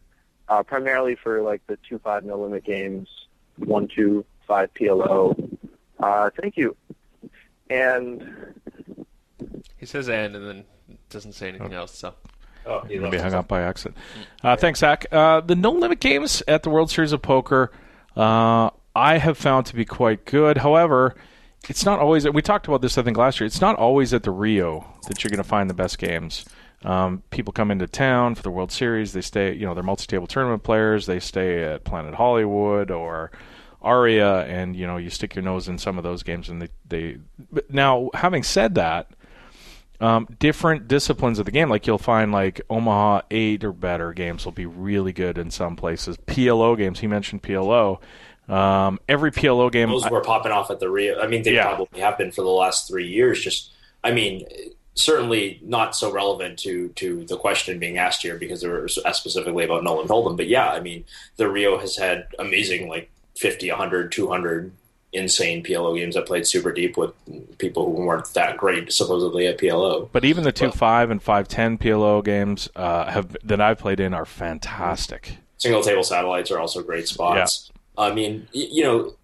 primarily for like the 2-5 no limit games, 1-2-5 PLO. Thank you. And he says and then doesn't say anything else. So maybe hung up by accident. Thanks, Zach. The no limit games at the World Series of Poker, I have found to be quite good. However, it's not always. We talked about this, I think, last year. It's not always at the Rio that you're going to find the best games. People come into town for the World Series. They stay. They're multi-table tournament players. They stay at Planet Hollywood or Aria, and you stick your nose in some of those games, and they. But now, having said that, different disciplines of the game, like you'll find like Omaha 8 or better games will be really good in some places. PLO games, he mentioned PLO. Every PLO game, those were popping off at the Rio. I mean, they probably have been for the last 3 years. Certainly not so relevant to the question being asked here because they were asked specifically about Nolan Hold'em. But yeah, I mean, the Rio has had amazing 50, 100, 200 insane PLO games. I played super deep with people who weren't that great, supposedly, at PLO. But even the 2-5 and 5-10 PLO games that I've played in are fantastic. Single table satellites are also great spots. Yeah. I mean,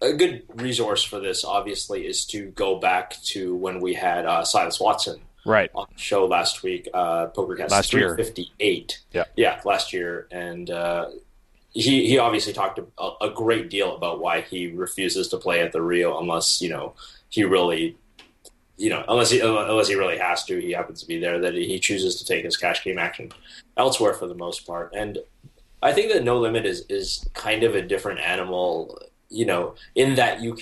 a good resource for this, obviously, is to go back to when we had Silas Watson on the show last week, Pokercast last 358. Yeah, last year. And he obviously talked a great deal about why he refuses to play at the Rio unless he really unless he really has to. He happens to be there, that he chooses to take his cash game action elsewhere for the most part. And I think that No Limit is kind of a different animal, in that you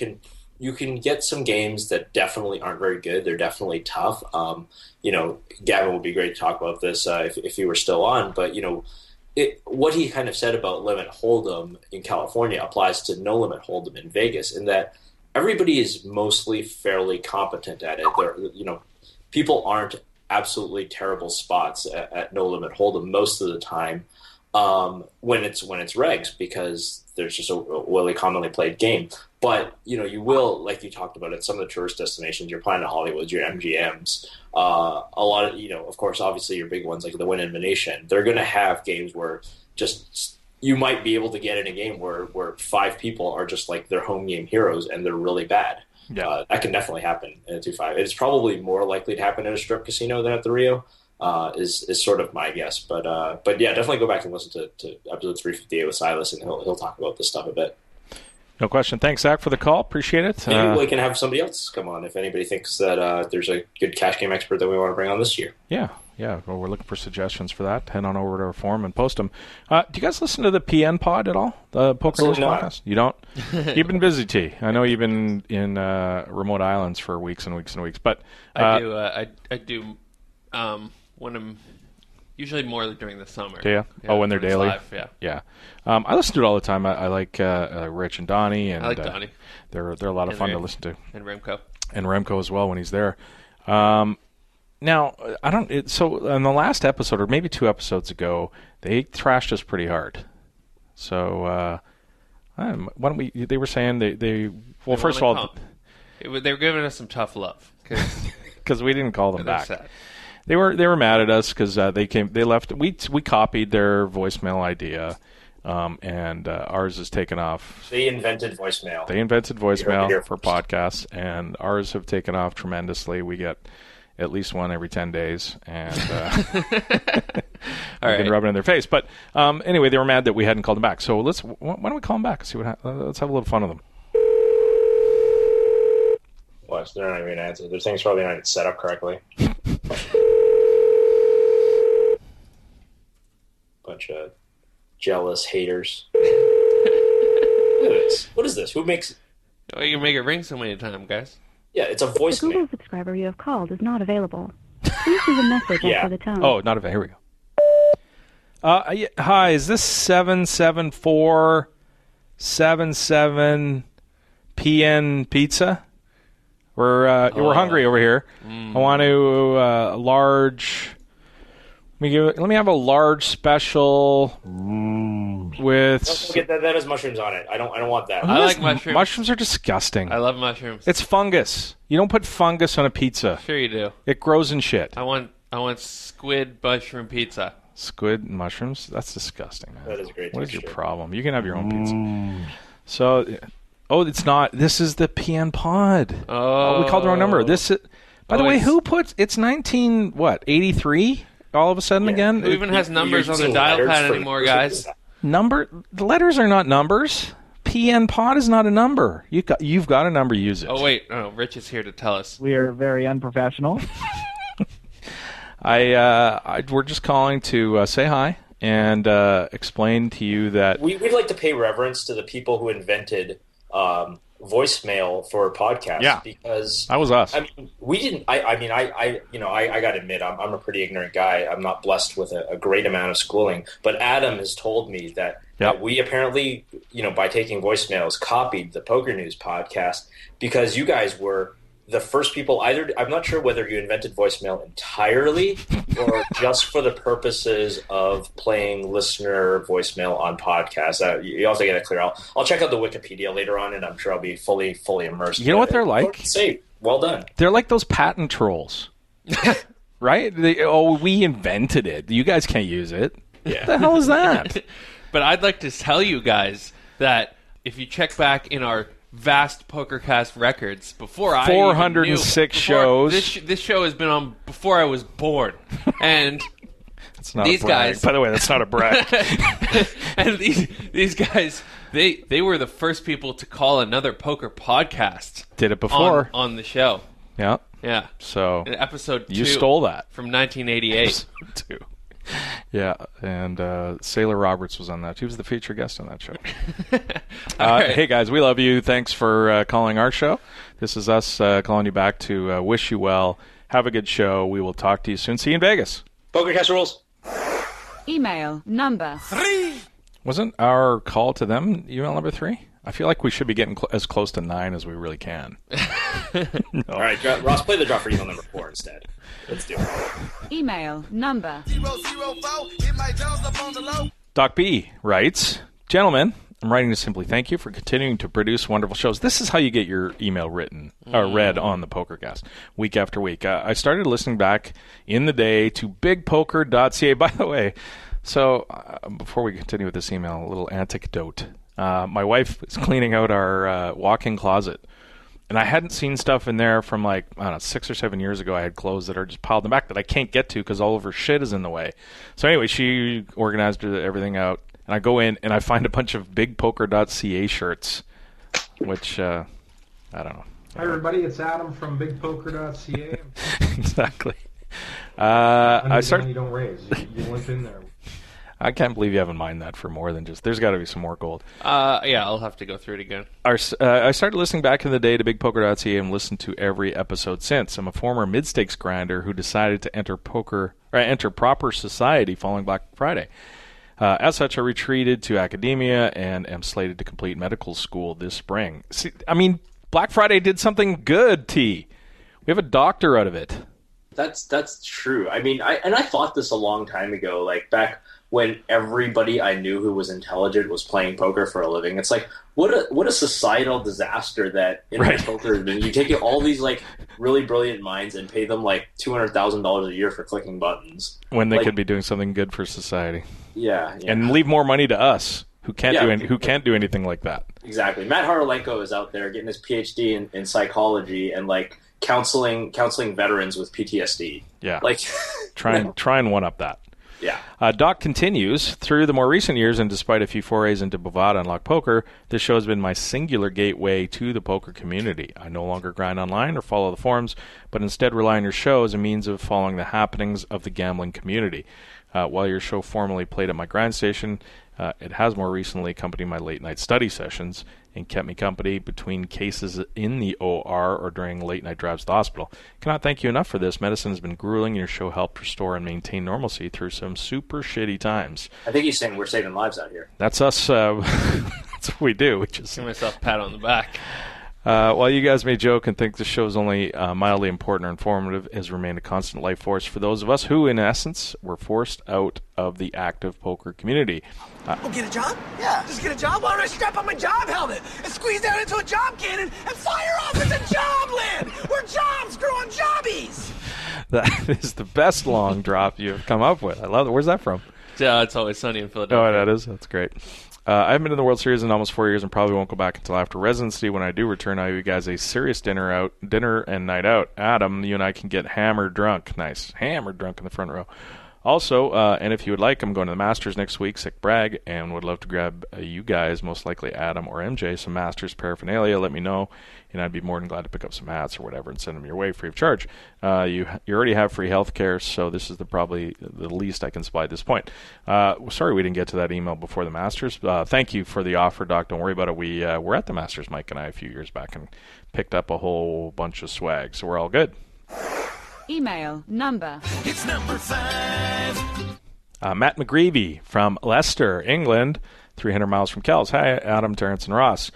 can get some games that definitely aren't very good. They're definitely tough. Gavin would be great to talk about this if he were still on, but what he kind of said about Limit Hold'em in California applies to No Limit Hold'em in Vegas, in that everybody is mostly fairly competent at it. People aren't absolutely terrible spots at No Limit Hold'em most of the time. when it's regs, because there's just a really commonly played game. But you will, like you talked about, at some of the tourist destinations, your Planet Hollywood, your MGMs, a lot of of course, obviously your big ones like the Wynn Invitation, they're going to have games where just you might be able to get in a game where 5 people are just like their home game heroes and they're really bad. Yeah, that can definitely happen in a 2-5. It's probably more likely to happen at a strip casino than at the Rio. Is sort of my guess, but yeah, definitely go back and listen to episode 358 with Silas, and he'll talk about this stuff a bit. No question. Thanks, Zach, for the call. Appreciate it. Maybe we can have somebody else come on if anybody thinks that there's a good cash game expert that we want to bring on this year. Yeah. Well, we're looking for suggestions for that. Head on over to our forum and post them. Do you guys listen to the PN Pod at all? The Poker News podcast? You don't? You've been busy, T. I know you've been in remote islands for weeks and weeks and weeks. But I do. When I'm usually more during the summer. Do you? When they're daily? Live, yeah. I listen to it all the time. I like Rich and Donnie. And, I like Donnie. They're a lot of fun to listen to. And Remco. And Remco as well when he's there. Now, so in the last episode, or maybe 2 episodes ago, they thrashed us pretty hard. So, why don't we? They were saying well, first of all, they were giving us some tough love because we didn't call them back. Sad. They were mad at us because they left. We copied their voicemail idea, and ours is taken off. They invented voicemail. They invented voicemail for podcasts, and ours have taken off tremendously. We get at least one every 10 days, and we've been rubbing it in their face. But anyway, they were mad that we hadn't called them back. So why don't we call them back? See let's have a little fun with them. Watch, they're not even going to answer. Their thing's probably not set up correctly. Bunch of jealous haters. Look at this. What is this? Who makes? Oh, you can make it ring so many times, guys. Yeah, it's a voice. The Google subscriber you have called is not available. Please leave a message after the tone. Oh, not available. Here we go. Hi, is this 77477 PN Pizza? We're hungry over here. I want to large. Let me have a large special with. Don't get that has mushrooms on it. I don't want that. I like mushrooms. Mushrooms are disgusting. I love mushrooms. It's fungus. You don't put fungus on a pizza. Sure you do. It grows in shit. I want squid mushroom pizza. Squid and mushrooms? That's disgusting, man. That is great. What is your problem? You can have your own pizza. So, it's not. This is the PN Pod. Oh, we called the wrong number. By the way, who puts it's 1983? All of a sudden again? Who even has numbers on the dial pad anymore, guys? The letters are not numbers. PN Pod is not a number. You've got a number, use it. Oh, wait. No, Rich is here to tell us. We are very unprofessional. We're just calling to say hi and explain to you that... We'd like to pay reverence to the people who invented... voicemail for podcasts. Yeah, because that was us. I mean, we didn't. I got to admit, I'm a pretty ignorant guy. I'm not blessed with a great amount of schooling. But Adam has told me that we apparently, by taking voicemails, copied the Poker News podcast because you guys were the first people. I'm not sure whether you invented voicemail entirely or just for the purposes of playing listener voicemail on podcasts. You also get it clear. I'll check out the Wikipedia later on, and I'm sure I'll be fully immersed. You know what they're like? Say, well done. They're like those patent trolls, right? We invented it. You guys can't use it. Yeah. What the hell is that? But I'd like to tell you guys that if you check back in our vast Pokercast records before 406 shows. This show has been on before I was born, and that's not these a brag. guys. By the way, that's not a brag. And these guys, they were the first people to call another poker podcast. Did it before on the show. Yeah. So in episode 2, you stole that from 1988. Episode 2. Yeah, and Sailor Roberts was on that. He was the featured guest on that show. Right. Hey, guys, we love you. Thanks for calling our show. This is us calling you back to wish you well. Have a good show. We will talk to you soon. See you in Vegas. Pokercast rules. Email number 3. Wasn't our call to them email number 3? I feel like we should be getting as close to 9 as we really can. No. All right, Ross, play the draw for email number 4 instead. Let's do it. Email number 004, hit my Jones up on the low. Doc B writes, Gentlemen, I'm writing to simply thank you for continuing to produce wonderful shows. This is how you get your email written or read on the Pokercast week after week. I started listening back in the day to bigpoker.ca. By the way, so before we continue with this email, a little anecdote. My wife is cleaning out our walk-in closet, and I hadn't seen stuff in there from 6 or 7 years ago. I had clothes that are just piled in the back that I can't get to because all of her shit is in the way. So anyway, she organized everything out. And I go in and I find a bunch of bigpoker.ca shirts, which, I don't know. Hi, everybody. It's Adam from bigpoker.ca. Exactly. You don't raise. You limp in there. I can't believe you haven't mined that for more than just... There's got to be some more gold. Yeah, I'll have to go through it again. I started listening back in the day to bigpoker.ca and listened to every episode since. I'm a former mid-stakes grinder who decided to enter proper society following Black Friday. As such, I retreated to academia and am slated to complete medical school this spring. See, I mean, Black Friday did something good, T. We have a doctor out of it. That's true. I mean, I thought this a long time ago, like back when everybody I knew who was intelligent was playing poker for a living. It's like, what a societal disaster that internet poker has been. You take all these really brilliant minds and pay them $200,000 a year for clicking buttons when they could be doing something good for society. Yeah. And leave more money to us who can't do anything like that. Exactly. Matt Horolenko is out there getting his PhD in psychology and counseling veterans with PTSD. Yeah. Try and one up that. Yeah. Doc continues, through the more recent years and despite a few forays into Bovada and Lock Poker, this show has been my singular gateway to the poker community. I no longer grind online or follow the forums, but instead rely on your show as a means of following the happenings of the gambling community. While your show formerly played at my grind station, it has more recently accompanied my late-night study sessions and kept me company between cases in the OR or during late-night drives to the hospital. Cannot thank you enough for this. Medicine has been grueling, and your show helped restore and maintain normalcy through some super shitty times. I think he's saying we're saving lives out here. That's us. That's what we do. Give myself a pat on the back. While you guys may joke and think the show is only mildly important or informative, it has remained a constant life force for those of us who, in essence, were forced out of the active poker community. Get a job? Yeah. Just get a job? Why don't I strap on my job helmet and squeeze down into a job cannon and fire off into job land where jobs grow on jobbies? That is the best long drop you've come up with. I love it. Where's that from? Yeah, It's Always Sunny in Philadelphia. Oh, that is? That's great. I haven't been in the World Series in almost 4 years and probably won't go back until after residency. When I do return, I owe you guys a serious dinner and night out. Adam, you and I can get hammered drunk. Nice. Hammered drunk in the front row. Also, and if you would like, I'm going to the Masters next week, sick brag, and would love to grab you guys, most likely Adam or MJ, some Masters paraphernalia. Let me know, and I'd be more than glad to pick up some hats or whatever and send them your way free of charge. You already have free health care, so this is probably the least I can supply at this point. Sorry we didn't get to that email before the Masters. Thank you for the offer, Doc. Don't worry about it. We were at the Masters, Mike and I, a few years back and picked up a whole bunch of swag, so we're all good. Email number. It's number 5. Matt McGreevy from Leicester, England, 300 miles from Kells. Hi, Adam, Terrence, and Ross.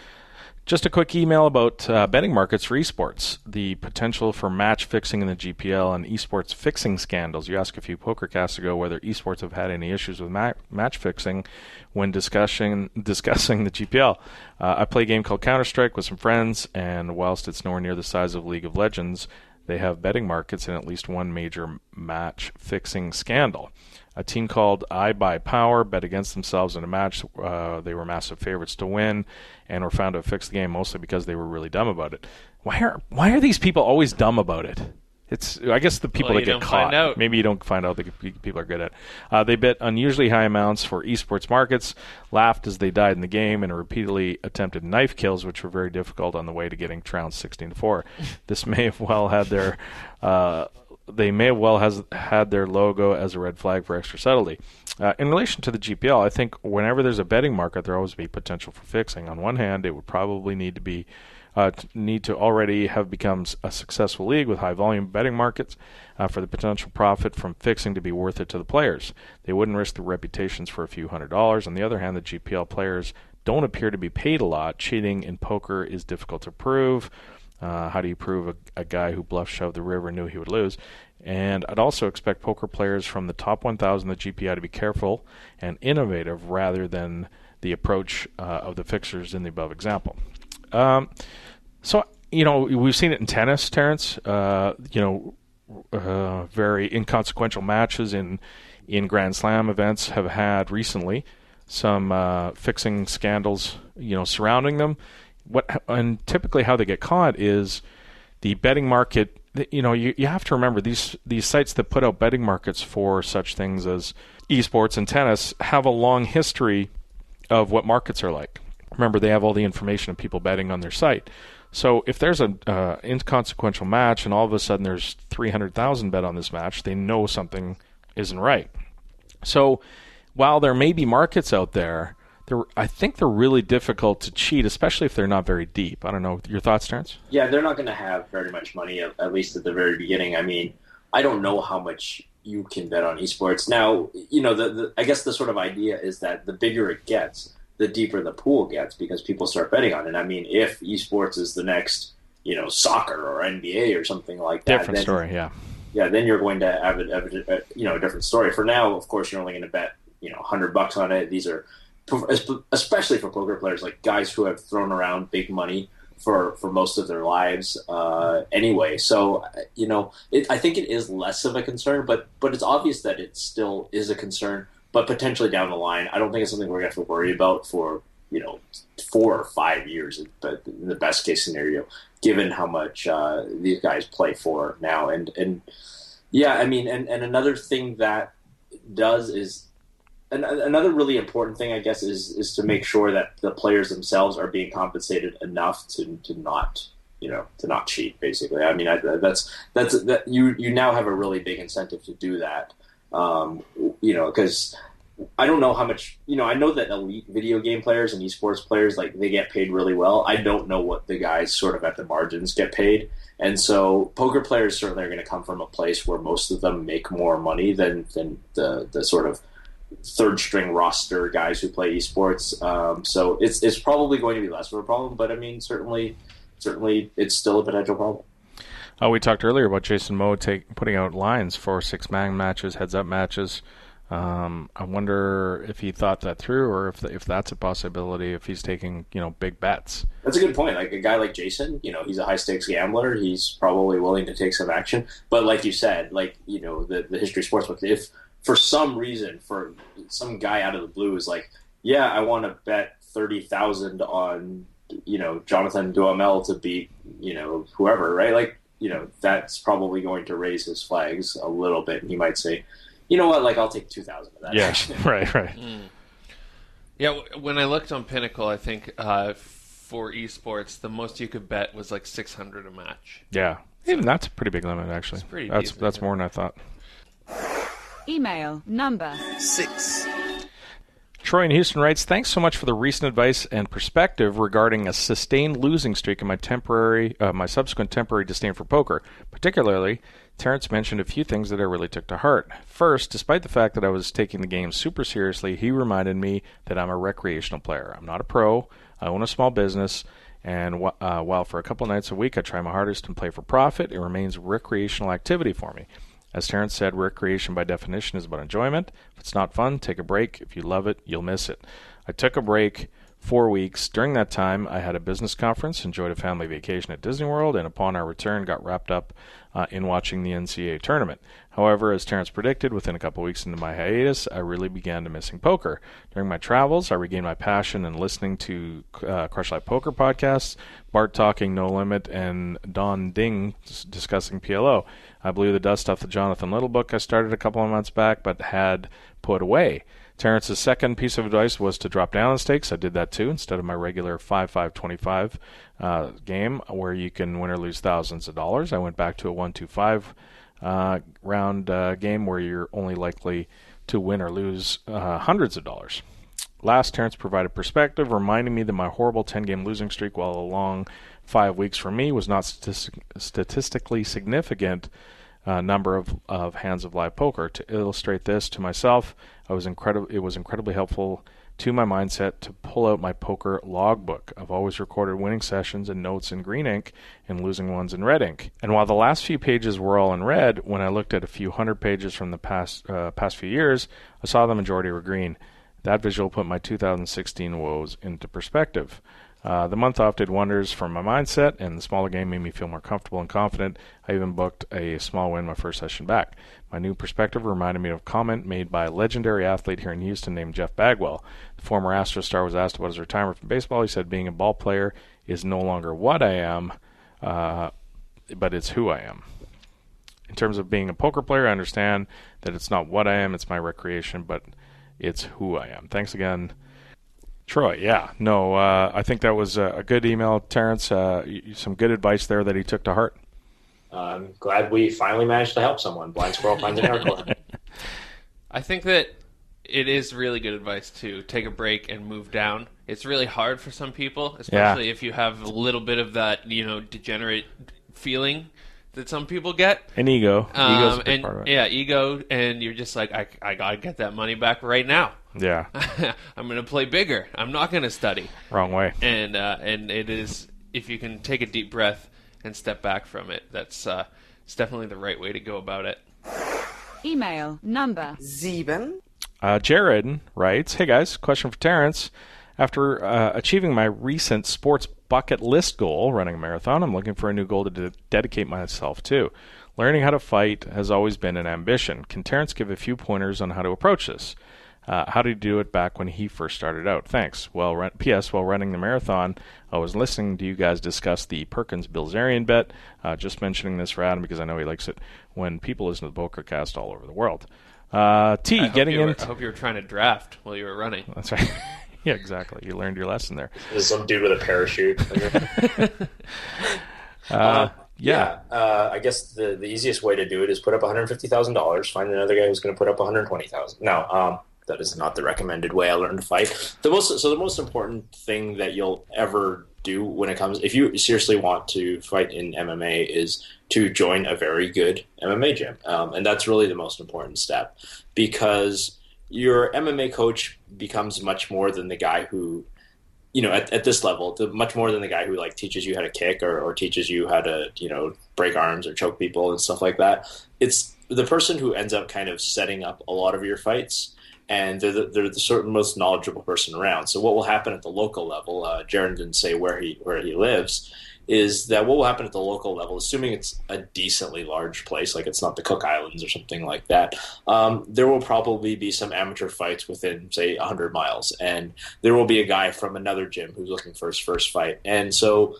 Just a quick email about betting markets for esports, the potential for match fixing in the GPL and esports fixing scandals. You asked a few Pokercasts ago whether esports have had any issues with match fixing when discussing the GPL. I play a game called Counter-Strike with some friends, and whilst it's nowhere near the size of League of Legends, they have betting markets and at least one major match-fixing scandal. A team called I Buy Power bet against themselves in a match. They were massive favorites to win and were found to have fixed the game mostly because they were really dumb about it. Why are these people always dumb about it? I guess the people that get caught. Maybe you don't find out that people are good at it. They bet unusually high amounts for esports markets, laughed as they died in the game, and repeatedly attempted knife kills, which were very difficult on the way to getting trounced 16-4. This may have well had their they may have well had their logo as a red flag for extra subtlety. In relation to the GPL, I think whenever there's a betting market, there always be potential for fixing. On one hand, it would probably need to already have become a successful league with high volume betting markets for the potential profit from fixing to be worth it to the players. They wouldn't risk their reputations for a few $100s. On the other hand, the GPL players don't appear to be paid a lot. Cheating in poker is difficult to prove. How do you prove a guy who bluff shoved the river knew he would lose? And I'd also expect poker players from the top 1,000 of the GPI to be careful and innovative rather than the approach of the fixers in the above example. So, we've seen it in tennis, Terrence. Very inconsequential matches in Grand Slam events have had recently some fixing scandals, surrounding them. And typically how they get caught is the betting market. You have to remember these sites that put out betting markets for such things as esports and tennis have a long history of what markets are like. Remember, they have all the information of people betting on their site. So if there's an inconsequential match and all of a sudden there's 300,000 bet on this match, they know something isn't right. So while there may be markets out there, I think they're really difficult to cheat, especially if they're not very deep. I don't know. Your thoughts, Terrence? Yeah, they're not going to have very much money, at least at the very beginning. I mean, I don't know how much you can bet on esports. Now, I guess the sort of idea is that the bigger it gets, the deeper the pool gets because people start betting on it. I mean, if esports is the next, soccer or NBA or something like that. Different story, yeah. Yeah, then you're going to have a different story. For now, of course, you're only going to bet, $100 on it. These are, especially for poker players, like guys who have thrown around big money for most of their lives anyway. So, I think it is less of a concern, but it's obvious that it still is a concern. But potentially down the line, I don't think it's something we're going to have to worry about for, 4 or 5 years, but in the best case scenario, given how much these guys play for now. And yeah, I mean, and another thing that does is, another really important thing, I guess, is to make sure that the players themselves are being compensated enough to not cheat, basically. I mean, that you now have a really big incentive to do that. Because I don't know how much, I know that elite video game players and esports players, like, they get paid really well. I don't know what the guys sort of at the margins get paid. And so poker players certainly are going to come from a place where most of them make more money than the sort of third string roster guys who play esports. So it's probably going to be less of a problem, but I mean, certainly it's still a potential problem. We talked earlier about Jason Moe putting out lines for 6-man matches, heads-up matches. I wonder if he thought that through, or if that's a possibility, if he's taking big bets. That's a good point. Like a guy like Jason, he's a high-stakes gambler. He's probably willing to take some action. But like you said, the history sportsbook, if for some reason, for some guy out of the blue is like, yeah, I want to bet 30,000 on Jonathan Duhamel to beat whoever, right? Like, that's probably going to raise his flags a little bit. And he might say, you know what, I'll take 2,000 of that. Yeah, right. Yeah, when I looked on Pinnacle, I think for esports, the most you could bet was like 600 a match. Yeah, even that's a pretty big limit, actually. It's pretty that's more than I thought. Email number 6. Troy in Houston writes, thanks so much for the recent advice and perspective regarding a sustained losing streak in my subsequent temporary disdain for poker. Particularly, Terrence mentioned a few things that I really took to heart. First, despite the fact that I was taking the game super seriously, he reminded me that I'm a recreational player. I'm not a pro. I own a small business. And while for a couple nights a week I try my hardest and play for profit, it remains recreational activity for me. As Terrence said, recreation by definition is about enjoyment. If it's not fun, take a break. If you love it, you'll miss it. I took a break 4 weeks. During that time, I had a business conference, enjoyed a family vacation at Disney World, and upon our return, got wrapped up in watching the NCAA tournament. However, as Terrence predicted, within a couple weeks into my hiatus, I really began to missing poker. During my travels, I regained my passion in listening to Crush Life Poker podcasts, Bart talking No Limit, and Don Ding discussing PLO. I blew the dust off the Jonathan Little book I started a couple of months back, but had put away. Terrence's second piece of advice was to drop down in stakes. I did that too, instead of my regular 5-5-25 game where you can win or lose thousands of dollars. I went back to a 1-2-5 round game where you're only likely to win or lose hundreds of dollars. Last, Terrence provided perspective, reminding me that my horrible 10-game losing streak, while a long 5 weeks for me, was not statistically significant number of hands of live poker. To illustrate this to myself, it was incredibly helpful to my mindset to pull out my poker logbook. I've always recorded winning sessions and notes in green ink and losing ones in red ink. And while the last few pages were all in red, when I looked at a few hundred pages from the past few years, I saw the majority were green. That visual put my 2016 woes into perspective. The month off did wonders for my mindset, and the smaller game made me feel more comfortable and confident. I even booked a small win my first session back. My new perspective reminded me of a comment made by a legendary athlete here in Houston named Jeff Bagwell. The former Astros star was asked about his retirement from baseball. He said, being a ball player is no longer what I am, but it's who I am. In terms of being a poker player, I understand that it's not what I am, it's my recreation, but it's who I am. Thanks again, Troy. Yeah, no, I think that was a good email, Terrence. Some good advice there that he took to heart. I'm glad we finally managed to help someone. Blind squirrel finds an aircore. I think that it is really good advice to take a break and move down. It's really hard for some people, especially if you have a little bit of that, degenerate feeling that some people get. And ego. Ego's a big part of it. Yeah, ego, and you're just like, I gotta get that money back right now. Yeah. I'm gonna play bigger. I'm not gonna study. Wrong way. And it is, if you can take a deep breath and step back from it, it's definitely the right way to go about it. Email number 7. Jared writes, hey guys, question for Terrence. After achieving my recent sports bucket list goal, running a marathon, I'm looking for a new goal to dedicate myself to. Learning how to fight has always been an ambition. Can Terrence give a few pointers on how to approach this? How did he do it back when he first started out? Thanks. Well, P.S. While running the marathon, I was listening to you guys discuss the Perkins-Bilzerian bet. Just mentioning this for Adam because I know he likes it when people listen to the Pokercast all over the world. I hope you were trying to draft while you were running. That's right. Yeah, exactly. You learned your lesson there. There's some dude with a parachute. I guess the easiest way to do it is put up $150,000, find another guy who's going to put up $120,000. Now, that is not the recommended way I learned to fight. The most important thing that you'll ever do when it comes, if you seriously want to fight in MMA, is to join a very good MMA gym. And that's really the most important step, because your MMA coach becomes much more than the guy who, at this level, much more than the guy who teaches you how to kick or teaches you how to, break arms or choke people and stuff like that. It's the person who ends up kind of setting up a lot of your fights, and they're the sort of most knowledgeable person around. So what will happen at the local level, Jaron didn't say where he lives, is that what will happen at the local level, assuming it's a decently large place, like it's not the Cook Islands or something like that, there will probably be some amateur fights within, say, 100 miles. And there will be a guy from another gym who's looking for his first fight. And so,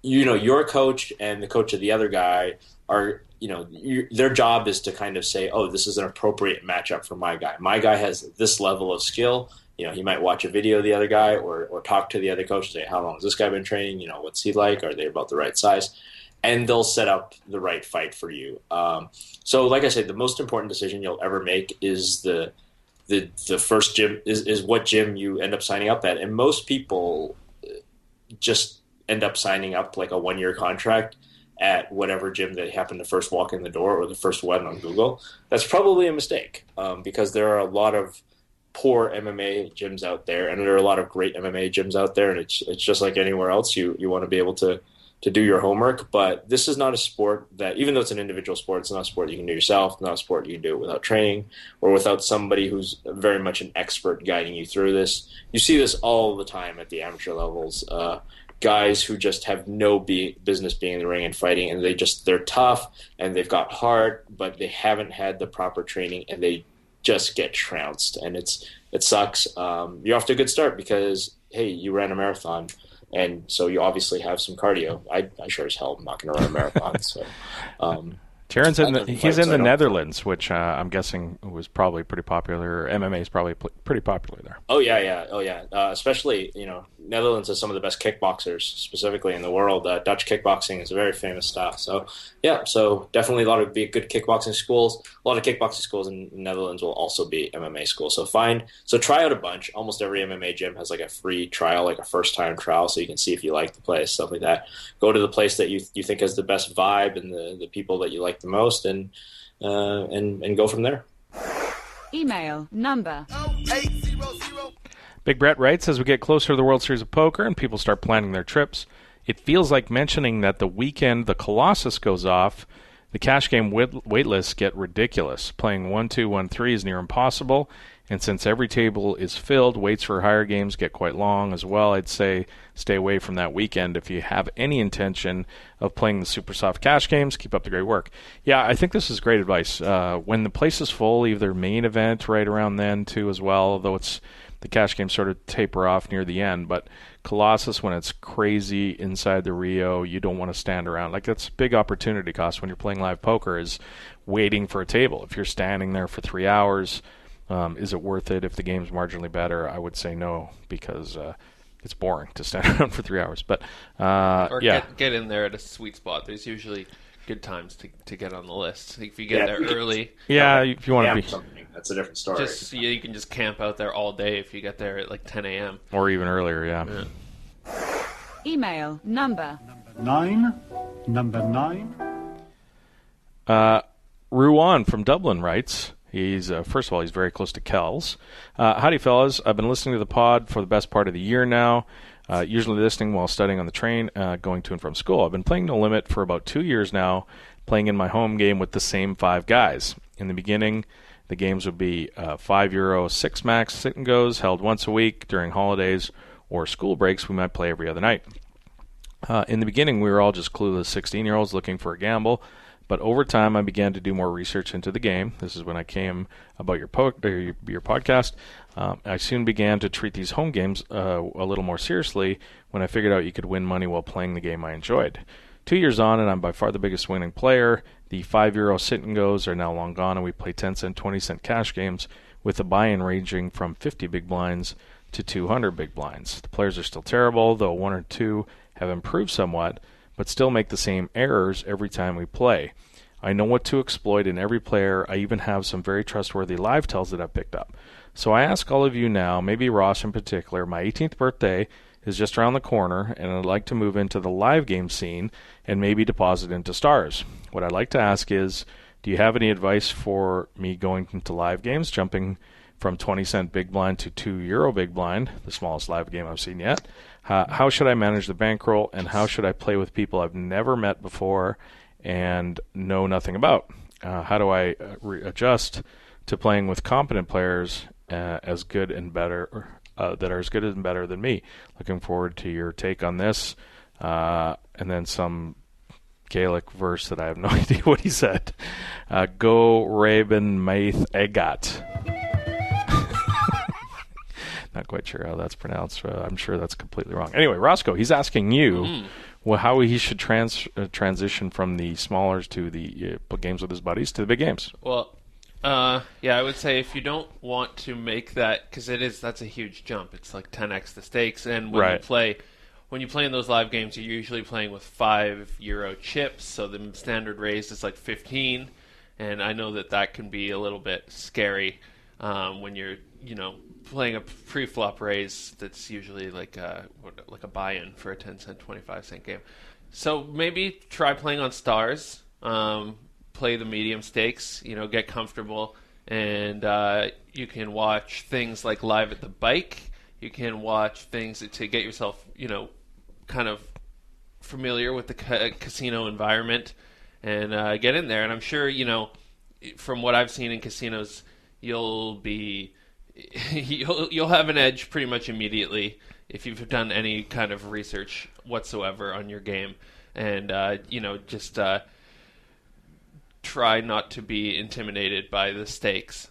your coach and the coach of the other guy are, their job is to kind of say, oh, this is an appropriate matchup for my guy. My guy has this level of skill. He might watch a video of the other guy or talk to the other coach and say, how long has this guy been training? What's he like? Are they about the right size? And they'll set up the right fight for you. So like I said, the most important decision you'll ever make is the first gym, is what gym you end up signing up at. And most people just end up signing up like a 1-year contract at whatever gym they happen to first walk in the door or the first one on Google. That's probably a mistake, because there are a lot of poor MMA gyms out there, and there are a lot of great MMA gyms out there, and it's just like anywhere else. You want to be able to do your homework, but this is not a sport that, even though it's an individual sport, it's not a sport you can do yourself. It's not a sport you can do it without training or without somebody who's very much an expert guiding you through this. You see this all the time at the amateur levels. Guys who just have no business being in the ring and fighting, and they're tough and they've got heart, but they haven't had the proper training and they just get trounced, and it sucks. You're off to a good start because, hey, you ran a marathon, and so you obviously have some cardio. I sure as hell am not going to run a marathon. So, Jaron's he's in the Netherlands, which I'm guessing was probably pretty popular. MMA is probably pretty popular there. Oh yeah. Especially, Netherlands has some of the best kickboxers, specifically in the world. Dutch kickboxing is a very famous style. So yeah, so definitely a lot of good kickboxing schools. A lot of kickboxing schools in the Netherlands will also be MMA schools. So try out a bunch. Almost every MMA gym has like a free trial, like a first time trial, so you can see if you like the place, stuff like that. Go to the place that you think has the best vibe and the people that you like like the most, and go from there. Email number. Big Brett writes, as we get closer to the World Series of Poker and people start planning their trips, it feels like mentioning that the weekend the Colossus goes off, the cash game wait lists get ridiculous. Playing 1-2, 1-3 is near impossible, and since every table is filled, waits for higher games get quite long as well. I'd say stay away from that weekend if you have any intention of playing the super soft cash games. Keep up the great work. Yeah, I think this is great advice. When the place is full, leave their main event right around then too as well, although it's the cash games sort of taper off near the end. But Colossus, when it's crazy inside the Rio, you don't want to stand around. Like, that's a big opportunity cost when you're playing live poker, is waiting for a table. If you're standing there for 3 hours, is it worth it? If the game's marginally better, I would say no, because it's boring to stand around for 3 hours. But get in there at a sweet spot. There's usually good times to get on the list. If you get there early, if you want to be something, that's a different story. You can just camp out there all day if you get there at like 10 a.m. or even earlier. Yeah. Email number 9. Ruan from Dublin writes. He's first of all, he's very close to Kells. Howdy, fellas. I've been listening to the pod for the best part of the year now. Usually listening while studying on the train, going to and from school. I've been playing No Limit for about 2 years now, playing in my home game with the same 5 guys. In the beginning, the games would be €5 6 max sit and goes, held once a week during holidays or school breaks. We might play every other night. In the beginning, we were all just clueless 16-year-olds looking for a gamble. But over time, I began to do more research into the game. This is when I came about your podcast. I soon began to treat these home games a little more seriously when I figured out you could win money while playing the game I enjoyed. 2 years on, and I'm by far the biggest winning player. The €5 sit and goes are now long gone, and we play 10-cent, 20-cent cash games with a buy-in ranging from 50 big blinds to 200 big blinds. The players are still terrible, though 1 or 2 have improved somewhat, but still make the same errors every time we play. I know what to exploit in every player. I even have some very trustworthy live tells that I've picked up. So I ask all of you now, maybe Ross in particular, my 18th birthday is just around the corner, and I'd like to move into the live game scene and maybe deposit into stars. What I'd like to ask is, do you have any advice for me going into live games, jumping from 20-cent big blind to €2 big blind, the smallest live game I've seen yet? How should I manage the bankroll, and how should I play with people I've never met before and know nothing about? How do I adjust to playing with competent players as good and better, that are as good and better than me? Looking forward to your take on this. And then some Gaelic verse that I have no idea what he said. Go Raven Maith Egat. Not quite sure how that's pronounced. I'm sure that's completely wrong. Anyway, Roscoe, he's asking you how he should transition from the smallers to the games with his buddies to the big games. Well, I would say if you don't want to make that, because that's a huge jump. It's like 10x the stakes, and when you play in those live games, you're usually playing with €5 chips, so the standard raise is like 15, and I know that can be a little bit scary when you're playing a pre-flop raise that's usually like a buy-in for a 10-cent, 25-cent game. So maybe try playing on stars, play the medium stakes, get comfortable, and you can watch things like Live at the Bike. You can watch things to get yourself, kind of familiar with the casino environment and get in there. And I'm sure, from what I've seen in casinos, you'll have an edge pretty much immediately if you've done any kind of research whatsoever on your game, and just try not to be intimidated by the stakes.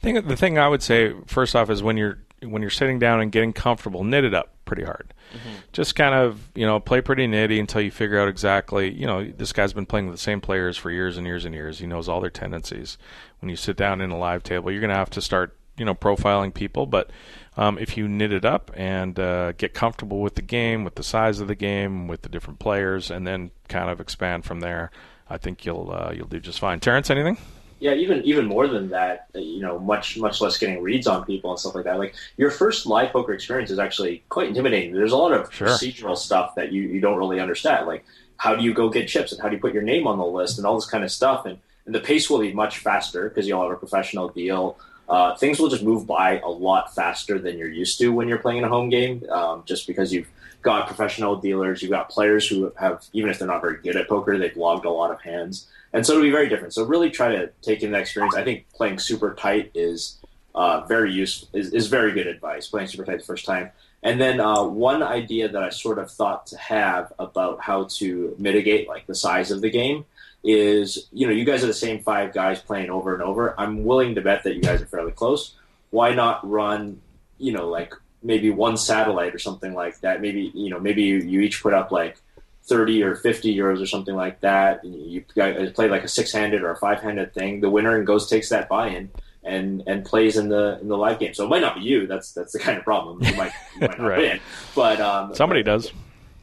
The thing I would say first off is when you're sitting down and getting comfortable, knit it up pretty hard. Mm-hmm. Just kind of play pretty nitty until you figure out exactly. This guy's been playing with the same players for years and years and years. He knows all their tendencies. When you sit down in a live table, you're going to have to start profiling people, but if you knit it up and get comfortable with the game, with the size of the game, with the different players, and then kind of expand from there, I think you'll do just fine. Terrence, anything? Yeah, even more than that, much less getting reads on people and stuff like that. Like, your first live poker experience is actually quite intimidating. There's a lot of procedural stuff that you don't really understand. Like, how do you go get chips and how do you put your name on the list and all this kind of stuff. And the pace will be much faster because you'll have a professional deal. Things will just move by a lot faster than you're used to when you're playing in a home game, just because you've got professional dealers, you've got players who have, even if they're not very good at poker, they've logged a lot of hands. And so it'll be very different. So really try to take in that experience. I think playing super tight is very useful, is very good advice, playing super tight the first time. And then one idea that I sort of thought to have about how to mitigate like the size of the game is, you guys are the same 5 guys playing over and over. I'm willing to bet that you guys are fairly close. Why not run, like maybe one satellite or something like that? Maybe you each put up like 30 or 50 euros or something like that. And you guys play like a 6-handed or a 5-handed thing. The winner takes that buy-in and plays in the live game. So it might not be you. That's the kind of problem. You might not win. But somebody does.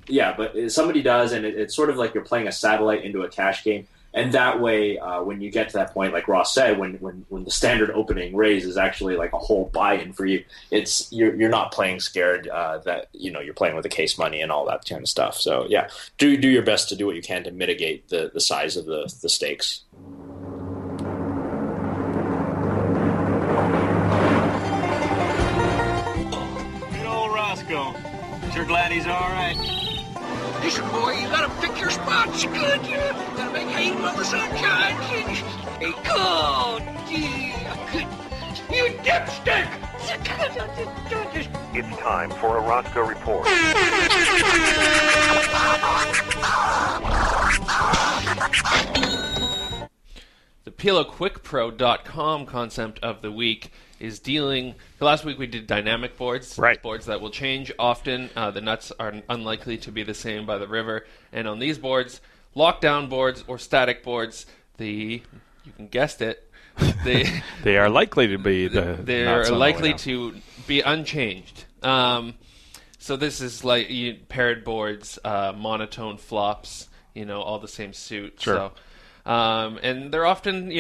Yeah, but somebody does, and it's sort of like you're playing a satellite into a cash game. And that way, when you get to that point, like Ross said, when the standard opening raise is actually like a whole buy-in for you, you're not playing scared that you're playing with the case money and all that kind of stuff. So yeah, do your best to do what you can to mitigate the size of the stakes. Good old Roscoe. Sure glad he's all right. Listen, boy, you gotta pick your spots good. You gotta make hay while the sun shines. Hey, good. Yeah. You dipstick! It's time for a Roscoe report. The PLOQuickPro.com concept of the week is dealing. Last week we did dynamic boards, boards that will change often. The nuts are unlikely to be the same by the river. And on these boards, lockdown boards or static boards, you can guess it, they are likely to be they are likely to be unchanged. So this is like paired boards, monotone flops, all the same suit. Sure. So, and they're often,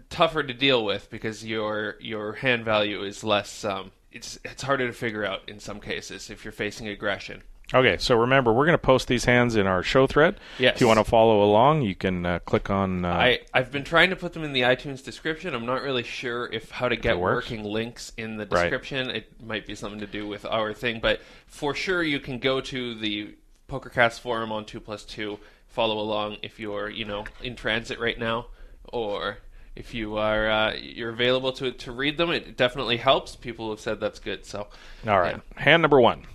tougher to deal with because your hand value is less. It's harder to figure out in some cases if you're facing aggression. Okay, so remember, we're going to post these hands in our show thread. Yes. If you want to follow along, you can click on... I've been trying to put them in the iTunes description. I'm not really sure how to get working links in the description. Right. It might be something to do with our thing, but for sure you can go to the Pokercast forum on 2+2, follow along if you're, in transit right now, or... if you are you're available to read them, it definitely helps. People have said that's good. So, all right. Yeah. Hand number 1.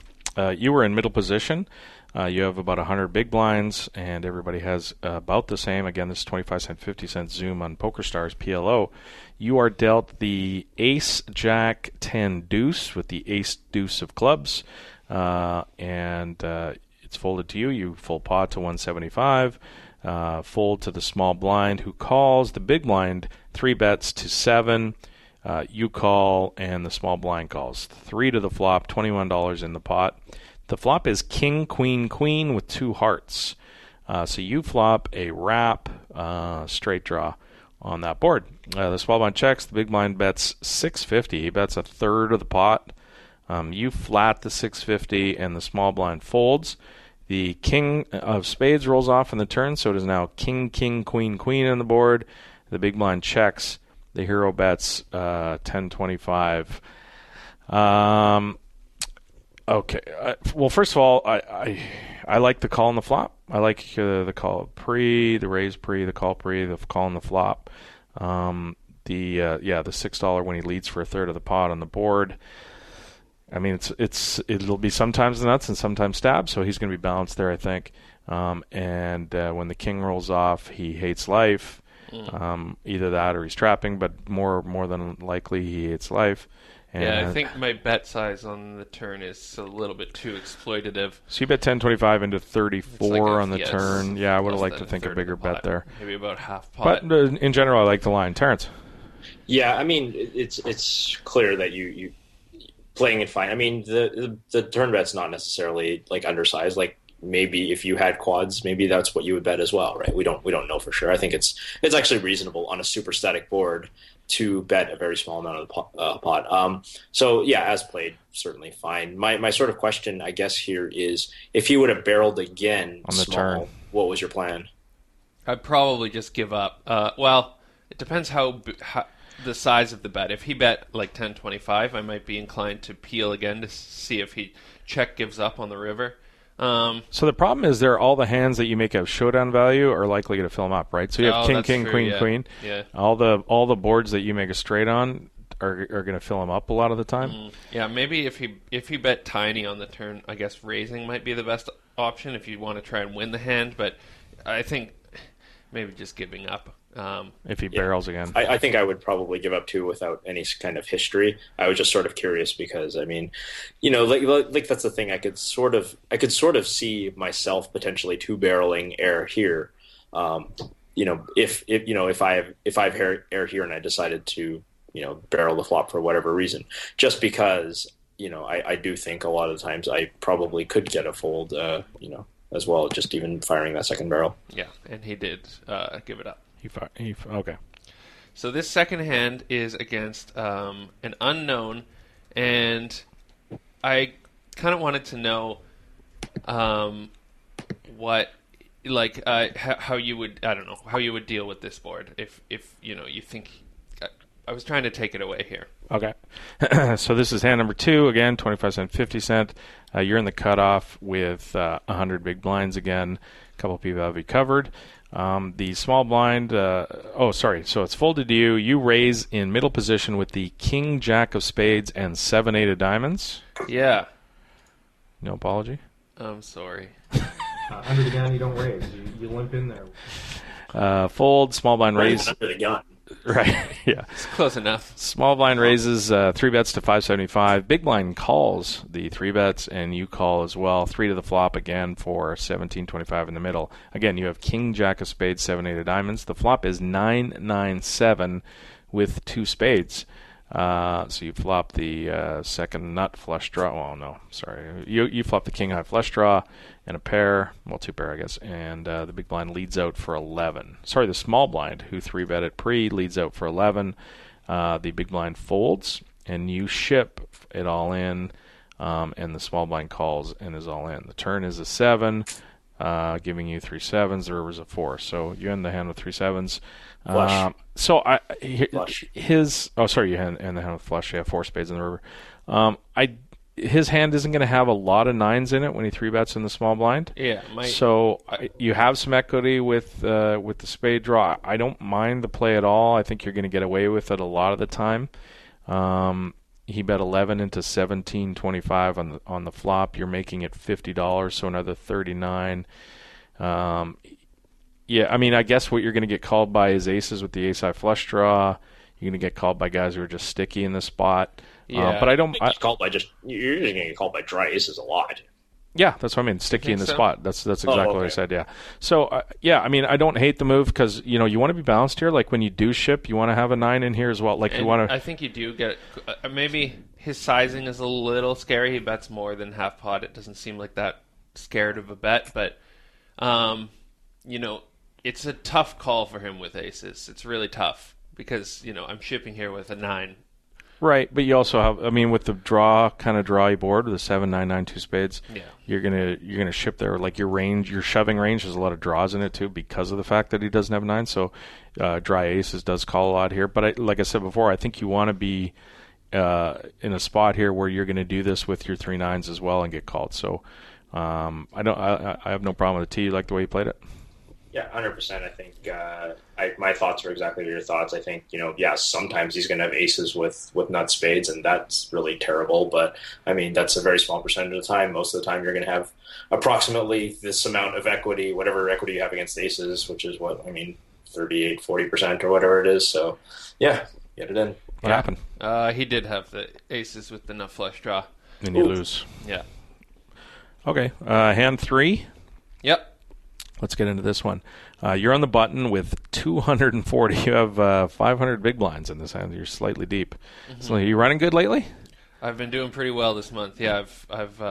You were in middle position. You have about 100 big blinds, and everybody has about the same. Again, this is 25-cent, 50-cent Zoom on PokerStars PLO. You are dealt the Ace, Jack, 10, Deuce with the Ace, Deuce of clubs, and it's folded to you. You full pot to 175. Fold to the small blind who calls. The big blind 3 bets to 7. You call, and the small blind calls. 3 to the flop, $21 in the pot. The flop is king, queen, queen with 2 hearts. So you flop a wrap, straight draw on that board. The small blind checks. The big blind bets $650. He bets a third of the pot. You flat the $650, and the small blind folds. The king of spades rolls off in the turn, so it is now king, king, queen, queen on the board. The big blind checks. The hero bets $10.25. Okay. Well, first of all, I like the call on the flop. I like the call pre, the raise pre, the call pre, the call on the flop. The $6 when he leads for a third of the pot on the board. I mean, it'll be sometimes the nuts and sometimes stabs, so he's going to be balanced there, I think. And when the king rolls off, he hates life. Either that or he's trapping, but more than likely he hates life. And I think my bet size on the turn is a little bit too exploitative. So you bet 10.25 into 34 on the turn. Yeah, I would have liked to think a bigger bet there. Maybe about half pot. But in general, I like the line. Terrence? Yeah, I mean, it's clear that you playing it fine. I mean, the turn bet's not necessarily like undersized. Like maybe if you had quads, maybe that's what you would bet as well, right? We don't know for sure. I think it's actually reasonable on a super static board to bet a very small amount of the pot. So yeah, as played, certainly fine. My sort of question, I guess, here is if he would have barreled again on the small, turn, what was your plan? I'd probably just give up. Well, it depends how the size of the bet. If he bet like 10-25, I might be inclined to peel again to see if he gives up on the river. So the problem is all the hands that you make a showdown value are likely to fill them up, right? So you have king, true, queen, yeah. queen. Yeah. All the boards that you make a straight on are going to fill them up a lot of the time. Yeah, maybe if he bet tiny on the turn, I guess raising might be the best option if you want to try and win the hand. But I think maybe just giving up. If he barrels again. I think I would probably give up too without any kind of history. I was just sort of curious because, I mean, like that's the thing. I could sort of see myself potentially two barreling air here. If I have air here and I decided to, barrel the flop for whatever reason, just because, I do think a lot of the times I probably could get a fold, as well, just even firing that second barrel. Yeah, and he did give it up. Okay. So this second hand is against an unknown, and I kind of wanted to know how you would, I don't know, how you would deal with this board if you think. I was trying to take it away here. Okay. So this is hand number 2, again, 25 cent, 50 cent. You're in the cutoff with 100 big blinds again. A couple people have you covered. The small blind, so it's folded to you. You raise in middle position with the king, jack of spades, and 7-8 of diamonds. Yeah. No apology? I'm sorry. 100 again, you don't raise. You limp in there. Fold, small blind raise. Under the gun. Right, yeah. It's close enough. Small blind raises 3 bets to 575. Big blind calls the 3 bets, and you call as well. 3 to the flop again for 1725 in the middle. Again, you have king, jack of spades, 7-8 of diamonds. The flop is 9-9-7 with 2 spades. So you flop the second nut flush draw. Well, no, sorry. You flop the king high flush draw and a pair. Well, 2 pair, I guess. And the big blind leads out for 11. Sorry, the small blind, who 3-bet at pre, leads out for 11. The big blind folds, and you ship it all in, and the small blind calls and is all in. The turn is a 7, giving you 3 7s. The river's a 4. So you end the hand with 3 7s. Flush. You hand the hand with flush. Yeah, 4 spades in the river. His hand isn't going to have a lot of 9s in it when he 3-bets in the small blind. Yeah. You have some equity with the spade draw. I don't mind the play at all. I think you're going to get away with it a lot of the time. He bet 11 into 17.25 on the flop. You're making it $50, so another 39. Yeah, I mean, I guess what you're going to get called by is aces with the ace-high flush draw. You're going to get called by guys who are just sticky in the spot. Yeah, but I don't. You're just going to get called by dry aces a lot. Yeah, that's what I mean. Sticky in the spot. That's exactly okay. what I said. Yeah. So I mean, I don't hate the move because you want to be balanced here. Like when you do ship, you want to have a 9 in here as well. You want to. I think you do get. Maybe his sizing is a little scary. He bets more than half pot. It doesn't seem like that scared of a bet, but it's a tough call for him with aces. It's really tough because I'm shipping here with a 9. Right, but you also have, I mean, with the drawy board with the 7, 9, 9, 2 spades, yeah. you're gonna ship there. Like your shoving range, there's a lot of draws in it too because of the fact that he doesn't have 9. So dry aces does call a lot here. But like I said before, I think you want to be in a spot here where you're going to do this with your 3 9s as well and get called. So I have no problem with the tee. You like the way you played it? Yeah, 100%. I think my thoughts are exactly your thoughts. I think, sometimes he's going to have aces with nut spades, and that's really terrible. But, I mean, that's a very small percentage of the time. Most of the time you're going to have approximately this amount of equity, whatever equity you have against aces, which is 38, 40% or whatever it is. So, yeah, get it in. What happened? He did have the aces with the nut flush draw. And you lose. Yeah. Okay. Hand 3. Yep. Let's get into this one. You're on the button with 240. You have 500 big blinds in this hand. You're slightly deep. Mm-hmm. So are you running good lately? I've been doing pretty well this month. Yeah, I've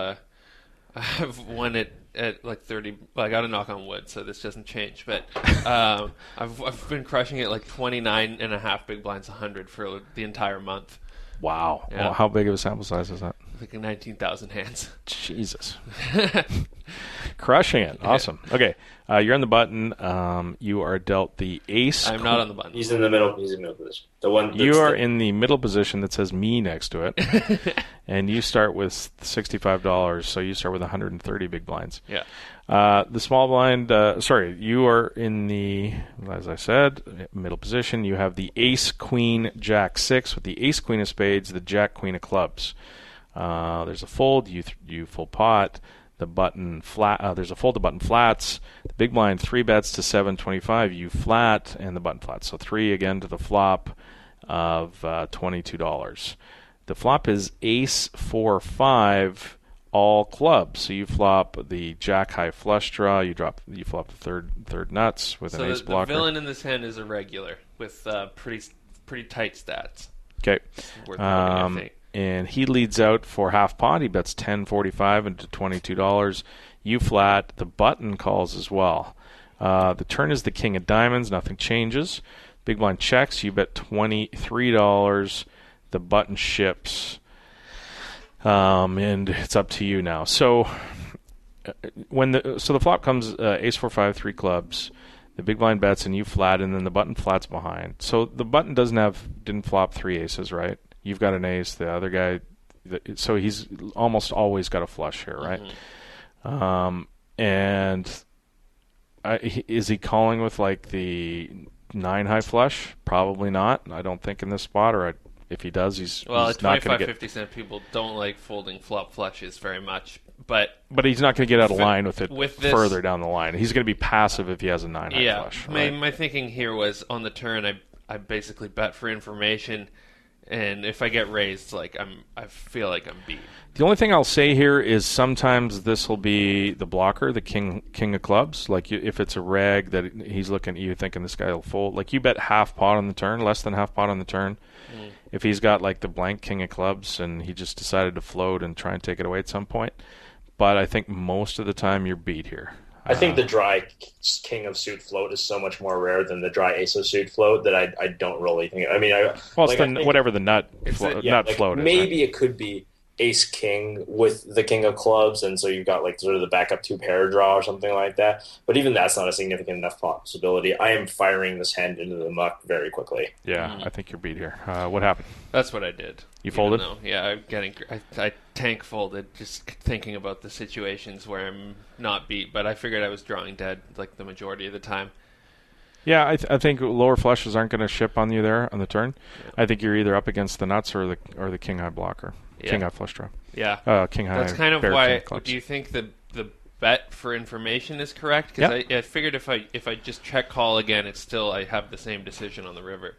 won it at like 30. Well, I got to knock on wood, so this doesn't change. But I've been crushing it like 29.5 big blinds 100 for the entire month. Wow. Yeah. Well, how big of a sample size is that? Like 19,000 hands. Jesus. Crushing it. Awesome. Okay. You're on the button. You are dealt the ace. I'm not on the button. He's in the middle. He's in the middle position. The one. You are in the middle position that says me next to it. And you start with $65, so you start with 130 big blinds. Yeah. The small blind, you are in the, as I said, middle position. You have the ace, queen, jack, 6 with the ace, queen of spades, the jack, queen of clubs. There's a fold. You full pot. The button flat. There's a fold. The button flats. The big blind 3 bets to 725. You flat and the button flats. So 3 again to the flop of $22. The flop is ace 4 5 all clubs. So you flop the jack high flush draw. You flop the third nuts with an ace blocker. The villain in this hand is a regular with pretty tight stats. Okay. Worth noting, I think. And he leads out for half pot. He bets $10.45 into $22. You flat. The button calls as well. The turn is the king of diamonds. Nothing changes. Big blind checks. You bet $23. The button ships. And it's up to you now. So the flop comes ace 4 5 3 clubs. The big blind bets and you flat, and then the button flats behind. So the button didn't flop 3 aces, right? You've got an ace. The other guy, so he's almost always got a flush here, right? Mm-hmm. Is he calling with like the 9 high flush? Probably not. I don't think in this spot, or if he does, he's at not going to 50 cent, people don't like folding flop flushes very much. But he's not going to get out of line with it further down the line. He's going to be passive if he has a 9 high flush. Right? My thinking here was on the turn, I basically bet for information. And if I get raised, I feel like I'm beat. The only thing I'll say here is sometimes this will be the blocker, the king of clubs. Like if it's a reg that he's looking at you thinking this guy will fold. Like you bet half pot on the turn, less than half pot on the turn. Mm. If he's got like the blank king of clubs and he just decided to float and try and take it away at some point. But I think most of the time you're beat here. I think the dry king of suit float is so much more rare than the dry ace of suit float that I don't really think. I mean, whatever the nut float is. Maybe it could be ace king with the king of clubs, and so you've got like sort of the backup 2 pair draw or something like that. But even that's not a significant enough possibility. I am firing this hand into the muck very quickly. Yeah, I think you're beat here. What happened? That's what I did. You folded? Yeah, I tank folded, just thinking about the situations where I'm not beat. But I figured I was drawing dead like the majority of the time. Yeah, I think lower flushes aren't going to ship on you there on the turn. Yeah. I think you're either up against the nuts or the king high blocker. Yeah. King high flush draw. Yeah. King high. That's kind of why. Do you think the bet for information is correct? Because I figured if I just check call again, it's still I have the same decision on the river.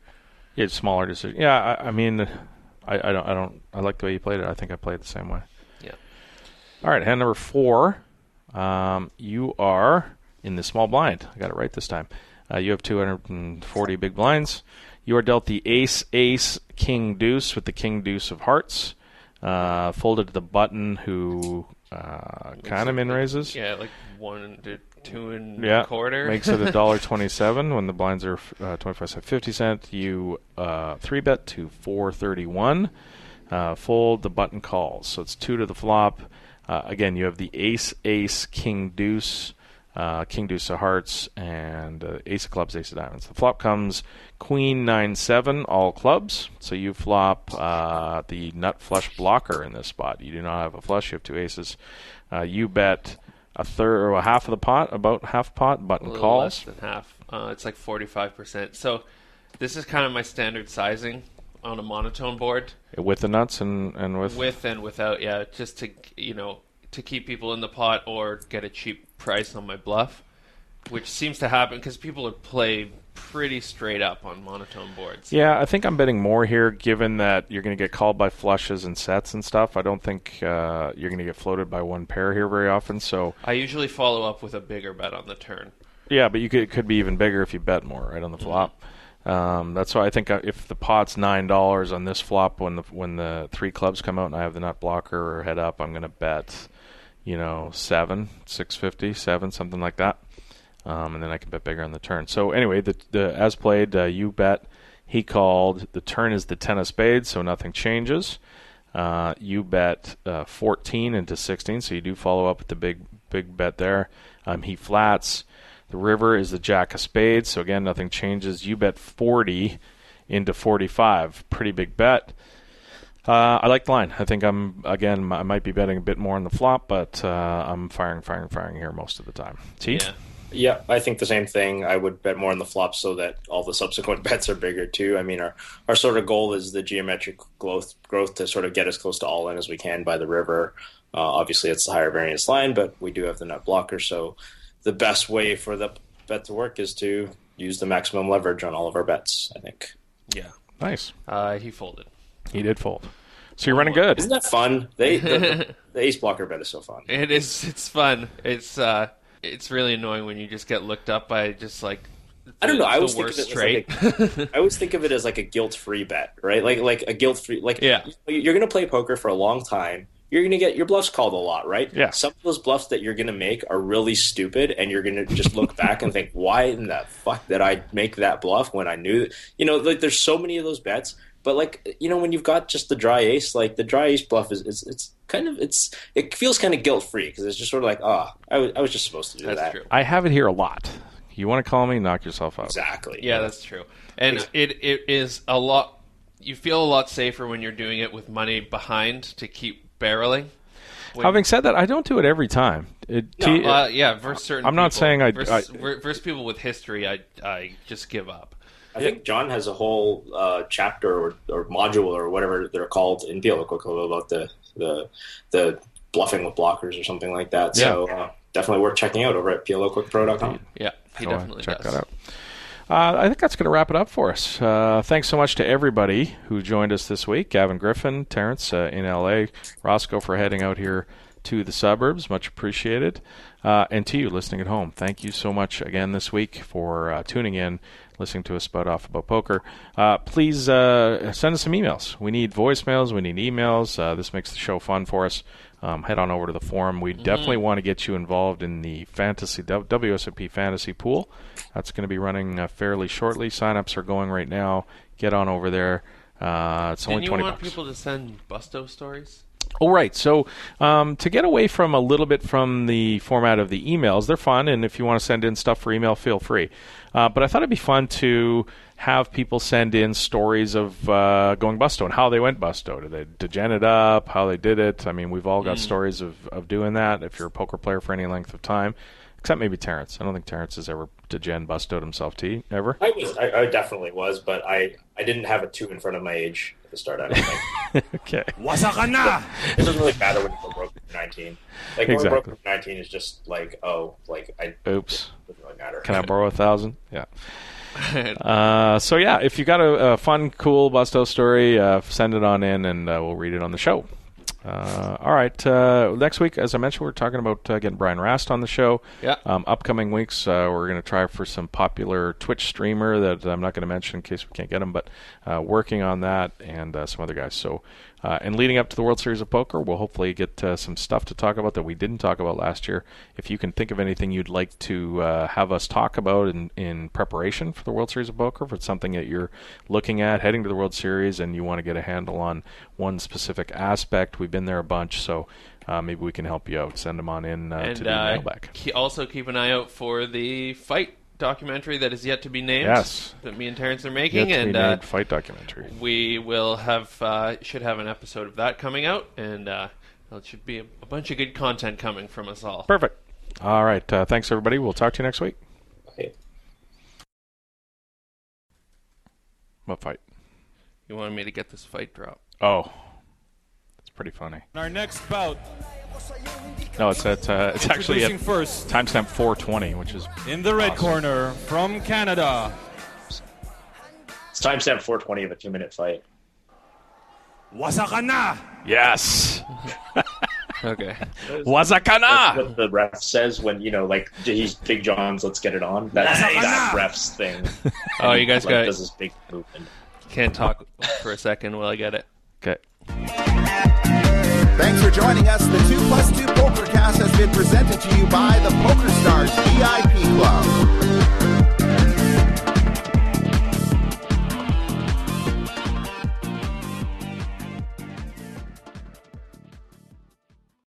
Yeah, it's smaller decision. Yeah, I mean, I like the way you played it. I think I played it the same way. Yeah. All right, hand number 4. You are in the small blind. I got it right this time. You have 240 big blinds. You are dealt the ace, king, deuce with the king, deuce of hearts. Folded to the button who kind of min raises. Yeah, like 1 to 2 and a quarter. Makes it $1.27 when the blinds are 25 cents, 50 cents. You 3-bet to 431. Fold, the button calls. So it's 2 to the flop. Again, you have the ace, king, deuce. King, deuce of hearts, and ace of clubs, ace of diamonds. The flop comes queen 9-7, all clubs. So you flop the nut flush blocker in this spot. You do not have a flush. You have 2 aces. You bet a third or half of the pot, about half pot. Button calls. Less than half. It's like 45%. So this is kind of my standard sizing on a monotone board. With the nuts and with? With and without, yeah. Just to, to keep people in the pot or get a cheap price on my bluff, which seems to happen because people play pretty straight up on monotone boards. Yeah, I think I'm betting more here given that you're going to get called by flushes and sets and stuff. I don't think you're going to get floated by one pair here very often. So I usually follow up with a bigger bet on the turn. Yeah, but it could be even bigger if you bet more right on the flop. That's why I think if the pot's $9 on this flop when the 3 clubs come out and I have the nut blocker or head up, I'm going to bet 7, 650, 7, something like that. And then I can bet bigger on the turn. So anyway, the as played, you bet. He called. The turn is the 10 of spades, so nothing changes. You bet 14 into 16, so you do follow up with the big bet there. He flats. The river is the jack of spades, so again, nothing changes. You bet 40 into 45. Pretty big bet. I like the line. I think I might be betting a bit more on the flop, but I'm firing here most of the time. T? Yeah, I think the same thing. I would bet more on the flop so that all the subsequent bets are bigger too. I mean, our sort of goal is the geometric growth to sort of get as close to all in as we can by the river. Obviously, it's the higher variance line, but we do have the nut blocker. So the best way for the bet to work is to use the maximum leverage on all of our bets, I think. Yeah. Nice. He folded. He did fold. So you're running good. Isn't that fun? The ace blocker bet is so fun. It is. It's fun. It's really annoying when you just get looked up by just like I don't know. I always think of it as like a guilt-free bet, right? Like a guilt-free. You're going to play poker for a long time. You're going to get your bluffs called a lot, right? Yeah. Some of those bluffs that you're going to make are really stupid, and you're going to just look back and think, "Why in the fuck did I make that bluff when I knew?" There's so many of those bets. But when you've got just the dry ace, like the dry ace bluff it feels kind of guilt free because it's just sort of like, I was just supposed to do that. That's true. I have it here a lot. You want to call me? Knock yourself out. Exactly. Yeah, that's true. And it is a lot. You feel a lot safer when you're doing it with money behind to keep barreling. Having said that, I don't do it every time. Versus certain. I'm not saying versus people with history, I just give up. I think John has a whole chapter or module or whatever they're called in PLO about the bluffing with blockers or something like that. So definitely worth checking out over at PLOquickpro.com. Yeah, he definitely check does. that out. I think that's going to wrap it up for us. Thanks so much to everybody who joined us this week. Gavin Griffin, Terrence in LA, Roscoe for heading out here to the suburbs. Much appreciated. And to you listening at home, thank you so much again this week for tuning in, listening to us spout off about poker. Please send us some emails. We need voicemails. We need emails. This makes the show fun for us. Head on over to the forum. We definitely want to get you involved in the fantasy WSOP fantasy pool. That's going to be running fairly shortly. Sign-ups are going right now. Get on over there. It's only $20. You want people to send Busto stories? Oh, right. So to get away from a little bit from the format of the emails, they're fun, and if you want to send in stuff for email, feel free. But I thought it'd be fun to have people send in stories of going busto and how they went busto. Did they degen it up, how they did it? I mean, we've all got stories of doing that if you're a poker player for any length of time, except maybe Terrence. I don't think Terrence has ever degen bustoed himself, ever? I definitely was, but I didn't have a 2 in front of my age at the start, I don't think. Okay. Wasakana! It doesn't really matter when you go broke at 19. Like, exactly. Going broke at 19 is just like, oops. It doesn't really matter. Can I borrow 1,000? Yeah. So yeah, if you got a fun, cool busto story, send it on in, and we'll read it on the show. All right. Next week, as I mentioned, we're talking about getting Brian Rast on the show. Yeah. Upcoming weeks, we're going to try for some popular Twitch streamer that I'm not going to mention in case we can't get him, but working on that and some other guys. So, and leading up to the World Series of Poker, we'll hopefully get some stuff to talk about that we didn't talk about last year. If you can think of anything you'd like to have us talk about in preparation for the World Series of Poker, if it's something that you're looking at, heading to the World Series, and you want to get a handle on one specific aspect, we've been there a bunch, so maybe we can help you out. Send them on in to the mailbag. Also keep an eye out for the fight documentary that is yet to be named. Yes, that me and Terrence are making, yet to be named fight documentary. We will have should have an episode of that coming out, and it should be a bunch of good content coming from us all. Perfect. All right. Thanks everybody. We'll talk to you next week. Okay. What fight? You wanted me to get this fight drop. Oh, that's pretty funny. Our next bout. No, it's actually at first. Timestamp 420, which is in the red corner from Canada. It's timestamp 420 of a 2-minute fight. Wasakana. Yes. Okay. Wasakana. That's what the ref says when he's Big John's. Let's get it on. That's that ref's thing. Oh, you guys got does this big movement. Can't talk for a second while I get it. Okay. Thanks for joining us. The 2+2 Pokercast has been presented to you by the PokerStars.